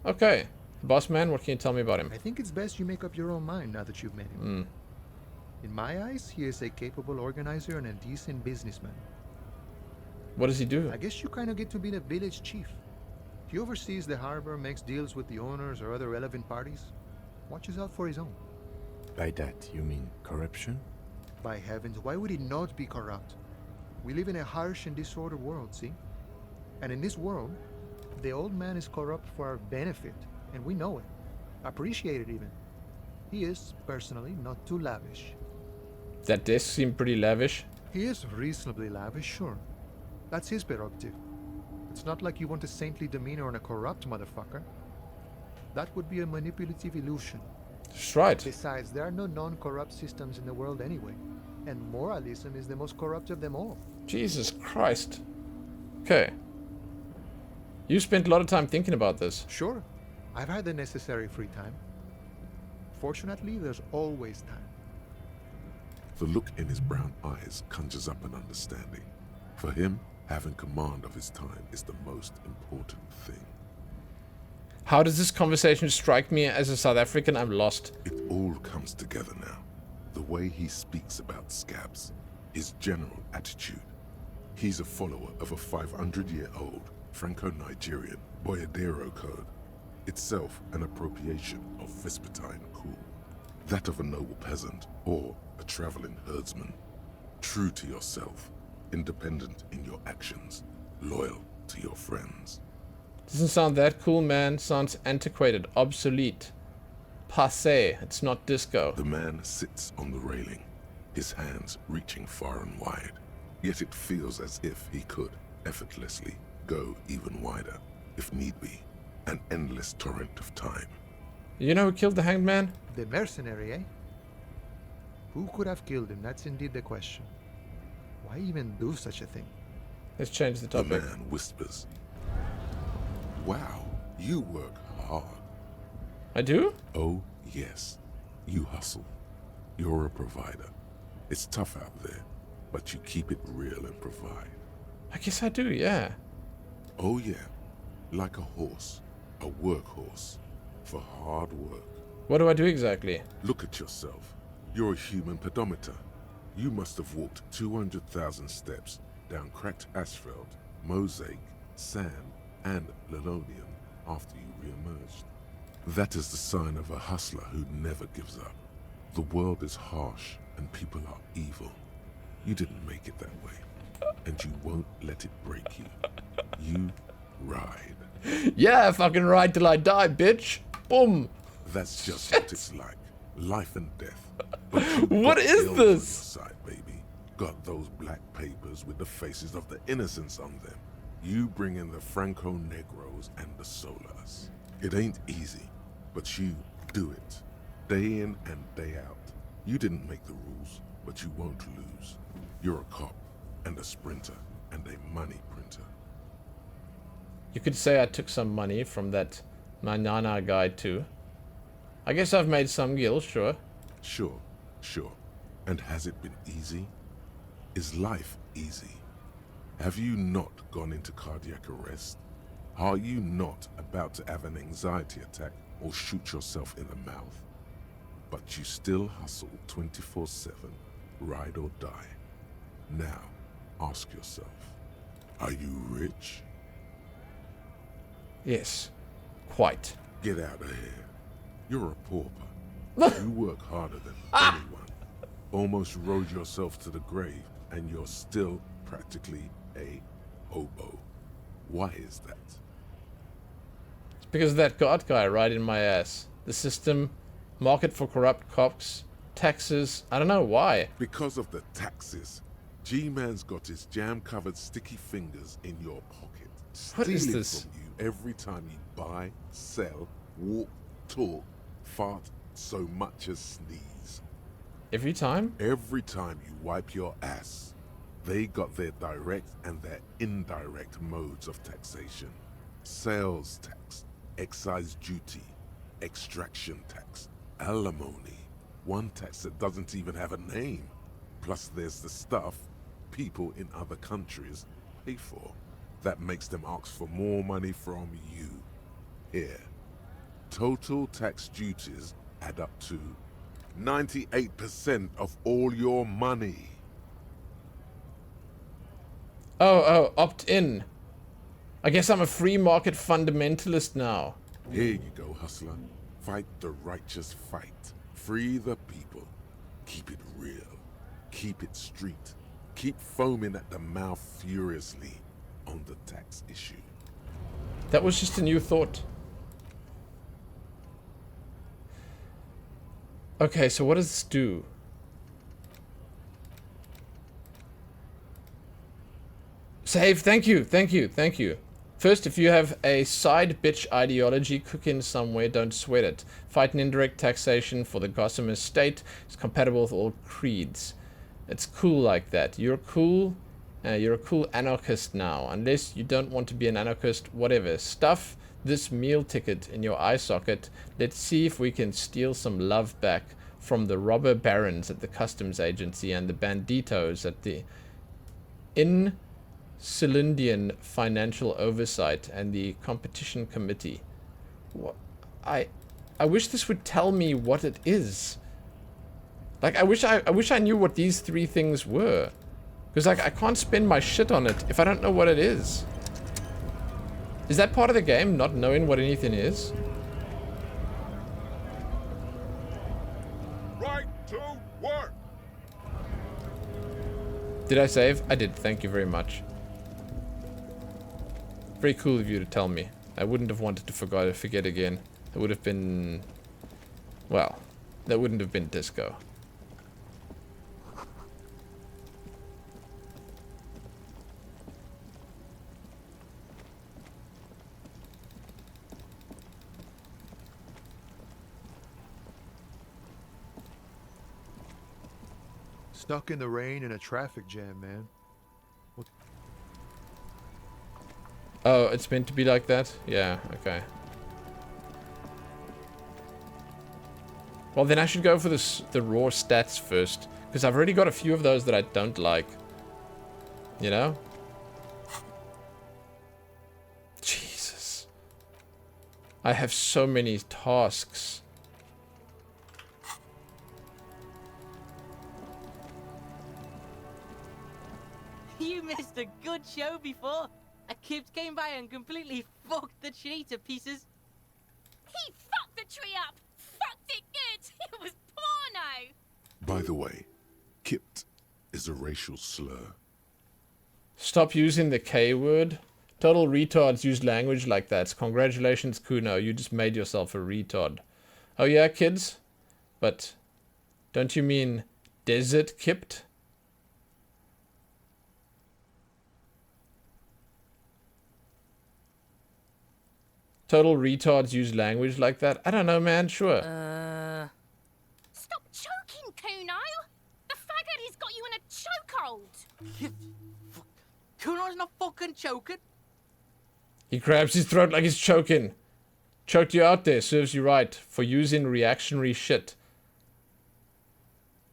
Okay. Boss man, what can you tell me about him? I think it's best you make up your own mind now that you've met him. In my eyes, he is a capable organizer and a decent businessman. What does he do? I guess you kind of get to be the village chief. He oversees the harbor, makes deals with the owners or other relevant parties. Watches out for his own. By that, you mean corruption? By heavens, why would he not be corrupt? We live in a harsh and disordered world, see? And in this world, the old man is corrupt for our benefit, and we know it. Appreciate it even. He is, personally, not too lavish. That desk seemed pretty lavish. He is reasonably lavish, sure. That's his prerogative. It's not like you want a saintly demeanor on a corrupt motherfucker. That would be a manipulative illusion. That's right. Besides, there are no non-corrupt systems in the world anyway. And moralism is the most corrupt of them all. Jesus Christ. Okay. You spent a lot of time thinking about this. Sure. I've had the necessary free time. Fortunately, there's always time. The look in his brown eyes conjures up an understanding. For him, having command of his time is the most important thing. How does this conversation strike me as a South African? I'm lost. It all comes together now. The way he speaks about scabs, his general attitude. He's a follower of a 500-year-old Franco-Nigerian Boyadero code, itself an appropriation of Vespertine cool. That of a noble peasant or a traveling herdsman. True to yourself, independent in your actions, loyal to your friends. Doesn't sound that cool, man. Sounds antiquated, obsolete, passé. It's not disco. The man sits on the railing, his hands reaching far and wide. Yet it feels as if he could, effortlessly, go even wider, if need be. An endless torrent of time. You know who killed the hanged man? The mercenary, eh? Who could have killed him? That's indeed the question. Why even do such a thing? Let's change the The topic. man whispers, "Wow, you work hard." I do? Oh, yes. You hustle. You're a provider. It's tough out there, but you keep it real and provide. I guess I do, yeah. Oh, yeah. Like a horse. A workhorse. For hard work. What do I do exactly? Look at yourself. You're a human pedometer. You must have walked 200,000 steps down cracked asphalt, mosaic, sand, and linoleum after you re-emerged. That is the sign of a hustler who never gives up. The world is harsh and people are evil. You didn't make it that way, and you won't let it break you. You ride. Yeah, fucking ride till I die, bitch. Boom. That's just what it's like. Life and death. But What is on this? your side, baby. Got those black papers with the faces of the innocents on them. You bring in the Franco Negros and the Solars. It ain't easy, but you do it. Day in and day out. You didn't make the rules, but you won't lose. You're a cop and a sprinter and a money printer. You could say I took some money from that Manana guy too. I guess I've made some gil, sure. Sure. And has it been easy? Is life easy? Have you not gone into cardiac arrest? Are you not about to have an anxiety attack or shoot yourself in the mouth? But you still hustle 24/7, ride or die. Now, ask yourself, are you rich? Yes, quite. Get out of here. You're a pauper. You work harder than anyone. Almost rode yourself to the grave, and you're still practically a hobo. Why is that? It's because of that God guy right in my ass. The system, market for corrupt cops, taxes. I don't know why. Because of the taxes. G-Man's got his jam-covered sticky fingers in your pocket. What is stealing this? from you every time you buy, sell, walk, talk, fart, so much as sneeze. Every time? Every time you wipe your ass. They got their direct and their indirect modes of taxation. Sales tax, excise duty, extraction tax, alimony. One tax that doesn't even have a name. Plus there's the stuff people in other countries pay for. That makes them ask for more money from you. Here. Total tax duties add up to 98% of all your money. Oh, opt in. I guess I'm a free market fundamentalist now. Here you go, hustler. Fight the righteous fight. Free the people. Keep it real. Keep it street. Keep foaming at the mouth furiously on the tax issue. That was just a new thought. Okay, so what does this do? Save, thank you. First, if you have a side bitch ideology cooking somewhere, don't sweat it. Fight an indirect taxation for the Gossamer state. It's compatible with all creeds. It's cool like that. You're a cool anarchist now. Unless you don't want to be an anarchist, whatever. Stuff this meal ticket in your eye socket. Let's see if we can steal some love back from the robber barons at the customs agency and the banditos at the Cylindian Financial Oversight and the Competition Committee. What? I wish this would tell me what it is. Like, I wish I knew what these three things were. Because, like, I can't spend my shit on it if I don't know what it is. Is that part of the game, not knowing what anything is? Right to work! Did I save? I did, thank you very much. Very cool of you to tell me. I wouldn't have wanted to forget again. It would have been... well, that wouldn't have been disco. Stuck in the rain in a traffic jam, man. Oh, it's meant to be like that? Yeah, okay. Well, then I should go for the raw stats first. Because I've already got a few of those that I don't like. You know? Jesus. I have so many tasks. You missed a good show before. A kid came by and completely fucked the tree to pieces. He fucked the tree up! Fucked it good! It was porno! By the way, Kipt is a racial slur. Stop using the K word. Total retards use language like that. Congratulations, Kuno. You just made yourself a retard. Oh yeah, kids? But don't you mean desert Kipt? Total retards use language like that? I don't know, man. Sure. Stop choking, Kuno! The faggot has got you in a chokehold! Kuno's not fucking choking. He grabs his throat like he's choking. Choked you out there. Serves you right. For using reactionary shit.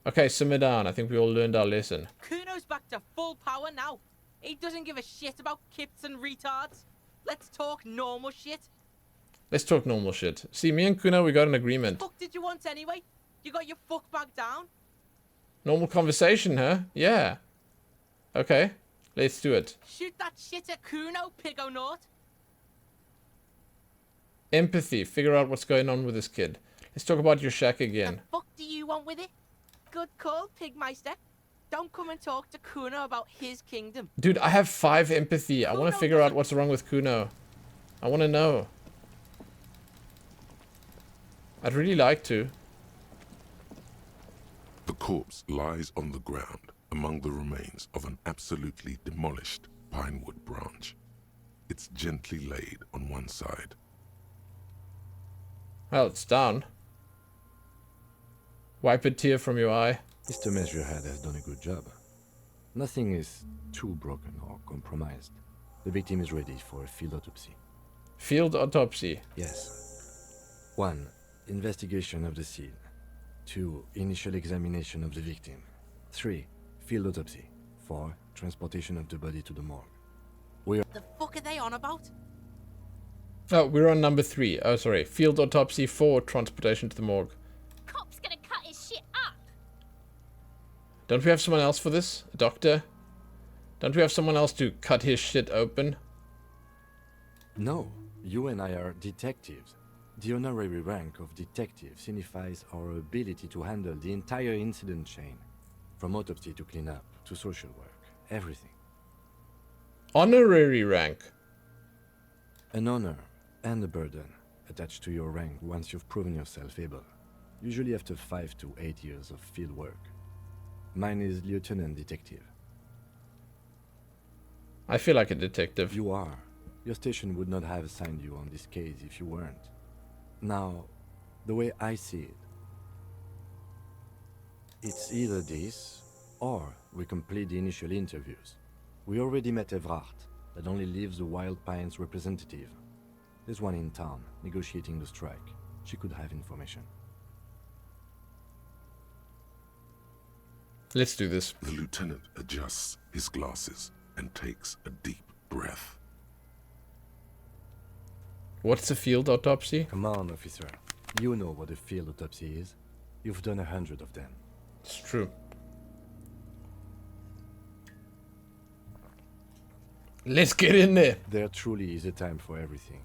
Okay, simmer down. I think we all learned our lesson. Kuno's back to full power now. He doesn't give a shit about kips and retards. Let's talk normal shit. Let's talk normal shit. See, me and Kuno, we got an agreement. Fuck did you want anyway? You got your fuck bag down? Normal conversation, huh? Yeah. Okay, let's do it. Shoot that shit at Kuno, pigonaut. Empathy. Figure out what's going on with this kid. Let's talk about your shack again. The fuck do you want with it? Good call, Pigmeister. Don't come and talk to Kuno about his kingdom. Dude, I have 5 empathy. I want to figure out what's wrong with Kuno. I want to know. I'd really like to. The corpse lies on the ground among the remains of an absolutely demolished pinewood branch. It's gently laid on one side. Well, it's down. Wipe a tear from your eye. Mr. Measurehead has done a good job. Nothing is too broken or compromised. The victim is ready for a field autopsy. Field autopsy? Yes. 1. Investigation of the scene. 2. Initial examination of the victim. 3. Field autopsy. 4. Transportation of the body to the morgue. The fuck are they on about? Oh, we're on number 3. Oh, sorry. Field autopsy. 4. Transportation to the morgue. Cop's gonna cut his shit up! Don't we have someone else for this? A doctor? Don't we have someone else to cut his shit open? No. You and I are detectives. The honorary rank of detective signifies our ability to handle the entire incident chain. From autopsy to cleanup, to social work. Everything. Honorary rank? An honor and a burden attached to your rank once you've proven yourself able. Usually after 5 to 8 years of field work. Mine is Lieutenant Detective. I feel like a detective. You are. Your station would not have assigned you on this case if you weren't. Now, the way I see it, it's either this, or we complete the initial interviews. We already met Evrard, that only leaves the Wild Pines representative. There's one in town, negotiating the strike. She could have information. Let's do this. The lieutenant adjusts his glasses and takes a deep breath. What's a field autopsy? Come on, officer. You know what a field autopsy is. You've done 100 of them. It's true. Let's get in there. There truly is a time for everything,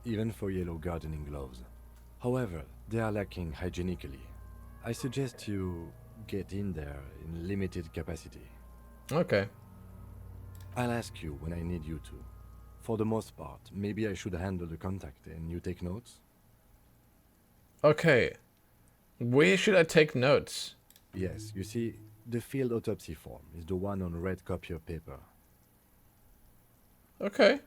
even for yellow gardening gloves. However, they are lacking hygienically. I suggest you get in there in limited capacity. Okay. I'll ask you when I need you to. For the most part, maybe I should handle the contact and you take notes? Okay. Where should I take notes? Yes, you see, the field autopsy form is the one on red copier paper. Okay.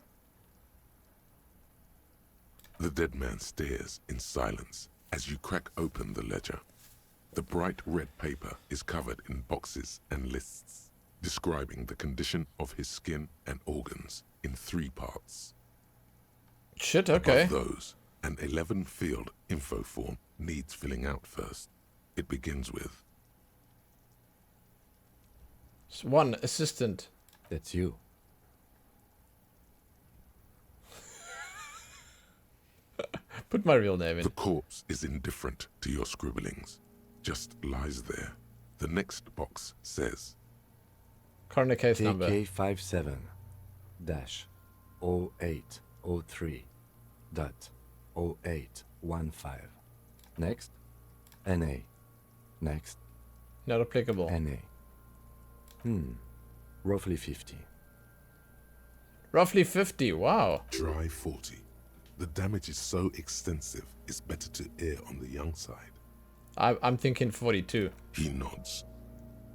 The dead man stares in silence as you crack open the ledger. The bright red paper is covered in boxes and lists, describing the condition of his skin and organs in 3 parts. Shit, okay. Above those, an 11-field info form needs filling out first. It begins with... 1 assistant. That's you. Put my real name in. The corpse is indifferent to your scribblings. Just lies there. The next box says... Coroner case number. TK57-0803.0815. Next. NA. Next. Not applicable. NA. Roughly 50. Roughly 50, wow. Dry 40. The damage is so extensive, it's better to err on the young side. I'm thinking 42. He nods.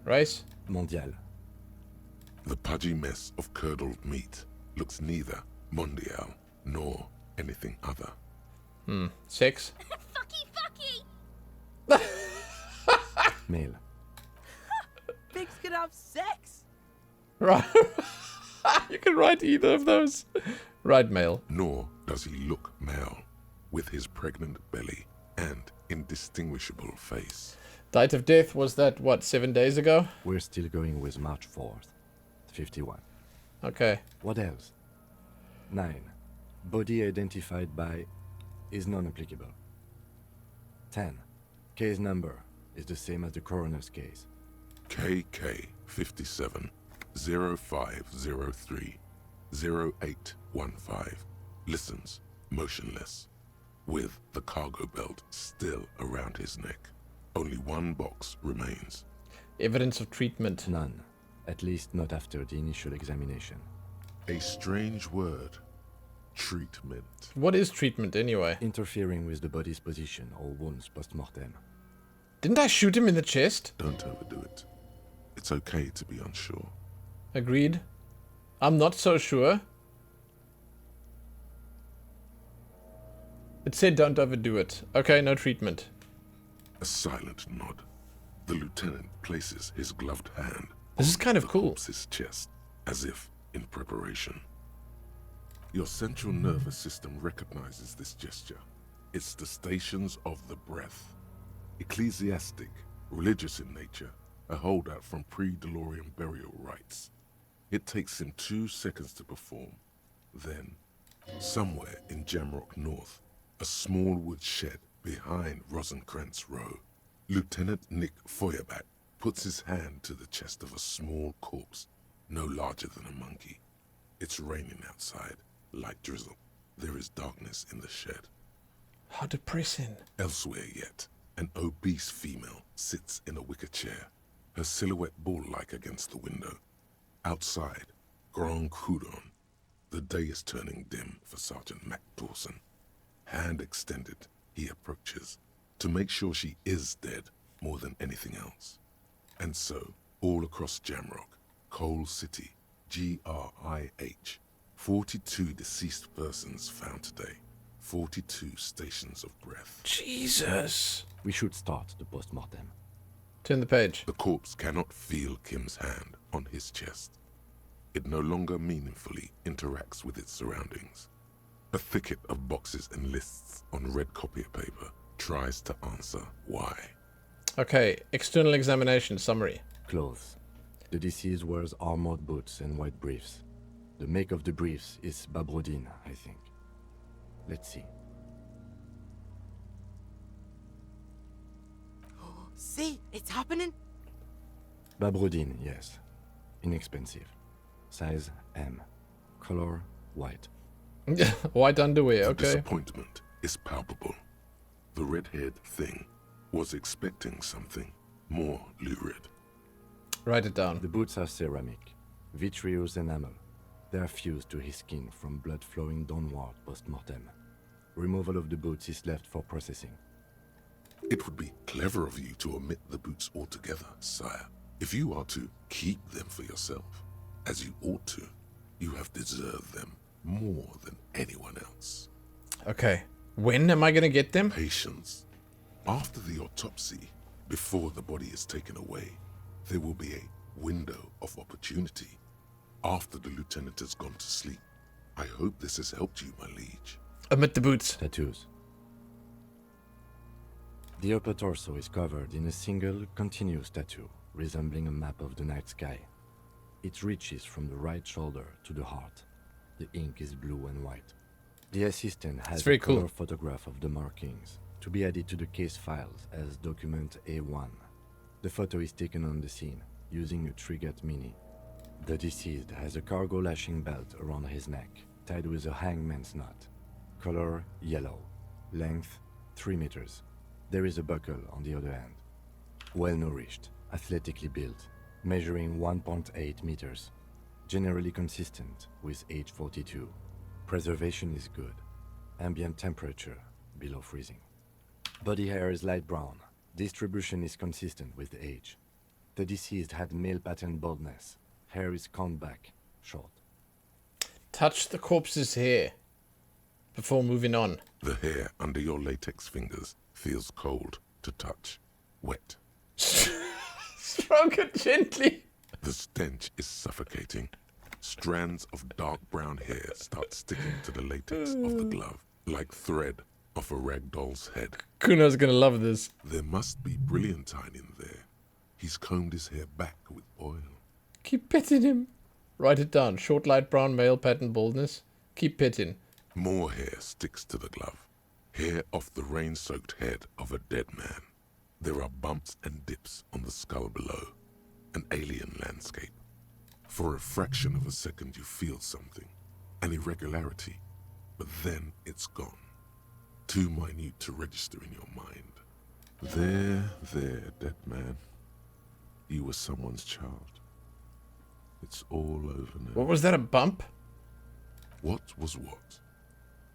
Rice? Mondial. The pudgy mess of curdled meat looks neither mondial nor anything other. 6. Fucky! Male. Pigs can have sex. Right. You can write either of those. Right, male. Nor does he look male, with his pregnant belly and indistinguishable face. Date of death was that, what, 7 days ago? We're still going with March 4th. 51. Okay. What else? 9. Body identified by is non-applicable. 10. Case number is the same as the coroner's case. KK 57 0503 0815 listens motionless, with the cargo belt still around his neck. Only 1 box remains. Evidence of treatment. None. At least not after the initial examination. A strange word. Treatment. What is treatment anyway? Interfering with the body's position or wounds post-mortem. Didn't I shoot him in the chest? Don't overdo it. It's okay to be unsure. Agreed. I'm not so sure. It said don't overdo it. Okay, no treatment. A silent nod. The lieutenant places his gloved hand This is kind of the cool. corpse's chest, as if in preparation. Your central nervous system recognizes this gesture. It's the stations of the breath. Ecclesiastic, religious in nature, a holdout from pre-DeLorean burial rites. It takes him 2 seconds to perform. Then, somewhere in Jamrock North, a small wood shed behind Rosencrantz Row, Lieutenant Nick Feuerbach puts his hand to the chest of a small corpse, no larger than a monkey. It's raining outside, light drizzle. There is darkness in the shed. How depressing. Elsewhere yet, an obese female sits in a wicker chair, her silhouette bull-like against the window. Outside, Grand Coudon. The day is turning dim for Sergeant Mac Dawson. Hand extended, he approaches, to make sure she is dead more than anything else. And so, all across Jamrock, Coal City, GRIH, 42 deceased persons found today. 42 stations of breath. Jesus. We should start the post-mortem. Turn the page. The corpse cannot feel Kim's hand on his chest. It no longer meaningfully interacts with its surroundings. A thicket of boxes and lists on red copier paper tries to answer why. Okay, external examination summary. Clothes. The deceased wears armored boots and white briefs. The make of the briefs is Babrodine, I think. Let's see. See, it's happening. Babrodine, yes. Inexpensive. Size M. Color white. White underwear, The okay. disappointment is palpable. The red-haired thing was expecting something more lurid. Write it down. The boots are ceramic. Vitreous enamel. They are fused to his skin from blood flowing downward post-mortem. Removal of the boots is left for processing. It would be clever of you to omit the boots altogether, sire. If you are to keep them for yourself, as you ought to, you have deserved them more than anyone else. Okay. When am I gonna get them? Patience. After the autopsy, Before the body is taken away, there will be a window of opportunity after the lieutenant has gone to sleep. I hope this has helped you, my liege. Omit the boots. Tattoos. The upper torso is covered in a single, continuous tattoo, resembling a map of the night sky. It reaches from the right shoulder to the heart. The ink is blue and white. The assistant has a color photograph of the markings, to be added to the case files as document A1. The photo is taken on the scene, using a Trigat Mini. The deceased has a cargo lashing belt around his neck, tied with a hangman's knot. Color yellow. Length 3 meters. There is a buckle on the other end. Well-nourished, athletically built, measuring 1.8 meters. Generally consistent with age 42. Preservation is good. Ambient temperature below freezing. Body hair is light brown. Distribution is consistent with the age. The deceased had male pattern baldness. Hair is combed back, short. Touch the corpse's hair before moving on. The hair under your latex fingers feels cold to touch, wet. Stroke it gently. The stench is suffocating. Strands of dark brown hair start sticking to the latex of the glove, like thread off a rag doll's head. Kuno's gonna love this. There must be brilliantine in there. He's combed his hair back with oil. Keep petting him. Write it down. Short light brown male pattern baldness. Keep petting. More hair sticks to the glove. Hair off the rain-soaked head of a dead man. There are bumps and dips on the skull below. An alien landscape. For a fraction of a second you feel something. An irregularity. But then it's gone. Too minute to register in your mind. There, dead man. You were someone's child. It's all over now. What was that, a bump? What was what?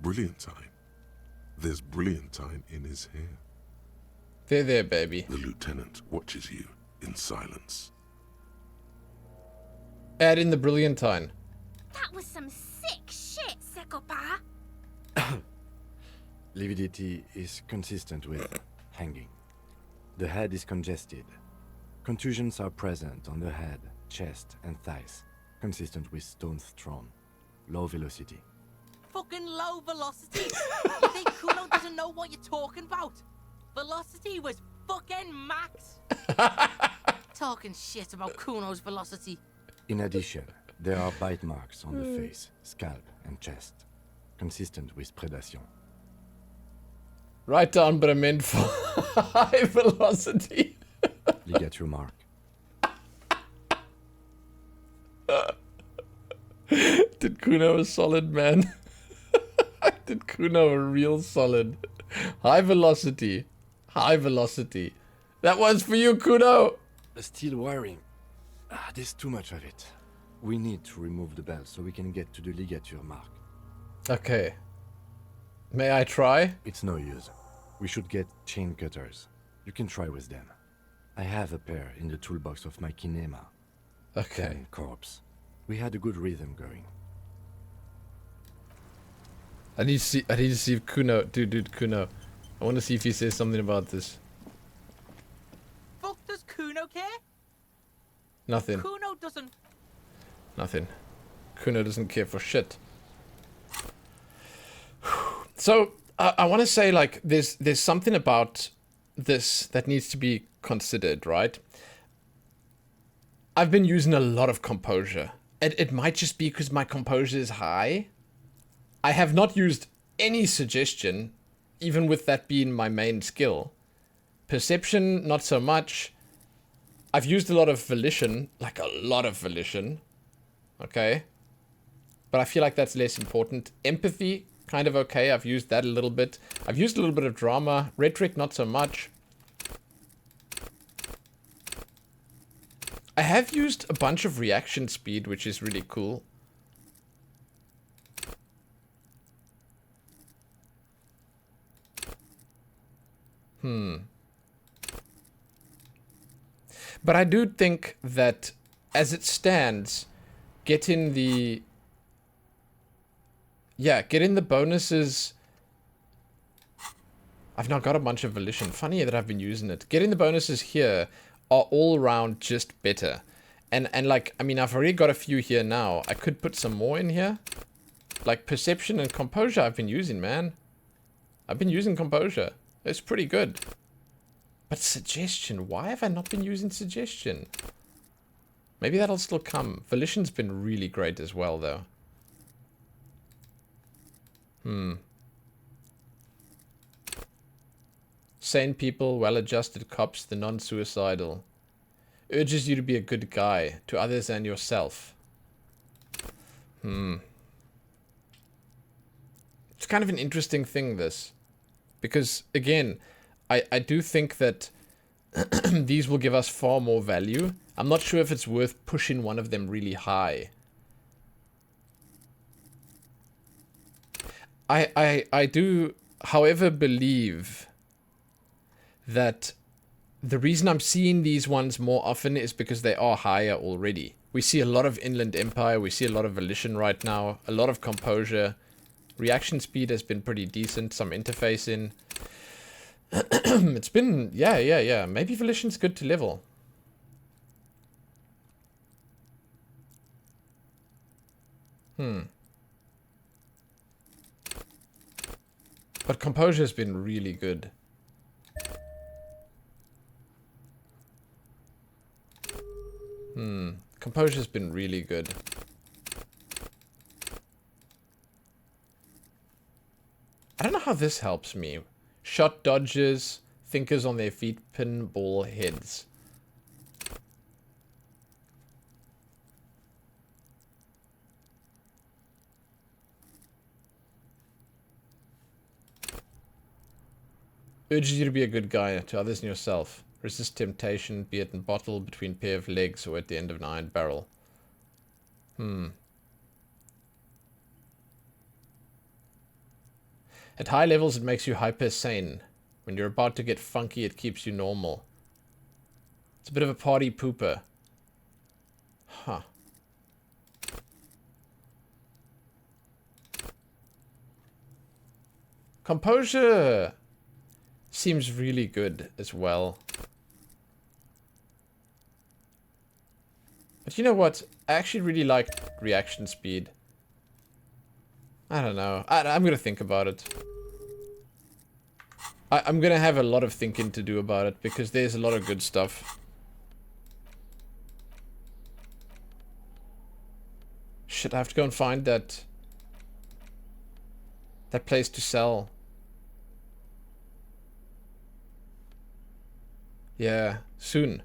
Brilliantine. There's brilliantine in his hair. There, baby. The lieutenant watches you in silence. Add in the brilliantine. That was some sick shit, Sekopa. Lividity is consistent with hanging. The head is congested. Contusions are present on the head, chest, and thighs, consistent with stones thrown. Low velocity. Fucking low velocity? You think Kuno doesn't know what you're talking about? Velocity was fucking max. Talking shit about Kuno's velocity. In addition, there are bite marks on the face, scalp, and chest, consistent with predation. Write down, but I meant for high velocity. Ligature mark. Did Kuno a solid, man? Did Kuno a real solid? High velocity. High velocity. That one's for you, Kuno. Still wiring. There's too much of it. We need to remove the belt so we can get to the ligature mark. Okay. May I try? It's no use. We should get chain cutters. You can try with them. I have a pair in the toolbox of my kinema. Okay. And corpse. We had a good rhythm going. I need to see if Kuno, dude, Kuno. I want to see if he says something about this. Fuck does Kuno care? Nothing. Kuno doesn't. Nothing. Kuno doesn't care for shit. So I want to say, like, there's something about this that needs to be considered, right? I've been using a lot of composure. It might just be because my composure is high. I have not used any suggestion, even with that being my main skill. Perception, not so much. I've used a lot of volition, like a lot of volition. Okay. But I feel like that's less important. Empathy, kind of okay. I've used that a little bit. I've used a little bit of drama. Rhetoric, not so much. I have used a bunch of reaction speed, which is really cool. But I do think that, as it stands, getting the bonuses I've now got a bunch of volition. Funny that I've been using it. Getting the bonuses here are all around just better. And like, I mean, I've already got a few here now. I could put some more in here. Like perception and composure I've been using, man. I've been using composure. It's pretty good. But suggestion, why have I not been using suggestion? Maybe that'll still come. Volition's been really great as well, though. Sane people, well-adjusted cops, the non-suicidal. Urges you to be a good guy, to others and yourself. It's kind of an interesting thing, this. Because, again, I do think that these will give us far more value. I'm not sure if it's worth pushing one of them really high. I do, however, believe that the reason I'm seeing these ones more often is because they are higher already. We see a lot of Inland Empire, we see a lot of Volition right now, a lot of Composure. Reaction speed has been pretty decent, some interfacing. It's been, yeah. Maybe Volition's good to level. But Composure's been really good. Composure's been really good. I don't know how this helps me. Shot dodges, thinkers on their feet, pinball heads. Urges you to be a good guy to others and yourself. Resist temptation, be it in bottle, between pair of legs, or at the end of an iron barrel. At high levels, it makes you hyper sane. When you're about to get funky, it keeps you normal. It's a bit of a party pooper. Huh. Composure seems really good as well. But you know what? I actually really like reaction speed. I don't know. I'm gonna think about it. I'm gonna have a lot of thinking to do about it because there's a lot of good stuff. Shit, I have to go and find that place to sell. Yeah, soon.